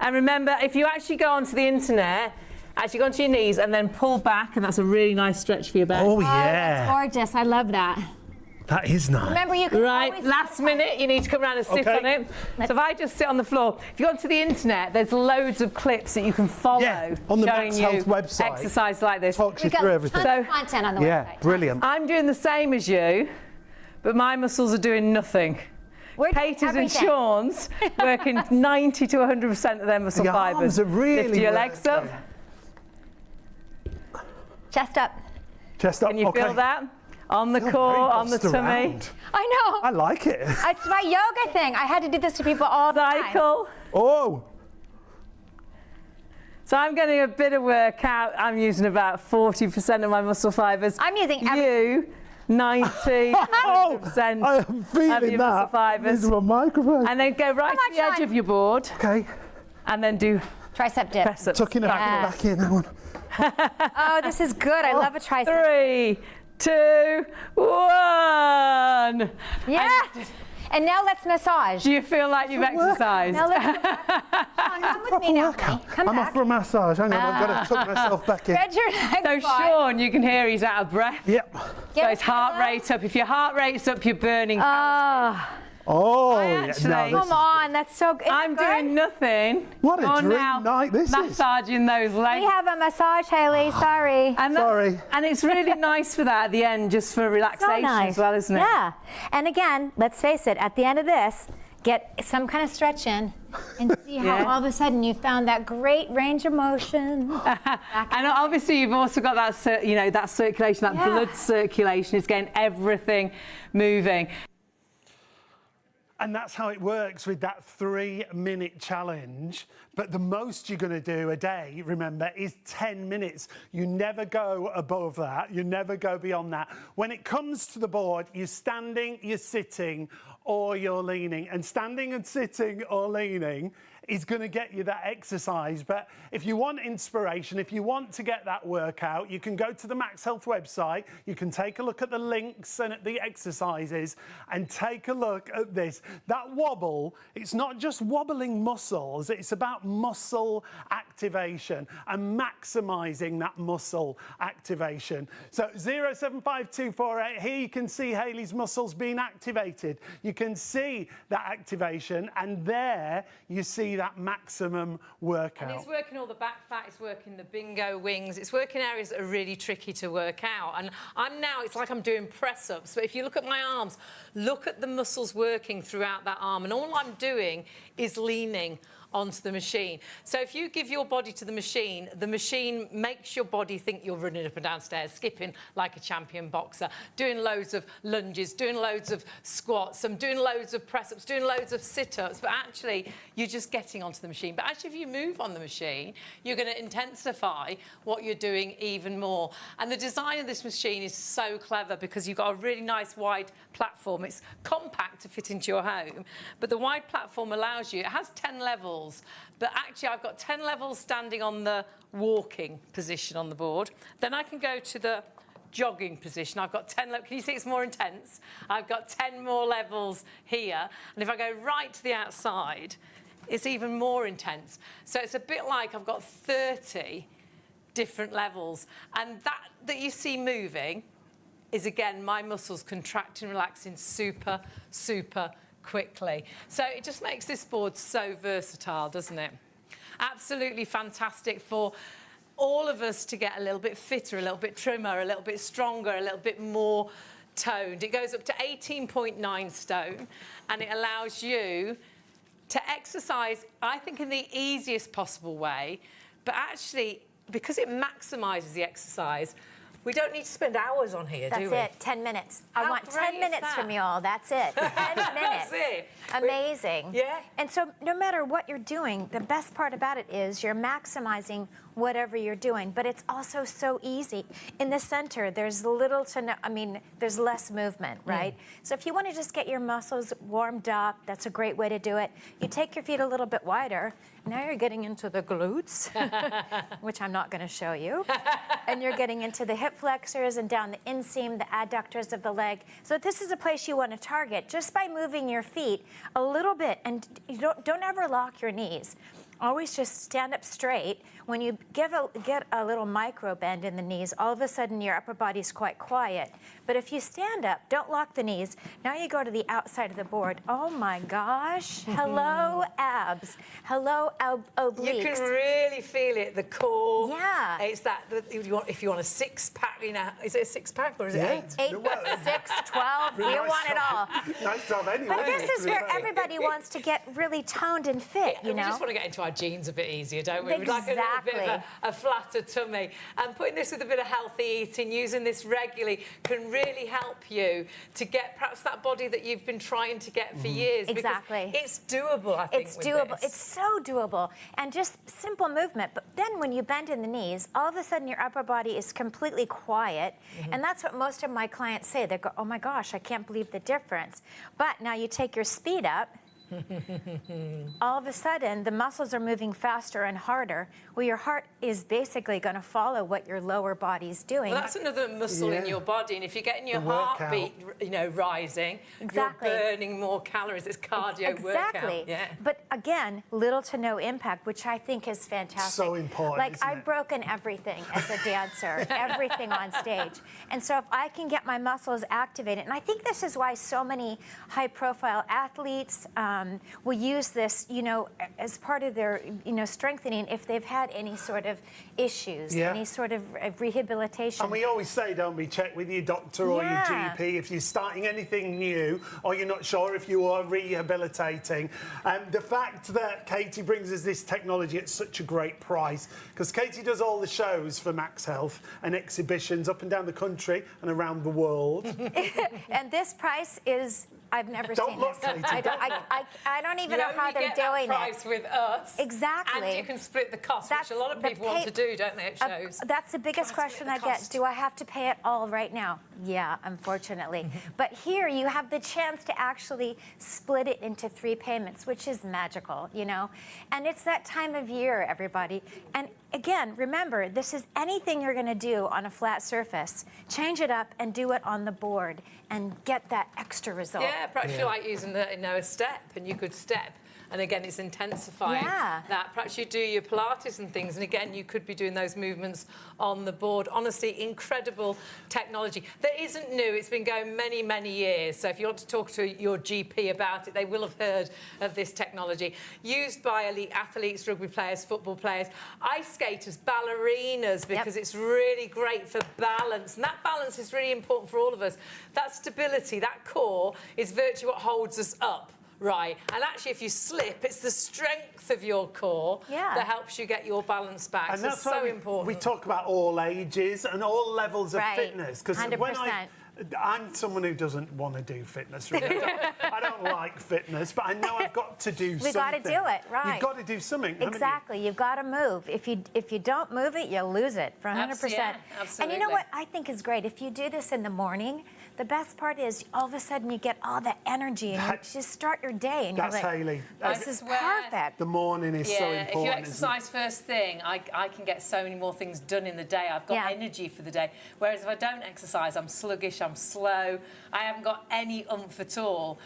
And remember, if you actually go onto the internet, actually go onto your knees and then pull back, and that's a really nice stretch for your back. Oh That's yeah, gorgeous. I love that. that is nice. Remember, you can Right, always last minute, you need to come around and sit Okay. on it. So if I just sit on the floor, if you go onto the internet, there's loads of clips that you can follow. Yeah, on the showing MAXHealth you website. Exercise like this. Talks you We've got through tons everything. of content on the Yeah, website. brilliant. I'm doing the same as you, but my muscles are doing nothing. We're doing Katie's and everything. Sean's working 90 to 100% of their muscle The fibers. arms are really Lift your legs up. working. Chest up. Chest up. Can you okay. feel that? On the Feel core, very on the bossed tummy. around. I know. I like it. It's my yoga thing. I had to do this to people all the time. Cycle. Oh, So I'm getting a bit of workout. I'm using about 40% of my muscle fibers. I'm using You, 90, 100% I am of feeling your muscle that. This fibers. is my microphone. And then go right Come to on, the edge Sean. of your board Okay. and then do Tricep dip. Press ups. Tucking it back in, that one. Oh, this is good. I love a tricep. 3, 2, 1. Yes. And now let's massage. Do you feel like you've exercised? Now let's come with me now. honey. Come I'm back. off for a massage. Hang on, I've got to tuck myself back in. Spread your legs So wide. Sean, you can hear he's out of breath. Yep. Give So it his heart a go. rate's up. If your heart rate's up, you're burning. Oh, actually- yeah. Come on, that's so good. I'm doing nothing. What a You're dream now night this is. massaging those legs. We have a massage, Hayley. Sorry. And Sorry. And it's really nice for that at the end, just for relaxation as well, isn't it? Yeah. And again, let's face it, at the end of this, get some kind of stretch in and see how Yeah. all of a sudden you found that great range of motion. And obviously you've also got that, that circulation, that Yeah. blood circulation is getting everything moving. And that's how it works with that 3-minute challenge. But the most you're going to do a day, remember, is 10 minutes. You never go above that. You never go beyond that. When it comes to the board, you're standing, you're sitting, or you're leaning. And standing and sitting or leaning is going to get you that exercise. But if you want inspiration, if you want to get that workout, you can go to the MAXHealth website. You can take a look at the links and at the exercises and take a look at this. That wobble, it's not just wobbling muscles, it's about muscle activation and maximizing that muscle activation. So 075248, here you can see Hayley's muscles being activated. You can see that activation, and there you see that maximum workout. And it's working all the back fat, it's working the bingo wings, it's working areas that are really tricky to work out. And it's like I'm doing press-ups, but if you look at my arms, look at the muscles working throughout that arm, and all I'm doing is leaning onto the machine. So if you give your body to the machine makes your body think you're running up and down stairs, skipping like a champion boxer, doing loads of lunges, doing loads of squats, doing loads of press-ups, doing loads of sit-ups, but actually you're just getting onto the machine. But actually if you move on the machine, you're going to intensify what you're doing even more. And the design of this machine is so clever because you've got a really nice wide platform. It's compact to fit into your home, but the wide platform allows you, it has 10 levels, but actually I've got 10 levels standing on the walking position on the board. Then I can go to the jogging position. I've got 10 levels. Can you see it's more intense? I've got 10 more levels here. And if I go right to the outside, it's even more intense. So it's a bit like I've got 30 different levels. And that you see moving is, again, my muscles contracting, relaxing super, super quickly. So it just makes this board so versatile, doesn't it? Absolutely fantastic for all of us to get a little bit fitter, a little bit trimmer, a little bit stronger, a little bit more toned. It goes up to 18.9 stone, and it allows you to exercise, I think, in the easiest possible way, but actually, because it maximises the exercise, we don't need to spend hours on here, do we? That's it, 10 minutes. I How want great 10 is minutes that? from you all. That's it. 10 minutes. That's it. Amazing. Yeah. And so no matter what you're doing, the best part about it is you're maximizing whatever you're doing, but it's also so easy. In the center, there's little to no, there's less movement, right? So if you want to just get your muscles warmed up, that's a great way to do it. You take your feet a little bit wider. Now you're getting into the glutes, which I'm not going to show you. And you're getting into the hip flexors and down the inseam, the adductors of the leg. So this is a place you want to target just by moving your feet a little bit. And you don't ever lock your knees. Always just stand up straight. When you get a little micro bend in the knees, all of a sudden your upper body's quite quiet. But if you stand up, don't lock the knees. Now you go to the outside of the board. Oh my gosh. Hello, abs. Hello, obliques. You can really feel it, the core. Yeah. It's that, if you want a six-pack, is it a six-pack or is it eight? 8, 6, 12, you want it all. Nice job anyway. But this is where everybody wants to get really toned and fit, you We know? just want to get into our jeans a bit easier, don't we? We'd like a little bit of Exactly. a flatter tummy. And putting this with a bit of healthy eating, using this regularly, can really help you to get perhaps that body that you've been trying to get for years. because Exactly. It's doable, I think, It's with doable. this. It's so doable. And just simple movement. But then when you bend in the knees, all of a sudden your upper body is completely quiet. And that's what most of my clients say. They go, oh my gosh, I can't believe the difference. But now you take your speed up all of a sudden the muscles are moving faster and harder. Well, your heart is basically going to follow what your lower body's doing. Well, that's another muscle in your body, and if you're getting your heartbeat, rising, Exactly. you're burning more calories. It's cardio workout. Exactly. Yeah. But again, little to no impact, which I think is fantastic. So important, Like, isn't I've it? broken everything as a dancer, everything on stage. And so if I can get my muscles activated, and I think this is why so many high-profile athletes will use this, as part of their, strengthening if they've had any sort of issues, any sort of rehabilitation. And we always say, don't we, check with your doctor or your Yeah. GP if you're starting anything new or you're not sure if you are rehabilitating. The fact that Katie brings us this technology at such a great price, because Katie does all the shows for MAXHealth and exhibitions up and down the country and around the world. And this price is, I've never Don't seen look, this. Katie. I don't even You know how only they're get that doing price it. with us. Exactly. And you can split the cost, That's which a lot of the people want to do, don't they, at shows? That's the biggest Try to question split I the get. cost. Do I have to pay it all right now? Yeah, unfortunately. But here you have the chance to actually split it into 3 payments, which is magical, And it's that time of year, everybody. And again, remember, this is anything you're going to do on a flat surface. Change it up and do it on the board and get that extra result. Yeah, perhaps you like using a step, and you could step. And again, it's intensifying that. Perhaps you do your Pilates and things, and again, you could be doing those movements on the board. Honestly, incredible technology. That isn't new. It's been going many, many years. So if you want to talk to your GP about it, they will have heard of this technology. Used by elite athletes, rugby players, football players, ice skaters, ballerinas, because it's really great for balance. And that balance is really important for all of us. That stability, that core, is virtually what holds us up. Right, and actually if you slip, it's the strength of your core that helps you get your balance back. And so that's it's so why important. we talk about all ages and all levels of Right. fitness. Because 100%. I'm someone who doesn't want to do fitness, really. I don't like fitness, but I know I've got to do something. We got to do it, right? You've got to do something, haven't you? Exactly. You've got to move. If you don't move it, you'll lose it for 100%. Yeah, And absolutely. you know what I think is great? If you do this in the morning, the best part is all of a sudden you get all the energy and you just start your day and That's you're like, Hayley. this is perfect. The morning is so important. If you isn't it? exercise first thing, I can get so many more things done in the day. I've got energy for the day. Whereas if I don't exercise, I'm sluggish, I'm slow, I haven't got any oomph at all.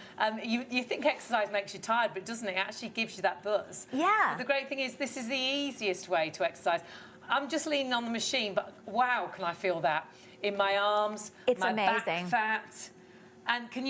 You think exercise makes you tired, but doesn't it? It actually gives you that buzz. Yeah. But the great thing is this is the easiest way to exercise. I'm just leaning on the machine, but wow, can I feel that in my arms, It's my amazing. back fat. And can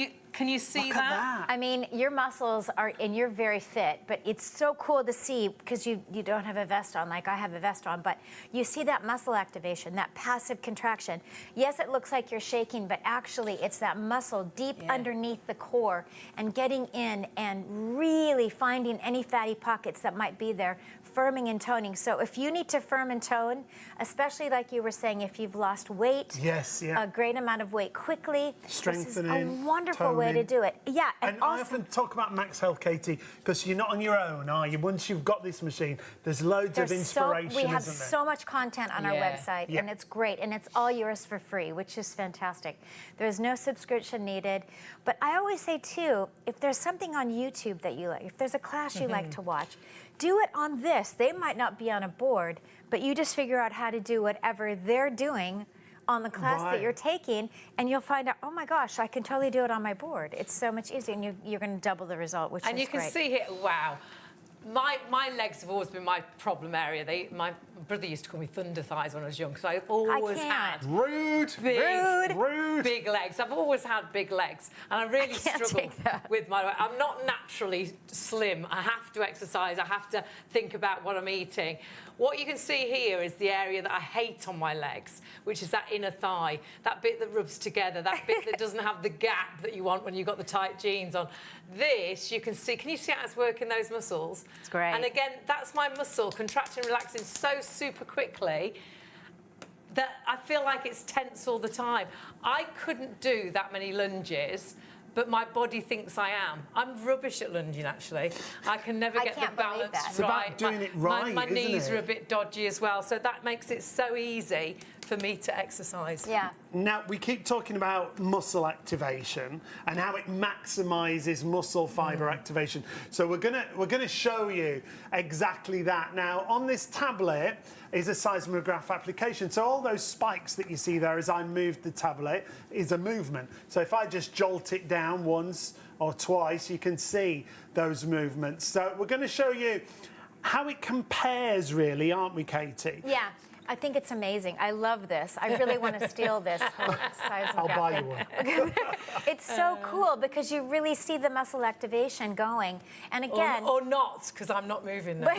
you see Look at that. I mean, your muscles are, and you're very fit, but it's so cool to see because you don't have a vest on like I have a vest on, but you see that muscle activation, that passive contraction. Yes, it looks like you're shaking, but actually it's that muscle deep underneath the core and getting in and really finding any fatty pockets that might be there, firming and toning. So if you need to firm and tone, especially like you were saying, if you've lost weight, a great amount of weight quickly, strengthening, this is a wonderful way to do it. Yeah, and I often talk about MAXHealth, Katie, because you're not on your own, are you? Once you've got this machine, there's loads of inspiration, we have isn't there? so much content on our website, and it's great, and it's all yours for free, which is fantastic. There's no subscription needed. But I always say, too, if there's something on YouTube that you like, if there's a class you like to watch, do it on this. They might not be on a board, but you just figure out how to do whatever they're doing on the class that you're taking, and you'll find out, oh my gosh, I can totally do it on my board. It's so much easier, and you're going to double the result, which is great. And you can see here, wow. My legs have always been my problem area. My brother used to call me thunder thighs when I was young because I always had rude big legs. I've always had big legs, and I really struggle with my. I'm not naturally slim. I have to exercise. I have to think about what I'm eating. What you can see here is the area that I hate on my legs, which is that inner thigh, that bit that rubs together, that bit that doesn't have the gap that you want when you've got the tight jeans on. This, you can see, can you see how it's working those muscles? It's great. And again, that's my muscle contracting, relaxing so super quickly that I feel like it's tense all the time. I couldn't do that many lunges, but my body thinks I am. I'm rubbish at lunging, actually. I can never get the balance It's about right. doing it right, my isn't knees it? are a bit dodgy as well, so that makes it so easy for me to exercise. Yeah. Now, we keep talking about muscle activation and how it maximizes muscle fiber activation. So we're gonna show you exactly that. Now, on this tablet is a seismograph application. So all those spikes that you see there as I move the tablet is a movement. So if I just jolt it down once or twice, you can see those movements. So we're gonna show you how it compares, really, aren't we, Katie? Yeah. I think it's amazing. I love this. I really want to steal this whole seismograph. I'll buy you one. It's so cool because you really see the muscle activation going. And again, Or not, because I'm not moving now.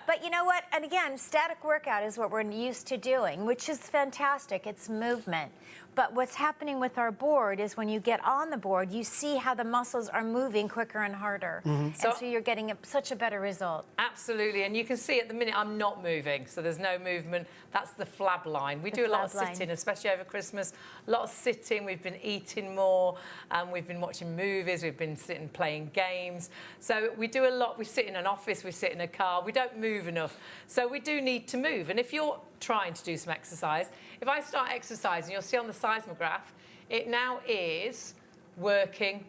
but you know what? And again, static workout is what we're used to doing, which is fantastic. It's movement. But what's happening with our board is when you get on the board, you see how the muscles are moving quicker and harder. And so you're getting such a better result. Absolutely, and you can see at the minute I'm not moving, so there's no movement. That's the flab line. We do a lot of flab line. sitting, especially over Christmas. A lot of sitting. We've been eating more, and we've been watching movies. We've been sitting playing games. So we do a lot. We sit in an office. We sit in a car. We don't move enough. So we do need to move. And if you're trying to do some exercise, if I start exercising, you'll see on the seismograph, it now is working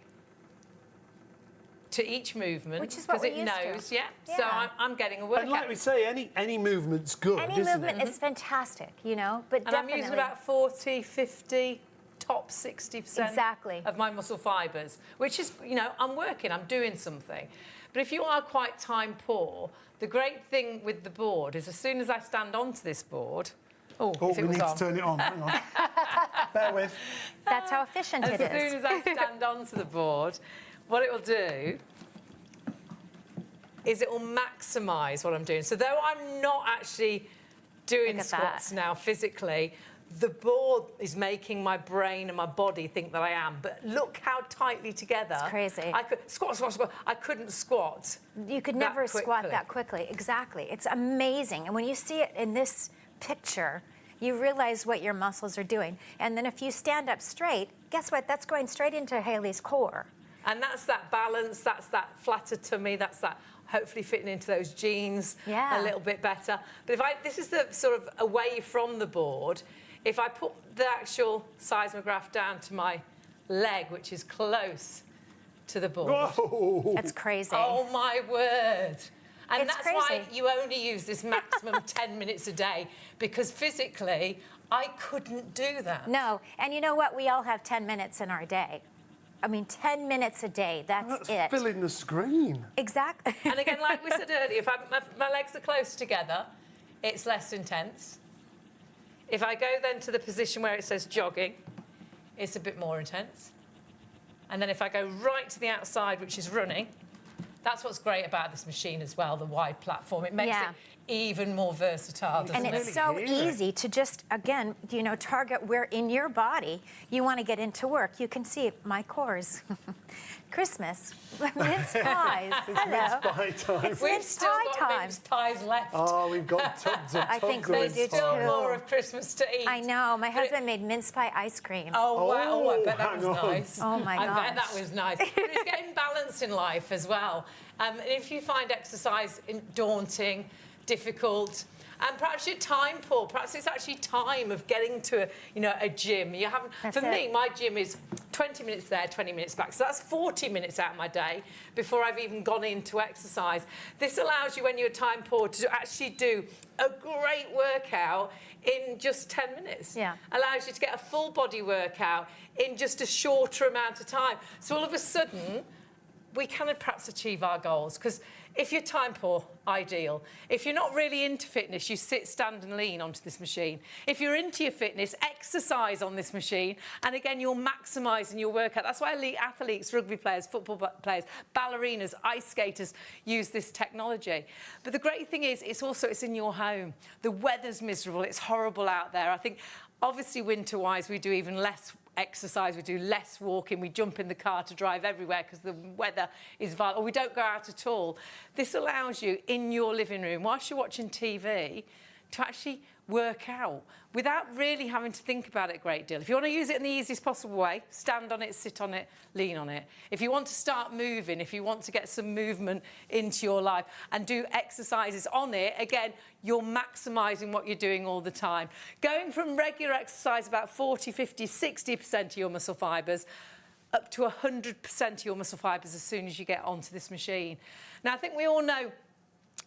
to each movement, Which is what because we're it used to. knows, So Yeah. I'm getting a workout. And like we say, any movement's good, Any isn't movement it? is fantastic, you know, but And definitely. I'm using about 40, 50, top 60% Exactly. of my muscle fibres, which is, I'm working, I'm doing something. But if you are quite time poor, the great thing with the board is as soon as I stand onto this board, Oh, if we it was need on. to turn it on. Hang on. Bear with. That's how efficient As it is. soon as I stand onto the board, what it will do is it will maximise what I'm doing. So though I'm not actually doing Look at squats that. now physically, the board is making my brain and my body think that I am. But look how tightly together. It's crazy. I could squat. I couldn't squat. You could that never squat quickly. that quickly. Exactly. It's amazing. And when you see it in this picture, you realize what your muscles are doing. And then if you stand up straight, guess what? That's going straight into Hayley's core. And that's that balance, that's that flatter tummy, that's that hopefully fitting into those jeans Yeah. a little bit better. But this is the sort of away from the board. If I put the actual seismograph down to my leg, which is close to the board. Whoa. That's crazy. Oh my word. And It's that's why crazy. you only use this maximum 10 minutes a day, because physically I couldn't do that. No. And you know what? We all have 10 minutes in our day. I mean, 10 minutes a day. That's it. filling the screen. Exactly. And again, like we said earlier, if my legs are close together, it's less intense. If I go then to the position where it says jogging, it's a bit more intense. And then if I go right to the outside, which is running, that's what's great about this machine as well, the wide platform. It makes Yeah. it even more versatile, doesn't And it? it's so Really hear it. easy to just, again, target where in your body you want to get into work. You can see my cores. Christmas, mince pies. Hello. By time. It's We've mince still pie got time. mince pies left. Oh, we've got tubs and I tubs think of we mince do Still pie. too. more of Christmas to eat. I know. My But it- husband made mince pie ice cream. Oh, wow. Oh, I bet that hang was on. nice. Oh, my I bet gosh. that was nice. But it's getting balance in life as well. And if you find exercise daunting, difficult, and perhaps you're time poor, perhaps it's actually time of getting to a gym. You haven't. That's For me, it. my gym is 20 minutes there, 20 minutes back. So that's 40 minutes out of my day before I've even gone into exercise. This allows you, when you're time poor, to actually do a great workout in just 10 minutes. Yeah. Allows you to get a full body workout in just a shorter amount of time. So all of a sudden, we can perhaps achieve our goals. Because if you're time poor, ideal. If you're not really into fitness, you sit, stand and lean onto this machine. If you're into your fitness, exercise on this machine. And again, you're maximising your workout. That's why elite athletes, rugby players, football players, ballerinas, ice skaters use this technology. But the great thing is, it's in your home. The weather's miserable. It's horrible out there. I think, obviously, winter-wise, we do even less exercise, we do less walking, we jump in the car to drive everywhere because the weather is violent, or we don't go out at all. This allows you in your living room, whilst you're watching TV, to actually work out without really having to think about it a great deal. If you want to use it in the easiest possible way, stand on it, sit on it, lean on it. If you want to start moving, if you want to get some movement into your life and do exercises on it, again, you're maximising what you're doing all the time. Going from regular exercise, about 40, 50, 60% of your muscle fibres, up to 100% of your muscle fibres as soon as you get onto this machine. Now, I think we all know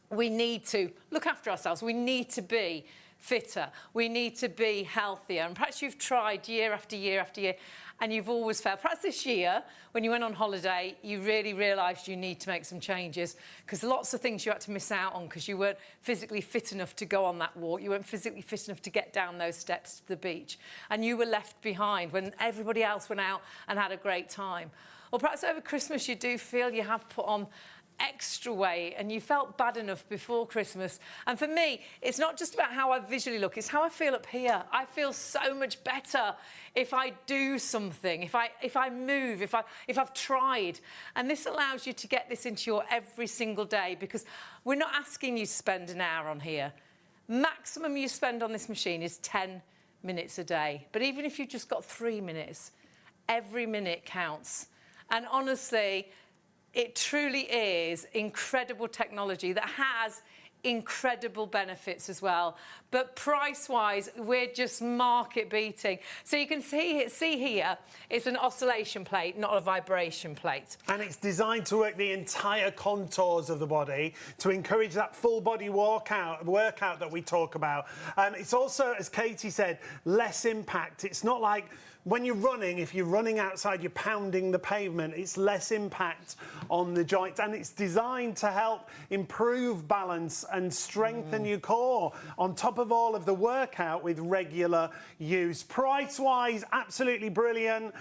we need to look after ourselves. We need to be fitter. We need to be healthier. And perhaps you've tried year after year after year and you've always failed. Perhaps this year, when you went on holiday, you really realised you need to make some changes because lots of things you had to miss out on because you weren't physically fit enough to go on that walk. You weren't physically fit enough to get down those steps to the beach. And you were left behind when everybody else went out and had a great time. Or perhaps over Christmas you do feel you have put on extra weight and you felt bad enough before Christmas. And for me, it's not just about how I visually look, it's how I feel up here. I feel so much better if I do something, if I move, if I've tried. And this allows you to get this into your every single day because we're not asking you to spend an hour on here. Maximum you spend on this machine is 10 minutes a day. But even if you've just got 3 minutes, every minute counts. And honestly, it truly is incredible technology that has incredible benefits as well. But price-wise, we're just market beating. So you can see here, it's an oscillation plate, not a vibration plate. And it's designed to work the entire contours of the body to encourage that full body workout that we talk about. It's also, as Katie said, less impact. It's not like when you're running, if you're running outside, you're pounding the pavement, it's less impact on the joints. And it's designed to help improve balance and strengthen your core on top of all of the workout with regular use. Price-wise, absolutely brilliant.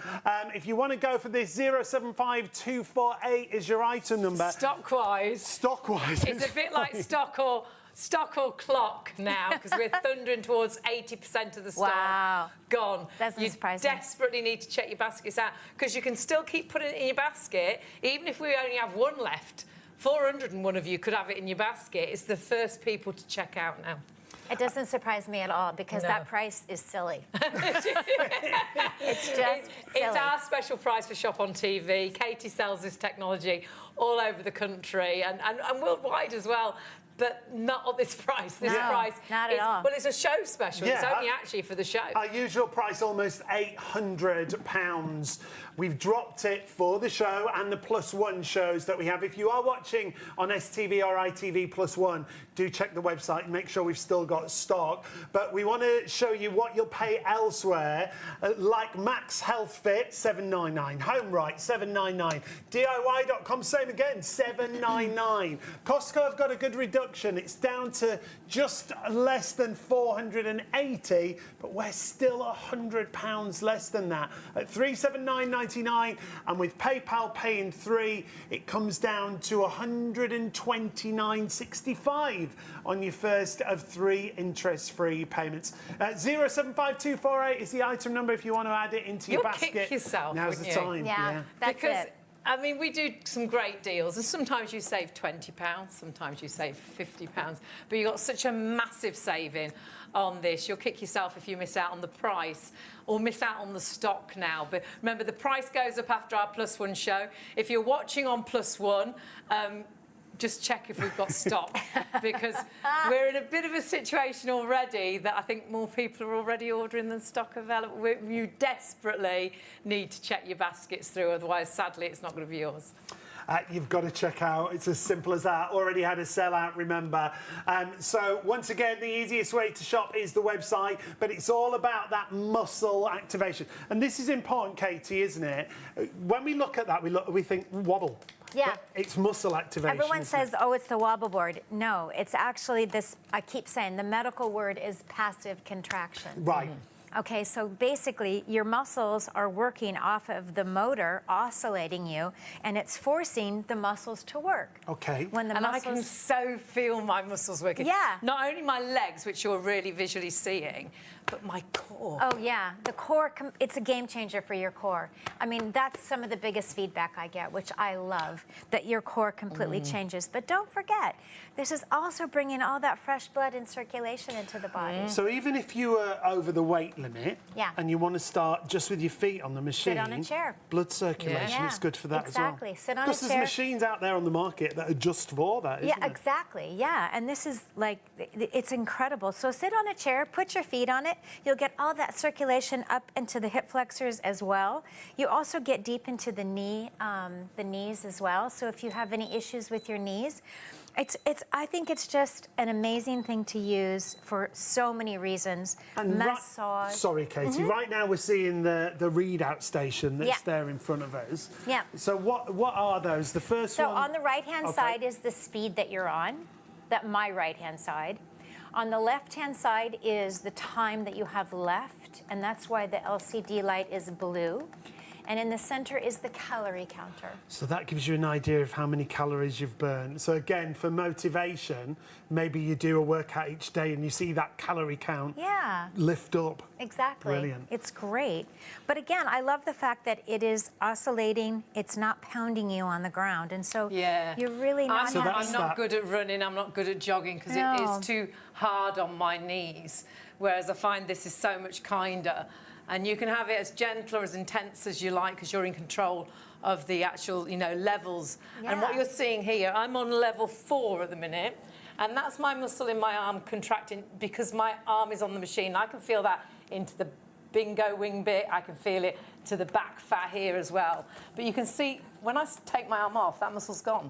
If you want to go for this, 075248 is your item number. Stock-wise. Stock-wise. It's a bit like stock or clock now because we're thundering towards 80% of the stock gone. Doesn't surprise me. You desperately need to check your baskets out because you can still keep putting it in your basket even if we only have one left. 401 of you could have it in your basket. It's the first people to check out now. It doesn't surprise me at all because that price is silly. It's just silly. It's our special price for Shop on TV. Katie sells this technology all over the country and worldwide as well. But not at this price. This price not at all. Well, it's a show special. Yeah, it's only actually for the show. Our usual price, almost £800. We've dropped it for the show and the +1 shows that we have. If you are watching on STV or ITV +1, do check the website and make sure we've still got stock. But we want to show you what you'll pay elsewhere, like MAXHealth Fit, $7.99. Home Right, $7.99. DIY.com, same again, $7.99. Costco have got a good reduction. It's down to just less than 480, but we're still £100 less than that at $379.99, and with PayPal Pay in 3, it comes down to $129.65 on your first of 3 interest-free payments. 075248 is the item number if you want to add it into your basket. You'll kick yourself, Now's the wouldn't you? time. Yeah, that's it. I mean, we do some great deals, and sometimes you save £20, sometimes you save £50, but you've got such a massive saving on this. You'll kick yourself if you miss out on the price or miss out on the stock now. But remember, the price goes up after our +1 show. If you're watching on +1, just check if we've got stock because we're in a bit of a situation already that I think more people are already ordering than stock available. You desperately need to check your baskets through, otherwise, sadly, it's not going to be yours. You've got to check out. It's as simple as that. Already had a sellout, remember. So once again, the easiest way to shop is the website, but it's all about that muscle activation. And this is important, Katie, isn't it? When we look at that, we think wobble. Yeah. But it's muscle activation. Everyone says, oh, it's the wobble board. No, it's actually this, I keep saying, the medical word is passive contraction. Right. Okay, so basically your muscles are working off of the motor, oscillating you, and it's forcing the muscles to work. Okay. When the And I muscles... can so feel my muscles working. Yeah. Not only my legs, which you're really visually seeing, but my core. Oh yeah, the core, it's a game changer for your core. I mean, that's some of the biggest feedback I get, which I love, that your core completely changes. But don't forget, this is also bringing all that fresh blood and circulation into the body. So even if you are over the weight limit Yeah. and you want to start just with your feet on the machine, on a chair. blood circulation Yeah. is good for that Exactly. as well. Sit on a Because there's chair. machines out there on the market that are just for that, isn't Yeah, there? exactly. Yeah, and this is like, it's incredible. So sit on a chair, put your feet on it. You'll get all that circulation up into the hip flexors as well. You also get deep into the knees as well. So if you have any issues with your knees, I think it's just an amazing thing to use for so many reasons. And Massage. Sorry, Katie. Right now we're seeing the readout station that's Yeah. there in front of us. Yeah. So what are those? The first So one. on the right-hand Okay. side is the speed that you're on, my right-hand side. On the left-hand side is the time that you have left, and that's why the LCD light is blue. And in the center is the calorie counter. So that gives you an idea of how many calories you've burned. So again, for motivation, maybe you do a workout each day and you see that calorie count Yeah, lift up. exactly. Brilliant. It's great. But again, I love the fact that it is oscillating. It's not pounding you on the ground. And so Yeah. you're really not So having... that's I'm not that. good at running, I'm not good at jogging because No. it is too hard on my knees. Whereas I find this is so much kinder. And you can have it as gentle or as intense as you like because you're in control of the actual, levels. And what Yeah. you're seeing here, I'm on level 4 at the minute. And that's my muscle in my arm contracting because my arm is on the machine. I can feel that into the bingo wing bit. I can feel it to the back fat here as well. But you can see when I take my arm off, that muscle's gone.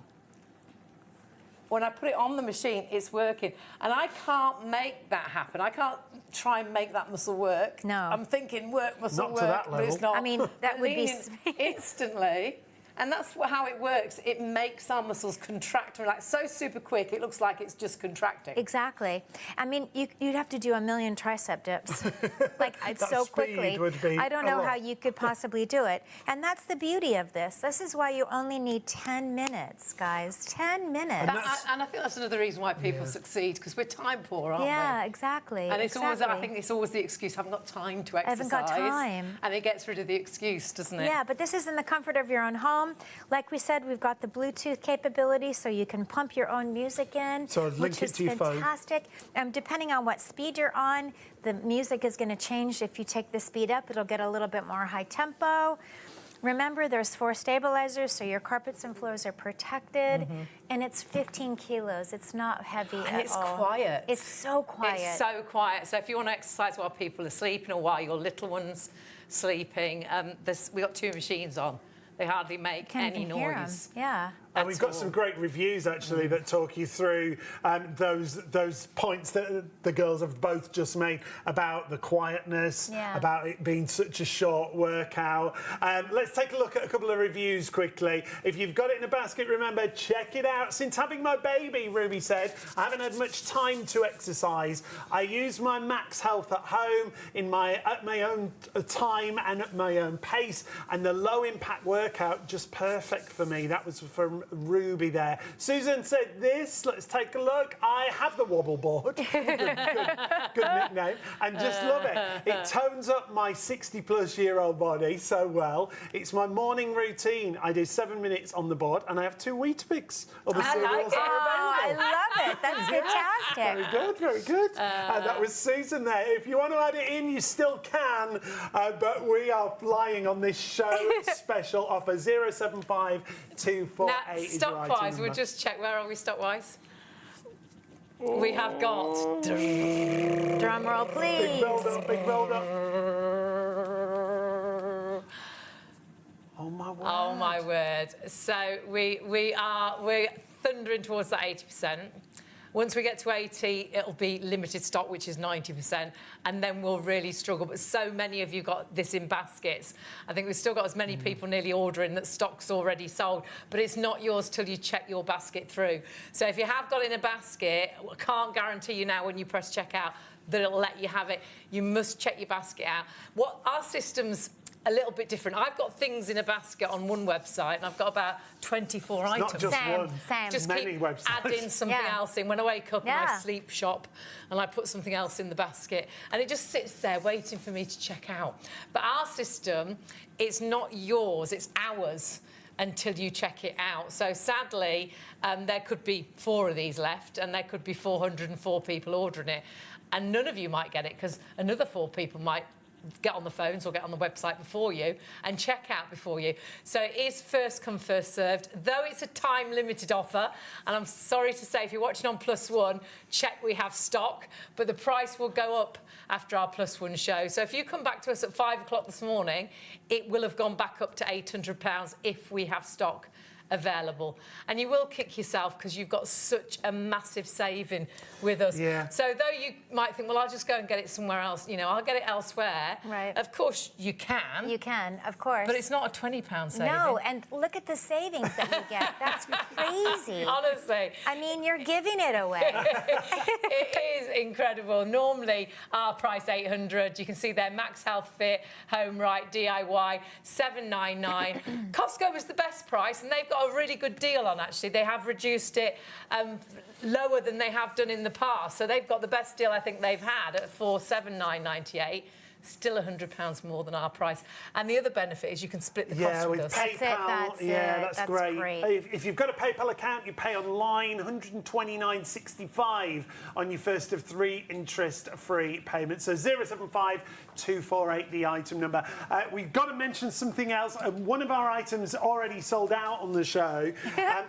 When I put it on the machine, it's working. And I can't make that happen. I can't try and make that muscle work. No. I'm thinking work, muscle Not work, to that but it's level. not. I mean, that But would be leaning instantly. And that's how it works. It makes our muscles contract and relax so super quick, it looks like it's just contracting. Exactly. I mean, you'd have to do a million tricep dips, like it's That so speed quickly. would be I don't a know lot. how you could possibly do it. And that's the beauty of this. This is why you only need 10 minutes, guys. 10 minutes. And I think that's another reason why people succeed, because we're time poor, aren't we? Yeah, exactly. And it's always, exactly. I think it's always the excuse, I haven't got time to exercise. haven't got time. And it gets rid of the excuse, doesn't it? Yeah, but this is in the comfort of your own home. Like we said, we've got the Bluetooth capability, so you can pump your own music in, So link which it is to your phone. fantastic. Depending on what speed you're on, the music is going to change. If you take the speed up, it'll get a little bit more high tempo. Remember, there's 4 stabilizers, so your carpets and floors are protected, and it's 15 kilos. It's not heavy And at it's all. quiet. It's so quiet. It's so quiet. So if you want to exercise while people are sleeping or while your little one's sleeping, we've got 2 machines on. They hardly make Can't any even hear 'em. noise. Yeah. And we've got some great reviews actually that talk you through those points that the girls have both just made about the quietness, Yeah. about it being such a short workout. Let's take a look at a couple of reviews quickly. If you've got it in a basket, remember, check it out. Since having my baby, Ruby said, I haven't had much time to exercise. I use my MAXHealth at home at my own time and at my own pace, and the low impact workout just perfect for me. That was from Ruby there. Susan said this. Let's take a look. I have the wobble board. good nickname. And just love it. It tones up my 60-plus-year-old body so well. It's my morning routine. I do 7 minutes on the board, and I have 2 Weetabix. Other I like cereals it. are Oh, I available. love it. That's fantastic. Very good, very good. That was Susan there. If you want to add it in, you still can, but we are flying on this show special offer. 075 248 Now, is your stock-wise, item we'll number. just check. Where are we stock-wise? We have got... Drum roll, please. Big build up, big build up. Oh my word. Oh, my word. So we're thundering towards that 80%. Once we get to 80, it'll be limited stock, which is 90%, and then we'll really struggle. But so many of you got this in baskets. I think we've still got as many people nearly ordering that stock's already sold, but it's not yours till you check your basket through. So if you have got it in a basket, I can't guarantee you now when you press checkout that it'll let you have it. You must check your basket out. What our system's a little bit different. I've got things in a basket on one website, and I've got about 24 items. Not just one. Same. Just many keep websites. adding something else in. When I wake up and I sleep shop, and I put something else in the basket, and it just sits there waiting for me to check out. But our system, it's not yours, it's ours until you check it out. So sadly, there could be 4 of these left, and there could be 404 people ordering it, and none of you might get it because another 4 people might get on the phones or get on the website before you and check out before you. So it is first come, first served, though it's a time limited offer. And I'm sorry to say, if you're watching on +1, check we have stock, but the price will go up after our +1 show. So if you come back to us at 5 o'clock this morning, it will have gone back up to £800 if we have stock available. And you will kick yourself because you've got such a massive saving with us. Yeah. So though you might think, well, I'll just go and get it somewhere else, you know, I'll get it elsewhere. Right. Of course you can. You can, of course. But it's not a £20 saving. No, and look at the savings that you get. That's crazy. Honestly. I mean, you're giving it away. It is incredible. Normally, our price £800. You can see there, MAXHealth Fit, Home Right, DIY, $799. Costco was the best price, and they've got a really good deal on, actually. They have reduced it lower than they have done in the past. So they've got the best deal I think they've had at $479.98. Still £100 more than our price. And the other benefit is you can split the cost with us. PayPal. That's great. If you've got a PayPal account, you pay online $129.65 on your first of 3 interest-free payments. So 075-248, the item number. We've got to mention something else. One of our items already sold out on the show.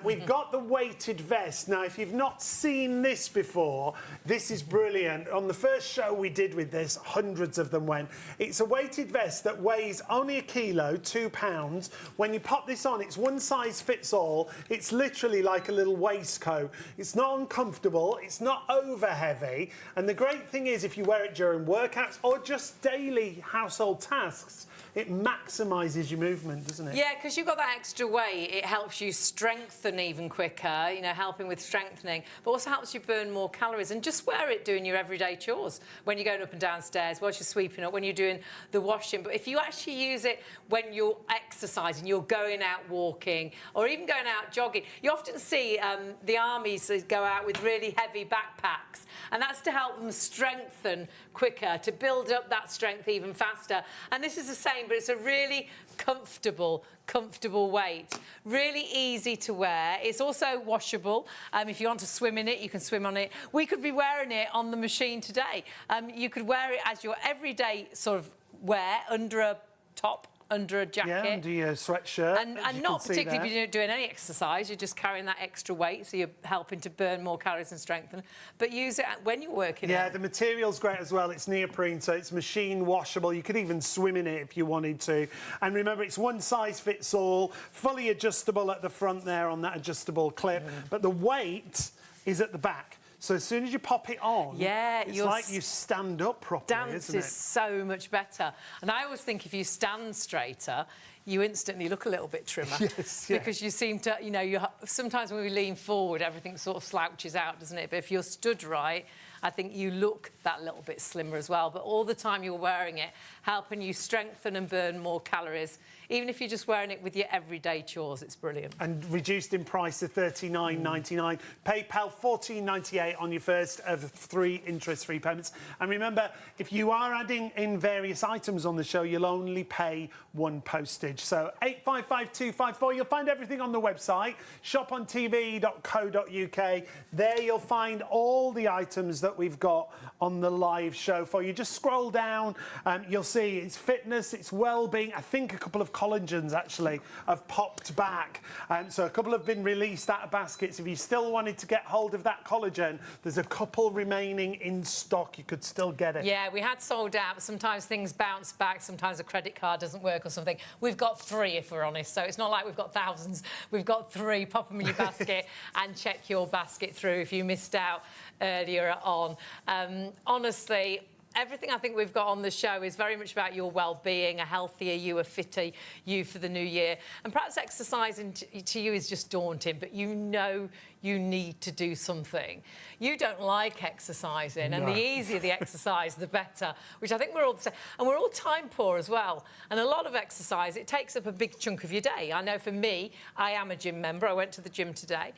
We've got the weighted vest. Now, if you've not seen this before, this is brilliant. On the first show we did with this, hundreds of them went. It's a weighted vest that weighs only a kilo, £2. When you pop this on, it's one size fits all. It's literally like a little waistcoat. It's not uncomfortable. It's not over heavy. And the great thing is, if you wear it during workouts or just daily household tasks, it maximises your movement, doesn't it? Yeah, because you've got that extra weight, it helps you strengthen even quicker, you know, helping with strengthening, but also helps you burn more calories. And just wear it doing your everyday chores, when you're going up and down stairs, whilst you're sweeping up, when you're doing the washing. But if you actually use it when you're exercising, you're going out walking, or even going out jogging, you often see the armies go out with really heavy backpacks, and that's to help them strengthen quicker, to build up that strength even faster. And this is the same, but it's a really comfortable weight. Really easy to wear. It's also washable. If you want to swim in it, you can swim on it. We could be wearing it on the machine today. You could wear it as your everyday sort of wear, under a top, under a jacket. Yeah, under your sweatshirt. And not particularly if you're doing any exercise, you're just carrying that extra weight, so you're helping to burn more calories and strengthen. But use it when you're working out. Yeah, the material's great as well. It's neoprene, so it's machine washable. You could even swim in it if you wanted to. And remember, it's one size fits all, fully adjustable at the front there on that adjustable clip. But the weight is at the back. So as soon as you pop it on, it's like you stand up properly, Dance isn't it? is so much better. And I always think if you stand straighter, you instantly look a little bit trimmer. Yes, yeah. Because you seem to, you know, sometimes when we lean forward, everything sort of slouches out, doesn't it? But if you're stood right, I think you look that little bit slimmer as well. But all the time you're wearing it, helping you strengthen and burn more calories. Even if you're just wearing it with your everyday chores, it's brilliant. And reduced in price to $39.99. PayPal $14.98 on your first of 3 interest-free payments. And remember, if you are adding in various items on the show, you'll only pay 1 postage. So 855254. You'll find everything on the website, shopontv.co.uk. There you'll find all the items that we've got on the live show for you. Just scroll down, you'll see it's fitness, it's well-being, I think a couple of collagens actually have popped back. So a couple have been released out of baskets. If you still wanted to get hold of that collagen, there's a couple remaining in stock. You could still get it. Yeah, we had sold out, but sometimes things bounce back. Sometimes a credit card doesn't work or something. We've got 3, if we're honest. So it's not like we've got thousands. We've got 3. Pop them in your basket and check your basket through if you missed out earlier on. Honestly, everything I think we've got on the show is very much about your well-being, a healthier you, a fitter you for the new year. And perhaps exercising to you is just daunting, but you know you need to do something. You don't like exercising, and the easier the exercise, the better, which I think we're all the same. And we're all time poor as well. And a lot of exercise, it takes up a big chunk of your day. I know for me, I am a gym member. I went to the gym today.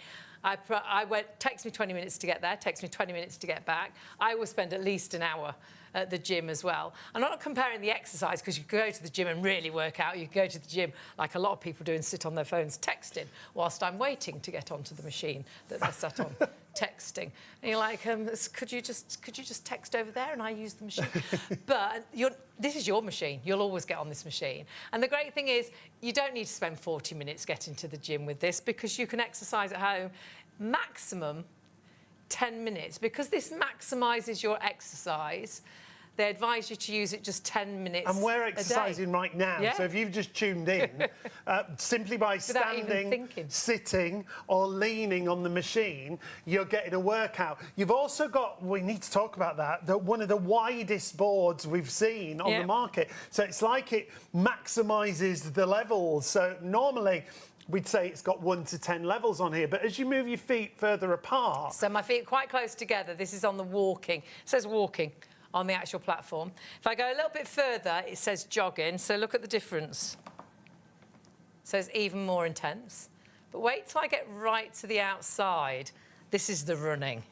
Takes me 20 minutes to get there, takes me 20 minutes to get back. I will spend at least an hour at the gym as well. I'm not comparing the exercise, because you can go to the gym and really work out. You can go to the gym, like a lot of people do, and sit on their phones texting whilst I'm waiting to get onto the machine that they're sat on texting. And you're like, could you just text over there and I use the machine? But this is your machine. You'll always get on this machine. And the great thing is, you don't need to spend 40 minutes getting to the gym with this, because you can exercise at home maximum 10 minutes. Because this maximises your exercise, they advise you to use it just 10 minutes And we're exercising right now. Yeah. So if you've just tuned in, simply by standing, sitting or leaning on the machine, you're getting a workout. You've also got, we need to talk about that, one of the widest boards we've seen on the market. So it's like it maximises the levels. So normally, we'd say it's got 1 to 10 levels on here, but as you move your feet further apart... So my feet are quite close together. This is on the walking. It says walking on the actual platform. If I go a little bit further, it says jogging. So look at the difference. So it's even more intense. But wait till I get right to the outside. This is the running.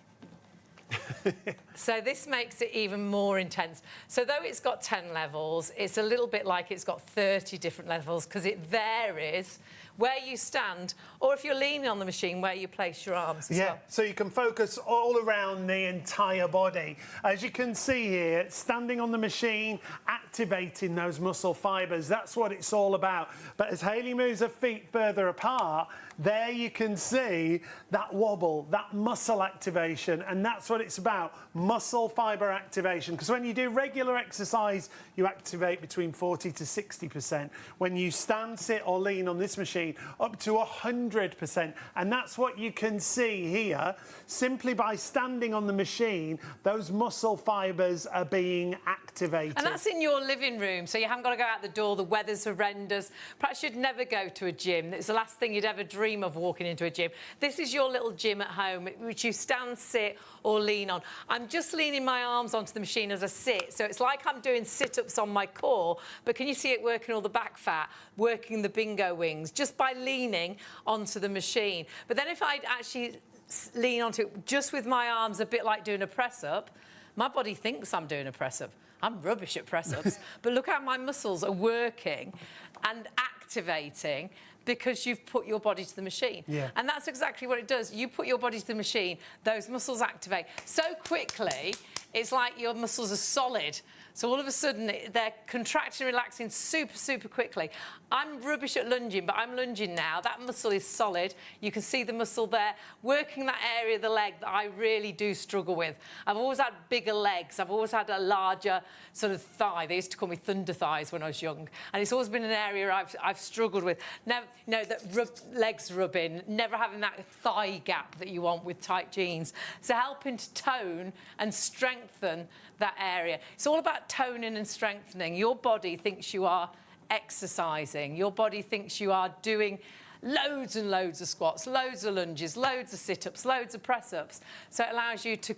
So this makes it even more intense. So though it's got 10 levels, it's a little bit like it's got 30 different levels, because it varies where you stand, or if you're leaning on the machine, where you place your arms as well. So you can focus all around the entire body. As you can see here, standing on the machine, activating those muscle fibres, that's what it's all about. But as Hayley moves her feet further apart, there you can see that wobble, that muscle activation, and that's what it's about, muscle fibre activation. Because when you do regular exercise, you activate between 40 to 60%. When you stand, sit or lean on this machine, up to 100%. And that's what you can see here. Simply by standing on the machine, those muscle fibres are being activated. And that's in your living room, so you haven't got to go out the door, the weather's horrendous. Perhaps you'd never go to a gym. It's the last thing you'd ever dream of, walking into a gym. This is your little gym at home, which you stand, sit or lean on. I'm just leaning my arms onto the machine as I sit, so it's like I'm doing sit-ups on my core, but can you see it working all the back fat, working the bingo wings, just by leaning onto the machine? But then if I'd actually lean onto it just with my arms, a bit like doing a press-up, my body thinks I'm doing a press-up. I'm rubbish at press-ups, but look how my muscles are working and activating, because you've put your body to the machine. And that's exactly what it does. You put your body to the machine, those muscles activate so quickly, it's like your muscles are solid. So all of a sudden, they're contracting, relaxing super, super quickly. I'm rubbish at lunging, but I'm lunging now. That muscle is solid. You can see the muscle there, working that area of the leg that I really do struggle with. I've always had bigger legs. I've always had a larger sort of thigh. They used to call me thunder thighs when I was young. And it's always been an area I've struggled with. Never, you know, legs rubbing, never having that thigh gap that you want with tight jeans. So helping to tone and strengthen that area. It's all about toning and strengthening. Your body thinks you are exercising. Your body thinks you are doing loads and loads of squats, loads of lunges, loads of sit-ups, loads of press-ups. So it allows you to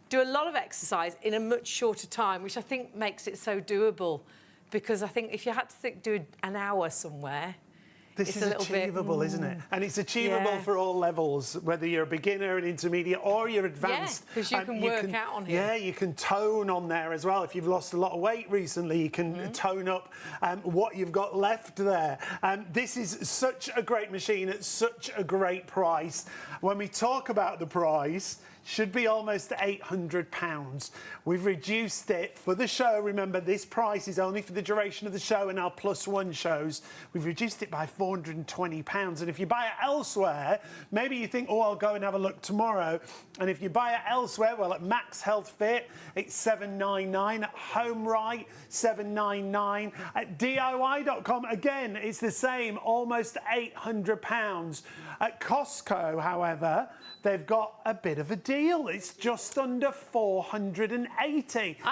do a lot of exercise in a much shorter time, which I think makes it so doable. Because I think if you had to do an hour somewhere, this is achievable, isn't it? And it's achievable for all levels, whether you're a beginner, an intermediate, or you're advanced. Yeah, because you can work out on here. Yeah, you can tone on there as well. If you've lost a lot of weight recently, you can tone up what you've got left there. This is such a great machine at such a great price. When we talk about the price, should be almost £800. We've reduced it for the show. Remember, this price is only for the duration of the show and our +1 shows. We've reduced it by £420. And if you buy it elsewhere, maybe you think, oh, I'll go and have a look tomorrow. And if you buy it elsewhere, well, at MAXHealth Fit, it's $799. At HomeRight, $799. At DIY.com, again, it's the same, almost £800. At Costco, however, they've got a bit of a deal. It's just under $480. I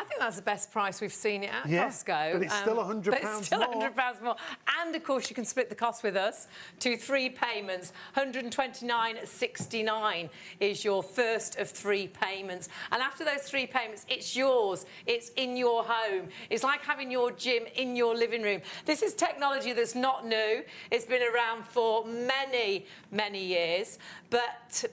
think that's the best price we've seen it at Costco. But it's still £100 but it's still more. £100 more. And of course, you can split the cost with us to 3 payments. $129.69 is your first of 3 payments. And after those 3 payments, it's yours. It's in your home. It's like having your gym in your living room. This is technology that's not new. It's been around for many, many years. But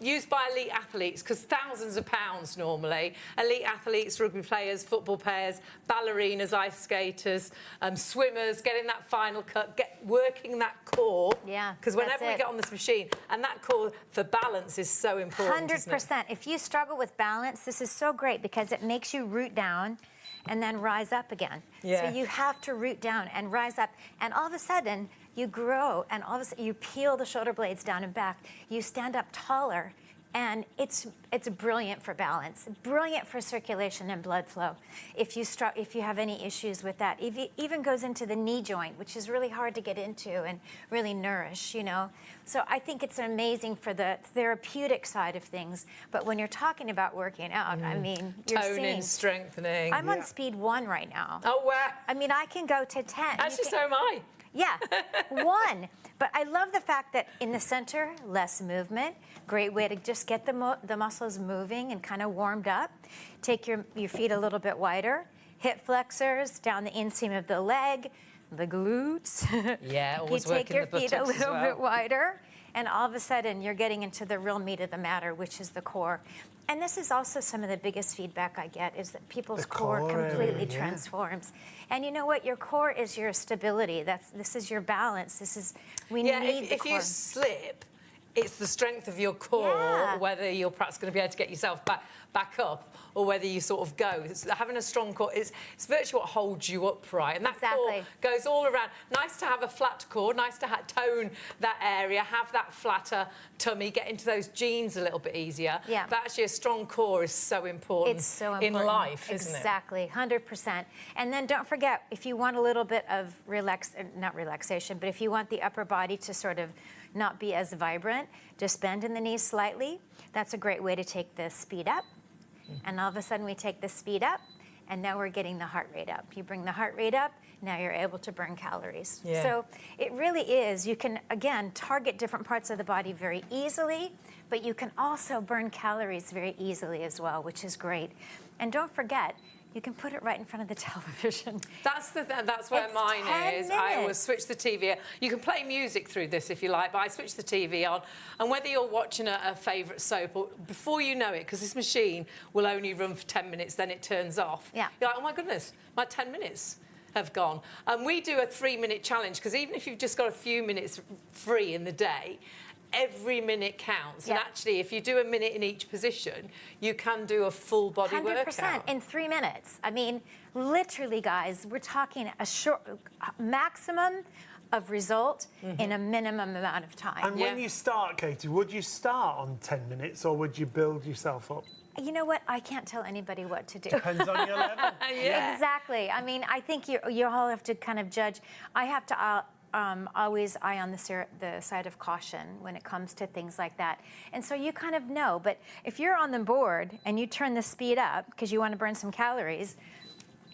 used by elite athletes, because thousands of pounds normally. Elite athletes, rugby players, football players, ballerinas, ice skaters, swimmers, getting that final cut, working that core. Yeah, because whenever we get on this machine, and that core for balance is so important. 100%. If you struggle with balance, this is so great because it makes you root down and then rise up again. Yeah. So you have to root down and rise up, and all of a sudden you grow, and all of a sudden you peel the shoulder blades down and back. You stand up taller, and it's brilliant for balance, brilliant for circulation and blood flow. If you have any issues with that, it even goes into the knee joint, which is really hard to get into and really nourish, you know. So I think it's amazing for the therapeutic side of things. But when you're talking about working out, I mean, you're Toning, seeing. strengthening. I'm on speed 1 right now. Oh, wow. I mean, I can go to 10. Actually, so am I. Yeah, 1. But I love the fact that in the center, less movement. Great way to just get the muscles moving and kind of warmed up. Take your feet a little bit wider. Hip flexors down the inseam of the leg, the glutes. Yeah, always You take working your the feet a buttocks as little well. bit wider, and all of a sudden you're getting into the real meat of the matter, which is the core. And this is also some of the biggest feedback I get is that people's core completely transforms. And you know what? Your core is your stability. This is your balance. We need the if core. you slip, it's the strength of your core, Yeah. whether you're perhaps going to be able to get yourself back up, or whether you sort of go. Having a strong core is virtually what holds you upright, and that core goes all around. Nice to have a flat core, nice to tone that area, have that flatter tummy, get into those jeans a little bit easier. Yeah. But actually, a strong core is so important. It's so important in life, isn't it? Exactly, 100%. And then don't forget, if you want a little bit of not relaxation, but if you want the upper body to sort of not be as vibrant, just bend in the knees slightly. That's a great way to take the speed up. And all of a sudden we take the speed up, and now we're getting the heart rate up. You bring the heart rate up, now you're able to burn calories. Yeah. So it really is, you can, again, target different parts of the body very easily, but you can also burn calories very easily as well, which is great. And don't forget, you can put it right in front of the television. That's where It's mine 10 is. I always minutes. switch the TV. You can play music through this if you like, but I switch the TV on. And whether you're watching a favourite soap, or before you know it, because this machine will only run for 10 minutes, then it turns off. Yeah. You're like, oh my goodness, my 10 minutes have gone. And we do a 3-minute challenge, because even if you've just got a few minutes free in the day, every minute counts. Yeah. And actually, if you do a minute in each position, you can do a full body 100% workout. in 3 minutes. I mean, literally, guys, we're talking a short maximum of result in a minimum amount of time. And when you start, Katie, would you start on 10 minutes or would you build yourself up? You know what? I can't tell anybody what to do. Depends on your level. Yeah. Exactly. I mean, I think you all have to kind of judge. I have to always eye on the side of caution when it comes to things like that. And so you kind of know. But if you're on the board and you turn the speed up because you want to burn some calories,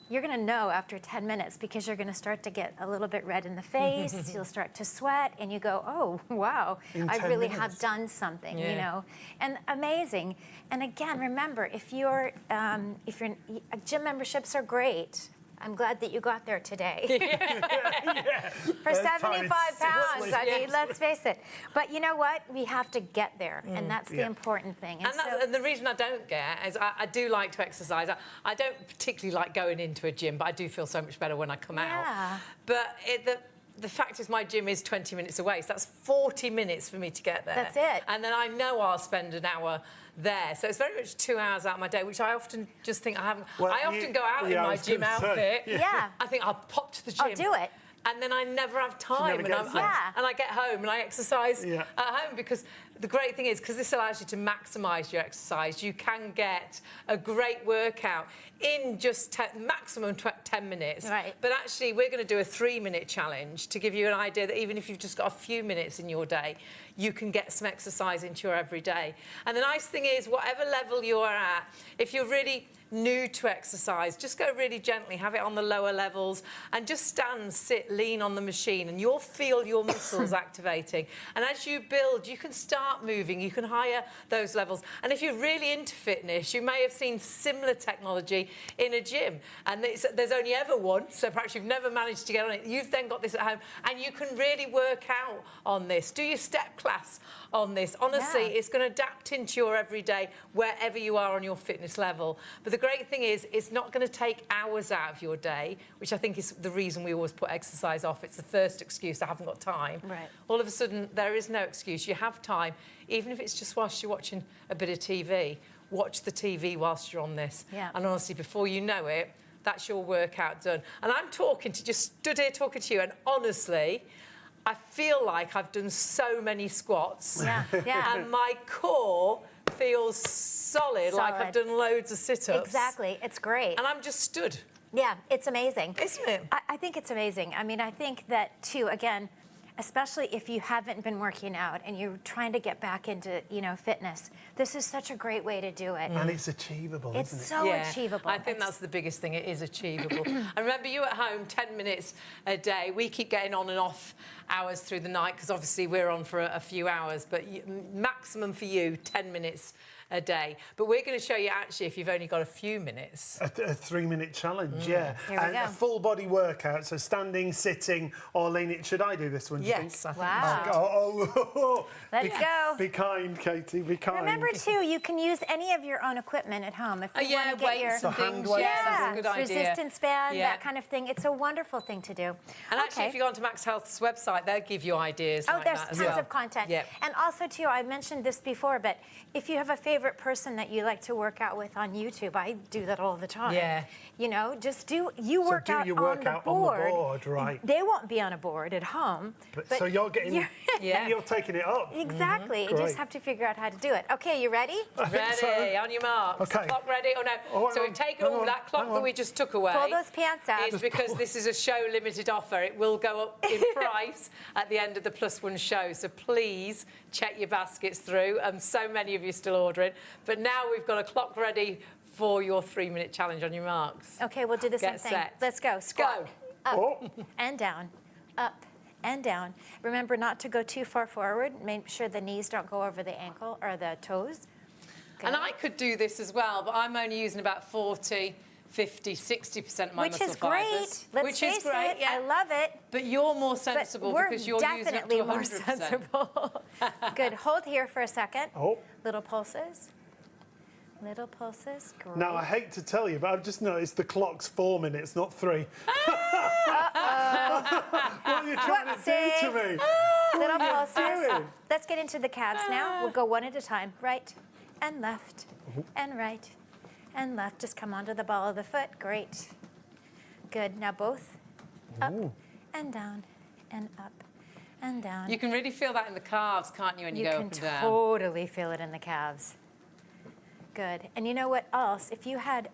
you're going to know after 10 minutes because you're going to start to get a little bit red in the face. You'll start to sweat, and you go, oh, wow, I really have done something, you know. And amazing. And again, remember, if you're gym memberships are great. I'm glad that you got there today. For 75 pounds, I mean, let's face it. But you know what? We have to get there, and that's the important thing. And the reason I don't get is I do like to exercise. I don't particularly like going into a gym, but I do feel so much better when I come out. But the fact is my gym is 20 minutes away, so that's 40 minutes for me to get there. That's it. And then I know I'll spend an hour there. So it's very much 2 hours out of my day, which I often just think I haven't. Well, I often go out in I my was gym gonna say, outfit. Yeah. I think I'll pop to the gym. I'll do it. And then I never have time. never gets there. Yeah. And I get home and I exercise Yeah. at home, because the great thing is, because this allows you to maximise your exercise, you can get a great workout in just maximum 10 minutes. Right. But actually, we're going to do a 3-minute challenge to give you an idea that even if you've just got a few minutes in your day, you can get some exercise into your everyday. And the nice thing is, whatever level you are at, if you're really new to exercise, just go really gently, have it on the lower levels, and just stand, sit, lean on the machine, and you'll feel your muscles activating. And as you build, you can start moving, you can higher those levels. And if you're really into fitness, you may have seen similar technology in a gym, and there's only ever one, so perhaps you've never managed to get on it. You've then got this at home, and you can really work out on this. Do your step class on this. Honestly, Yeah. it's going to adapt into your everyday wherever you are on your fitness level. But the great thing is, it's not going to take hours out of your day, which I think is the reason we always put exercise off. It's the first excuse, I haven't got time. Right. All of a sudden, there is no excuse. You have time, even if it's just whilst you're watching a bit of TV. Watch the TV whilst you're on this. Yeah. And honestly, before you know it, that's your workout done. And I'm just stood here talking to you, and honestly, I feel like I've done so many squats. Yeah, yeah. And my core feels solid, like I've Solid. done loads of sit-ups. Exactly. It's great. And I'm just stood, Yeah, it's amazing. isn't it? I think it's amazing. I mean, I think that too, again, especially if you haven't been working out and you're trying to get back into, fitness, this is such a great way to do it. And it's achievable, It's isn't it? so achievable. I think that's the biggest thing. It is achievable. And remember, you at home, 10 minutes a day. We keep getting on and off hours through the night, because obviously we're on for a few hours, but maximum for you, 10 minutes a day. But we're going to show you, actually, if you've only got a few minutes. A 3-minute challenge, yeah. Here we And go. a full body workout, so standing, sitting, or leaning. Should I do this one, do you Yes, I think? think Wow. Oh, Let's go. Be kind, Katie, be kind. Remember too, you can use any of your own equipment at home if you want to get weights your and hand things. weights Yeah, and that's a good idea. resistance band, Yeah. that kind of thing. It's a wonderful thing to do. And actually, if you go onto MAXHealth's website, they'll give you ideas Oh, like there's that as tons well. of content. Yeah. And also, too, I mentioned this before, but if you have a favorite person that you like to work out with on YouTube, I do that all the time. Yeah. Just do your So workout, do your on, workout the on the board. board, right. They won't be on a board at home. But so you're getting, Yeah. you're taking it up. Exactly. You Great. just have to figure out how to do it. Okay, you ready? I think so. Ready, on your marks. Okay. Clock ready? Oh, no. Oh, So hang we've on, taken hang all on, that clock hang that on. we just took away. Pull those pants out. Is because this is a show limited offer. It will go up in price at the end of the +1 show. So please check your baskets through. So many of you still ordering. But now we've got a clock ready for your 3-minute challenge. On your marks. Okay, we'll do the same Get thing. set. Let's go. Squat. Go. Up Oh. and down. Up and down. Remember not to go too far forward. Make sure the knees don't go over the ankle or the toes. And I could do this as well, but I'm only using about 40, 50, 60% of my Which muscle is great. fibers. Let's which face is great, it. yeah. I love it. But you're more But sensible we're because you're using up to definitely 100%. more sensible. Good. Hold here for a second. Oh. Little pulses. Little pulses. Great. Now, I hate to tell you, but I've just noticed the clock's 4 minutes, not 3. What are you trying to do to me? Little doing? pulses. Let's get into the calves now. We'll go one at a time. Right and left and right and left. Just come onto the ball of the foot. Great. Good. Now both up and down and up and down. You can really feel that in the calves, can't you, when you, go You up can and down? totally feel it in the calves. Good. And you know what else? If you had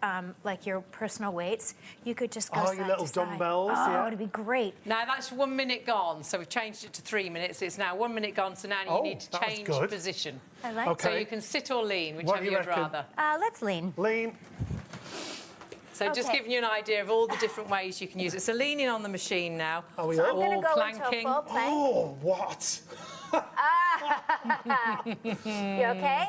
like your personal weights, you could just go Oh, side your little to side. dumbbells, Oh, yeah. it'd be great. Now that's 1 minute gone, so we've changed it to 3 minutes. It's now 1 minute gone, so now you Oh, need to that was change good. position. I like Okay. So you can sit or lean, What whichever do you you'd reckon? rather. Let's lean. Lean. So just Okay. giving you an idea of all the different ways you can use it. So leaning on the machine now. Are we So up? I'm going to Or go planking. into a full plank. Oh, what? You okay?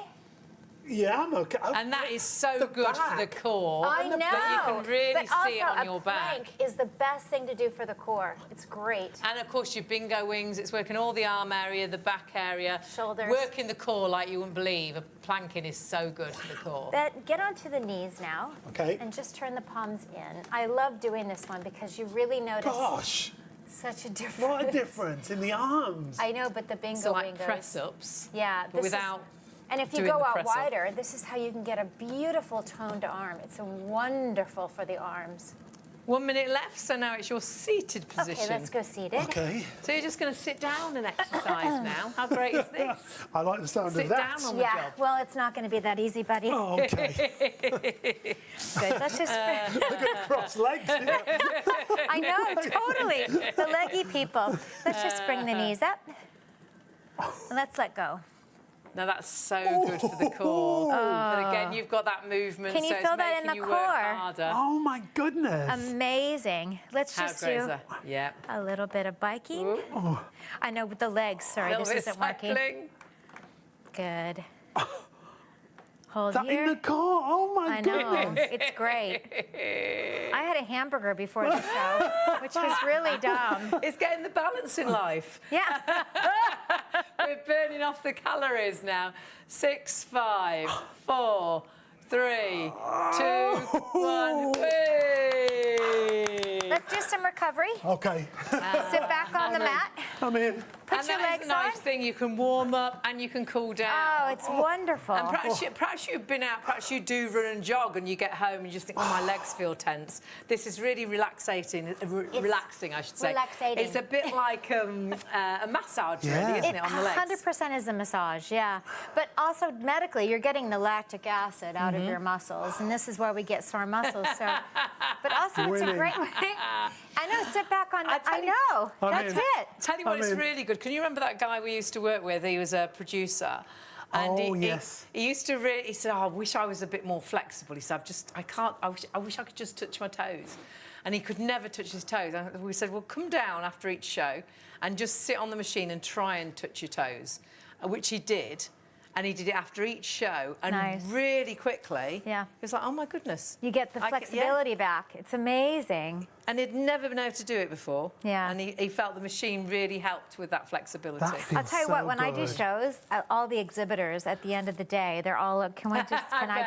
Yeah, I'm okay. And that is so The good for the back. core. I know. But you can really But see it also, on your a back. plank is the best thing to do for the core. It's great. And of course your bingo wings, it's working all the arm area, the back area. Shoulders. Working the core like you wouldn't believe. Planking is so good for the core. Get onto the knees now. Okay. And just turn the palms in. I love doing this one because you really notice. Gosh. Such a difference. What a difference in the arms. I know, but the bingo So like wingers. press-ups, Yeah. but without And if you doing go the out press-up. wider, this is how you can get a beautiful toned arm. It's wonderful for the arms. 1 minute left, so now it's your seated position. Okay, let's go seated. Okay. So you're just going to sit down and exercise now. How great is this? I like the sound Sit of that. down on the Yeah, job. well, it's not going to be that easy, buddy. Oh, okay. Good. Let's just. Look at cross legs. Here. I know, totally. The leggy people. Let's just bring the knees up. And let's let go. Now that's so good for the core. But again, you've got that movement, Can you so it's feel that in making the you work core? harder. Oh my goodness. Amazing. Let's How just great is do that? Yeah. a little bit of biking. I know with the legs. Sorry, Little this bit isn't working. cycling. Good. Hold that here. in the car. Oh my I know. goodness. It's great. I had a hamburger before the show, which was really dumb. It's getting the balance in life. Yeah. We're burning off the calories now. 6, 5, 4, 3, 2, 1. Whee! Let's do some recovery. Okay. Sit back on the mat. I'm in. Put And your that is legs a nice on. thing. You can warm up and you can cool down. Oh, it's wonderful. And perhaps you've been out, perhaps you do run and jog and you get home and you just think, oh, my legs feel tense. This is really relaxing, relaxing, I should say. relaxating. It's a bit like a massage, Yeah. really, isn't it, on the legs? 100% is a massage, yeah. But also medically, you're getting the lactic acid out of your muscles, and this is where we get sore muscles. So, but also it's a Winning. great way. I know. Sit back on. I tell you- know. I'm That's in. it. Tell you what, I'm it's in. really good. Can you remember that guy we used to work with? He was a producer. And Oh, yes. He used to really. He said, "Oh, I wish I was a bit more flexible." He said, I can't. I wish I could just touch my toes." And he could never touch his toes. And we said, "Well, come down after each show and just sit on the machine and try and touch your toes," which he did. And he did it after each show, and Nice. really quickly. Yeah. He was like, "Oh my goodness!" You get the I ca- yeah. flexibility back. It's amazing. And he'd never been able to do it before. Yeah. And he felt the machine really helped with that flexibility. That feels I'll tell you so what. When I do good. shows, all the exhibitors at the end of the day, they're all. Can I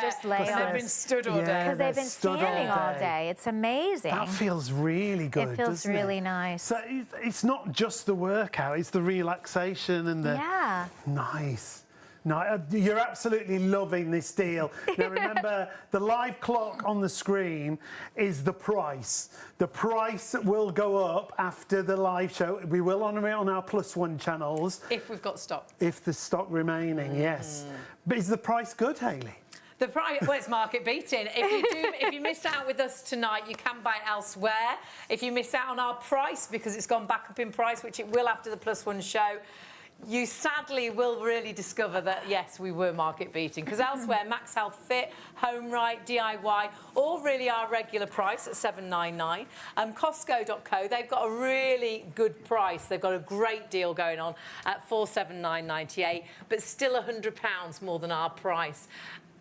just lay Because on? they've been stood all Yeah. day. Because they've they're been stood all standing all day. day. It's amazing. That feels really good. It feels doesn't really nice. So it's not just the workout; it's the relaxation and the Yeah. nice. No, you're absolutely loving this deal. Now remember, the live clock on the screen is the price. The price will go up after the live show. We will honour it on our +1 channels If we've got stock. if there's stock remaining. Yes, but is the price good, Hayley? The price, well, it's market beating. If you miss out with us tonight, you can buy it elsewhere. If you miss out on our price because it's gone back up in price, which it will after the +1 show, you sadly will really discover that, yes, we were market beating. Because elsewhere, MAXHealth Fit, Home Right, DIY, all really are regular price at $7.99. Costco.co, they've got a really good price. They've got a great deal going on at $479.98, but still £100 more than our price.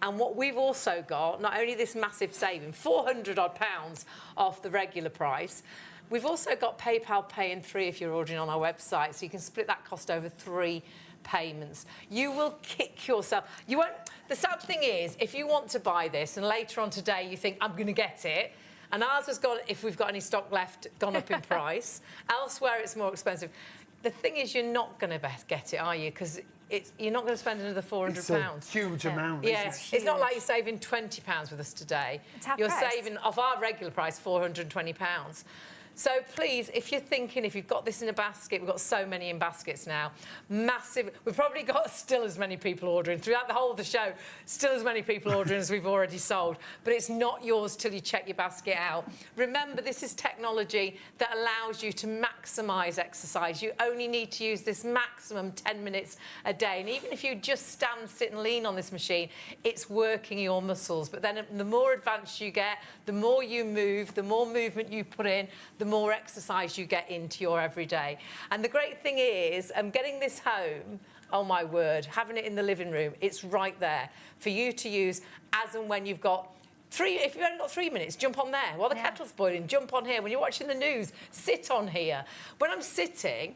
And what we've also got, not only this massive saving, £400 odd off the regular price, we've also got PayPal Pay in 3 if you're ordering on our website, so you can split that cost over 3 payments. You will kick yourself. You won't. The sad thing is, if you want to buy this and later on today you think, I'm going to get it, and ours has gone, if we've got any stock left, gone up in price. Elsewhere it's more expensive. The thing is, you're not going to get it, are you? Because you're not going to spend another £400. It's a huge amount. Yeah, Isn't it? it's not like you're saving £20 with us today. It's half You're price. saving off our regular price £420. So please, if you're thinking, if you've got this in a basket, we've got so many in baskets now, massive. We've probably got still as many people ordering throughout the whole of the show, still as many people ordering as we've already sold. But it's not yours till you check your basket out. Remember, this is technology that allows you to maximise exercise. You only need to use this maximum 10 minutes a day. And even if you just stand, sit and lean on this machine, it's working your muscles. But then the more advanced you get, the more you move, the more movement you put in, the more exercise you get into your everyday. And the great thing is, getting this home, oh my word, having it in the living room, it's right there for you to use as and when you've got if you've only got 3 minutes, jump on there. While the kettle's boiling, jump on here. When you're watching the news, sit on here. When I'm sitting,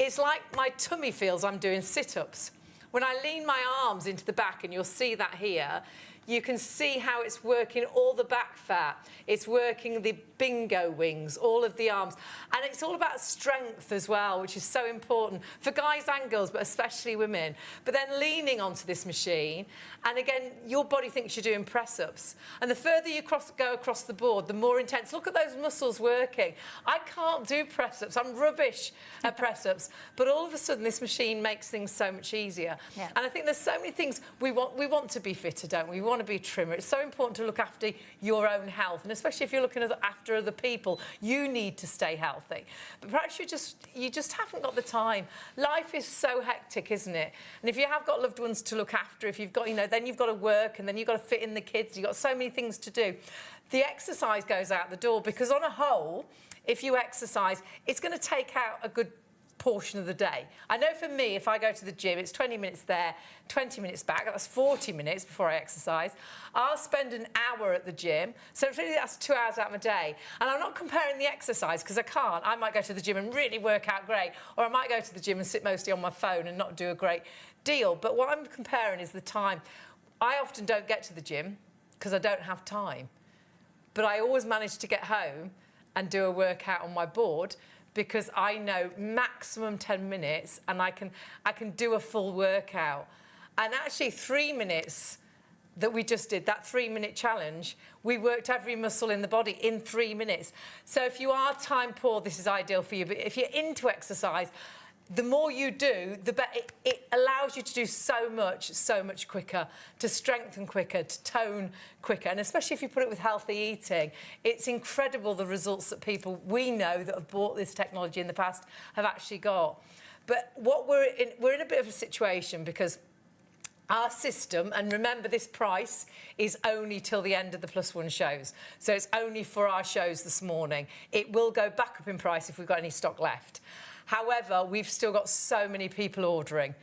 it's like my tummy feels I'm doing sit-ups. When I lean my arms into the back, and you'll see that here, you can see how it's working all the back fat. It's working the bingo wings, all of the arms. And it's all about strength as well, which is so important for guys and girls, but especially women. But then leaning onto this machine, and again, your body thinks you're doing press-ups. And the further you go across the board, the more intense. Look at those muscles working. I can't do press-ups. I'm rubbish at press-ups. But all of a sudden, this machine makes things so much easier. Yeah. And I think there's so many things we want to be fitter, don't we? We want to be trimmer. It's so important to look after your own health, and especially if you're looking after other people, you need to stay healthy. But perhaps you just haven't got the time. Life is so hectic, isn't it? And if you have got loved ones to look after, if you've got, then you've got to work, and then you've got to fit in the kids. You've got so many things to do. The exercise goes out the door, because on a whole, if you exercise, it's going to take out a good portion of the day. I know for me, if I go to the gym, it's 20 minutes there, 20 minutes back. That's 40 minutes before I exercise. I'll spend an hour at the gym. So really that's 2 hours out of my day. And I'm not comparing the exercise, because I can't. I might go to the gym and really work out great, or I might go to the gym and sit mostly on my phone and not do a great deal. But what I'm comparing is the time. I often don't get to the gym because I don't have time. But I always manage to get home and do a workout on my board, because I know maximum 10 minutes and I can do a full workout. And actually 3 minutes that we just did, that 3-minute challenge, we worked every muscle in the body in 3 minutes. So if you are time poor, this is ideal for you. But if you're into exercise, the more you do, the better. It allows you to do so much quicker, to strengthen quicker, to tone quicker. And especially if you put it with healthy eating, it's incredible the results that people we know that have bought this technology in the past have actually got. But what we're in a bit of a situation, because our system, and remember this price is only till the end of the +1 shows. So it's only for our shows this morning. It will go back up in price if we've got any stock left. However, we've still got so many people ordering.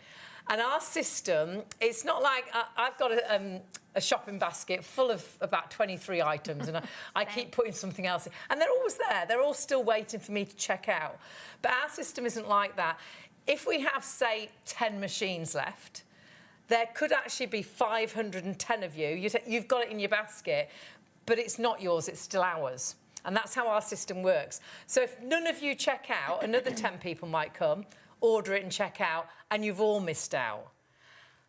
And our system, it's not like I've got a shopping basket full of about 23 items, and I keep putting something else in. And they're always there. They're all still waiting for me to check out. But our system isn't like that. If we have, say, 10 machines left, there could actually be 510 of you. You've got it in your basket, but it's not yours, it's still ours. And that's how our system works. So if none of you check out, another 10 people might come, order it and check out, and you've all missed out.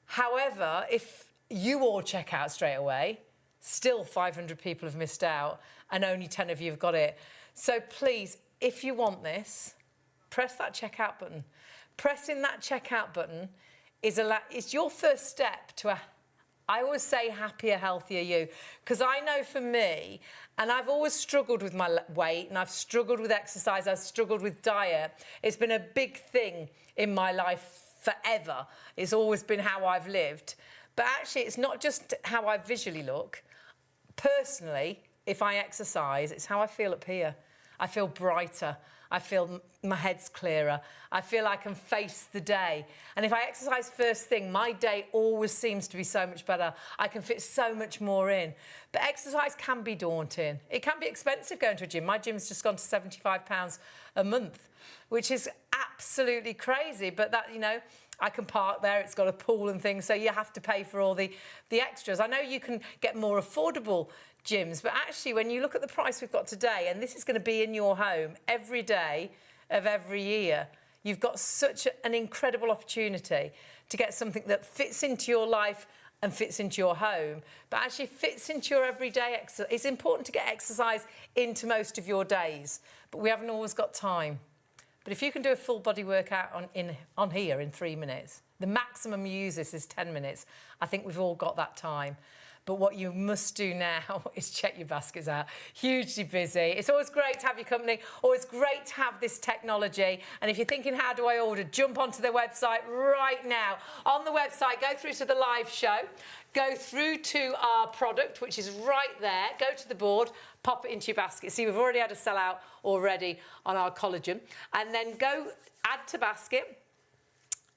However, if you all check out straight away, still 500 people have missed out, and only 10 of you have got it. So please, if you want this, press that checkout button. Pressing that checkout button is your first step to I always say happier, healthier you, because I know for me, and I've always struggled with my weight, and I've struggled with exercise, I've struggled with diet. It's been a big thing in my life forever. It's always been how I've lived. But actually, it's not just how I visually look. Personally, if I exercise, it's how I feel up here. I feel brighter. I feel my head's clearer. I feel I can face the day. And if I exercise first thing, my day always seems to be so much better. I can fit so much more in. But exercise can be daunting. It can be expensive going to a gym. My gym's just gone to £75 a month, which is absolutely crazy. But that, I can park there. It's got a pool and things, so you have to pay for all the extras. I know you can get more affordable gyms, but actually when you look at the price we've got today, and this is going to be in your home every day of every year, you've got such an incredible opportunity to get something that fits into your life and fits into your home, but actually fits into your everyday exercise. It's important to get exercise into most of your days, but we haven't always got time. But if you can do a full body workout on here in 3 minutes, the maximum you use this is 10 minutes. I think we've all got that time. But what you must do now is check your baskets out. Hugely busy. It's always great to have your company, always great to have this technology. And if you're thinking, how do I order? Jump onto their website right now. On the website, go through to the live show, go through to our product, which is right there, go to the board, pop it into your basket. See, we've already had a sellout already on our collagen. And then go add to basket,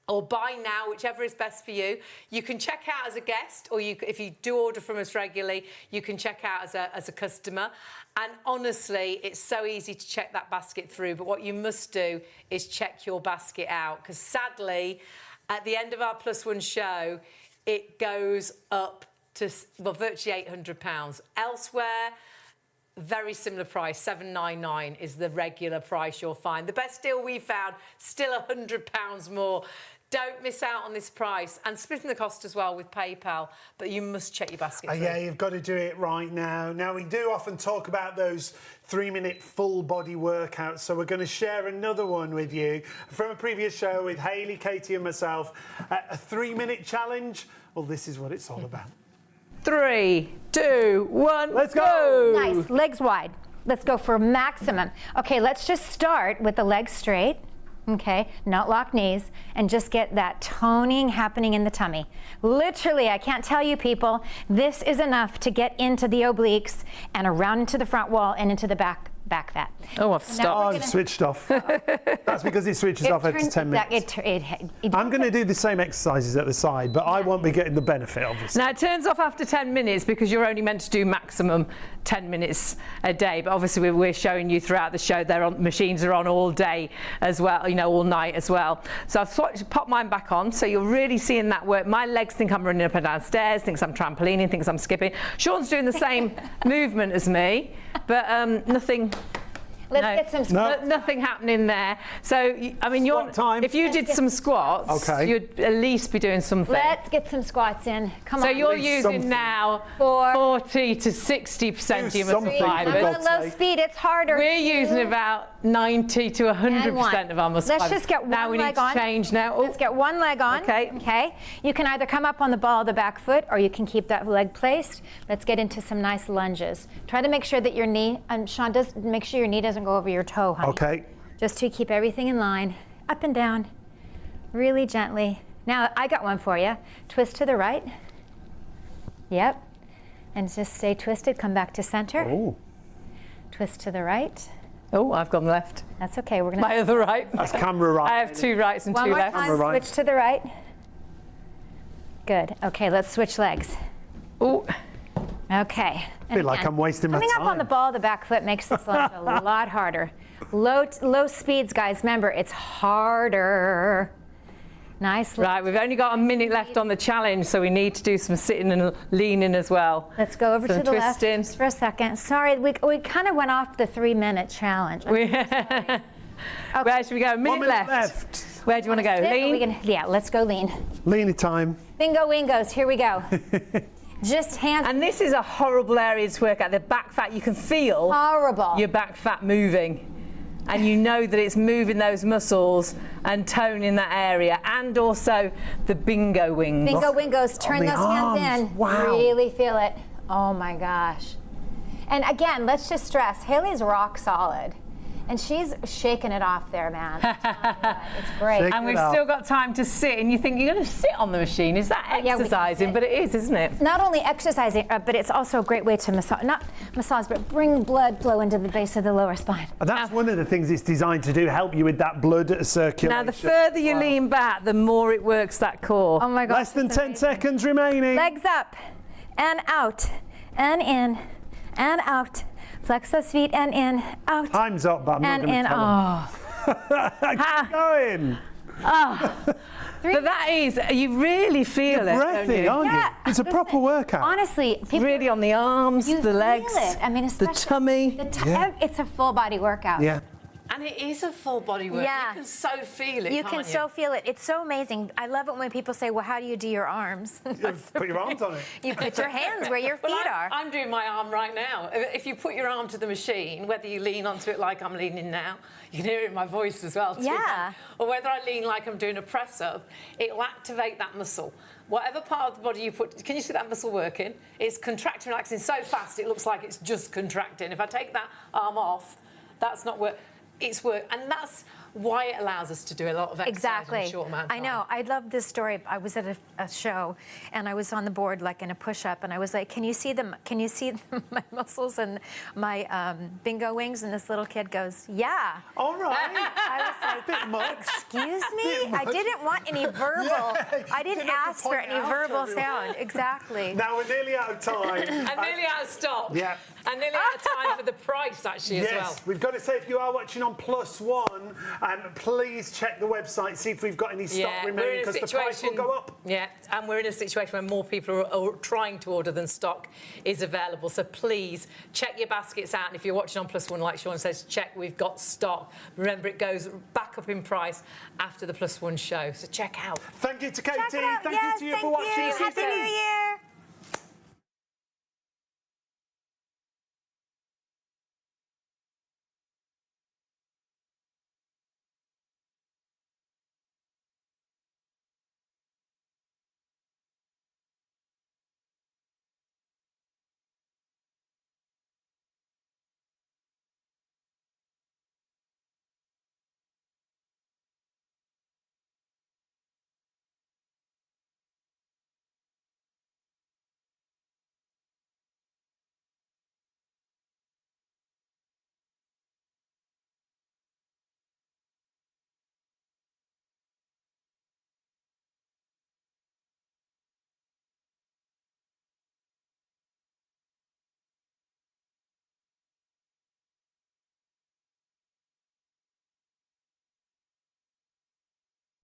or buy now, whichever is best for you. You can check out as a guest, or if you do order from us regularly, you can check out as a customer. And honestly, it's so easy to check that basket through, but what you must do is check your basket out, because sadly, at the end of our +1 show, it goes up to, well, virtually £800. Elsewhere, very similar price, $799 is the regular price you'll find. The best deal we found, still £100 more. Don't miss out on this price, and splitting the cost as well with PayPal, but you must check your basket. Yeah, you've got to do it right now. Now, we do often talk about those 3-minute full body workouts, so we're going to share another one with you from a previous show with Hayley, Katie and myself. A 3-minute challenge. Well, this is what it's all about. 3, 2, 1, Let's go. Nice, legs wide. Let's go for maximum. Okay, let's just start with the legs straight. Okay, not lock knees, and just get that toning happening in the tummy. Literally, I can't tell you people, this is enough to get into the obliques and around into the front wall and into the back fat. Oh, I've Now stopped. we're I've gonna- switched off. That's because it switches off after 10 minutes. I'm going to do the same exercises at the side, but I won't be getting the benefit, obviously. Now, it turns off after 10 minutes because you're only meant to do maximum 10 minutes a day. But obviously, we're showing you throughout the show, machines are on all day as well, you know, all night as well. So I've popped mine back on. So you're really seeing that work. My legs think I'm running up and down stairs, thinks I'm trampolining, thinks I'm skipping. Sean's doing the same movement as me, but nothing. Let's get some Nothing happening there. So, I mean, Squat time. if you did some squats, Okay. you'd at least be doing something. Let's get some squats in. Come So on. you're least using something. now 4, 40 to 60% of your muscle something, for fibers. I'm God's on low sake. speed, it's harder. We're using about 90 to 100% of our muscle Let's fibers. just get now one we leg need on. to change now. Oh, Let's get one leg on. Okay. Okay. You can either come up on the ball of the back foot, or you can keep that leg placed. Let's get into some nice lunges. Try to make sure that your knee, and Sean, make sure your knee doesn't go over your toe, honey. Okay. Just to keep everything in line, up and down, really gently. Now, I got one for you. Twist to the right. Yep. And just stay twisted, come back to center. Oh, Twist to the right. oh, I've gone left. That's okay, we're gonna. My other right. that's camera right. I have 2 rights and One 2 more lefts. time, right. switch to the right. Good, okay, let's switch legs. Oh, Okay. I feel like I'm wasting my Coming up on time. the ball of the back foot makes this lunge a lot harder. Low speeds, guys, remember, it's harder. Nice. right, we've only got a minute left on the challenge, so we need to do some sitting and leaning as well. Let's go over Some to the left twisting. just for a second. Sorry, we kind of went off the 3-minute challenge. Where should we go? A 1 minute minute left. left. Where do you want to go? Sit, or we Lean? can- yeah, let's go lean. Lean time. Bingo wingos, here we go. Just hands. And this is a horrible area to work at. The back fat, you can feel Horrible. your back fat moving. And you know that it's moving those muscles and toning that area. And also the bingo wings. Bingo wingos, turn the those arms. hands in. Wow. Really feel it. Oh my gosh. And again, let's just stress, Hayley's rock solid. And she's shaking it off there, man. I'm telling you what, it's great. Shake And we've it up. still got time to sit. And you think you're going to sit on the machine. Is that yeah, we can exercising? sit. But it is, isn't it? Not only exercising, but it's also a great way to massage, not massage, but bring blood flow into the base of the lower spine. And that's one of the things it's designed to do, help you with that blood circulation. Now, the further you lean back, the more it works that core. Oh my gosh. Less than it's 10 amazing. seconds remaining. Legs up and out and in and out. Flex those feet and in, out. Time's up, but I'm not And going to in, tell them. Keep going. But that is, you really feel it, don't Breathy, you? aren't Yeah, you? It's a proper workout. Honestly, people, Really on the arms, you the legs, feel it. I mean, the especially tummy. Yeah. It's a full body workout. Yeah. And it is a full body work. Yeah. You can so feel it, You can't can so feel it. It's so amazing. I love it when people say, well, how do you do your arms? Put your arms on it. You put your hands where your feet Well, are. I'm doing my arm right now. If you put your arm to the machine, whether you lean onto it like I'm leaning now, you can hear it in my voice as well. Too, Yeah. Or whether I lean like I'm doing a press up, it will activate that muscle. Whatever part of the body you put, can you see that muscle working? It's contracting, relaxing so fast it looks like it's just contracting. If I take that arm off, that's not work. It's work, and that's why it allows us to do a lot of exercise Exactly. in a short amount of I time. know. I love this story. I was at a show, and I was on the board like in a push-up, and I was like, "Can you see them? Can you see my muscles and my bingo wings?" And this little kid goes, "Yeah." All right. I was like, Bit much. "Excuse Bit me? I much. didn't want any verbal. Yeah, I didn't didn't have to ask for point any out to verbal everyone. sound." Exactly. Now we're nearly out of time. And nearly out of stock. Yeah. And nearly out of time for the price, actually, Yes, as well. we've got to say, if you are watching on +1, Please check the website, see if we've got any stock we're remaining, in a because the price will go up. Yeah, and we're in a situation where more people are trying to order than stock is available. So please check your baskets out. And if you're watching on Plus One, like Sean says, check we've got stock. Remember, it goes back up in price after the Plus One show. So check out. Thank you to Katie. Check it out. Thank Yes, you to you thank for watching. you. See you Happy soon. New Year.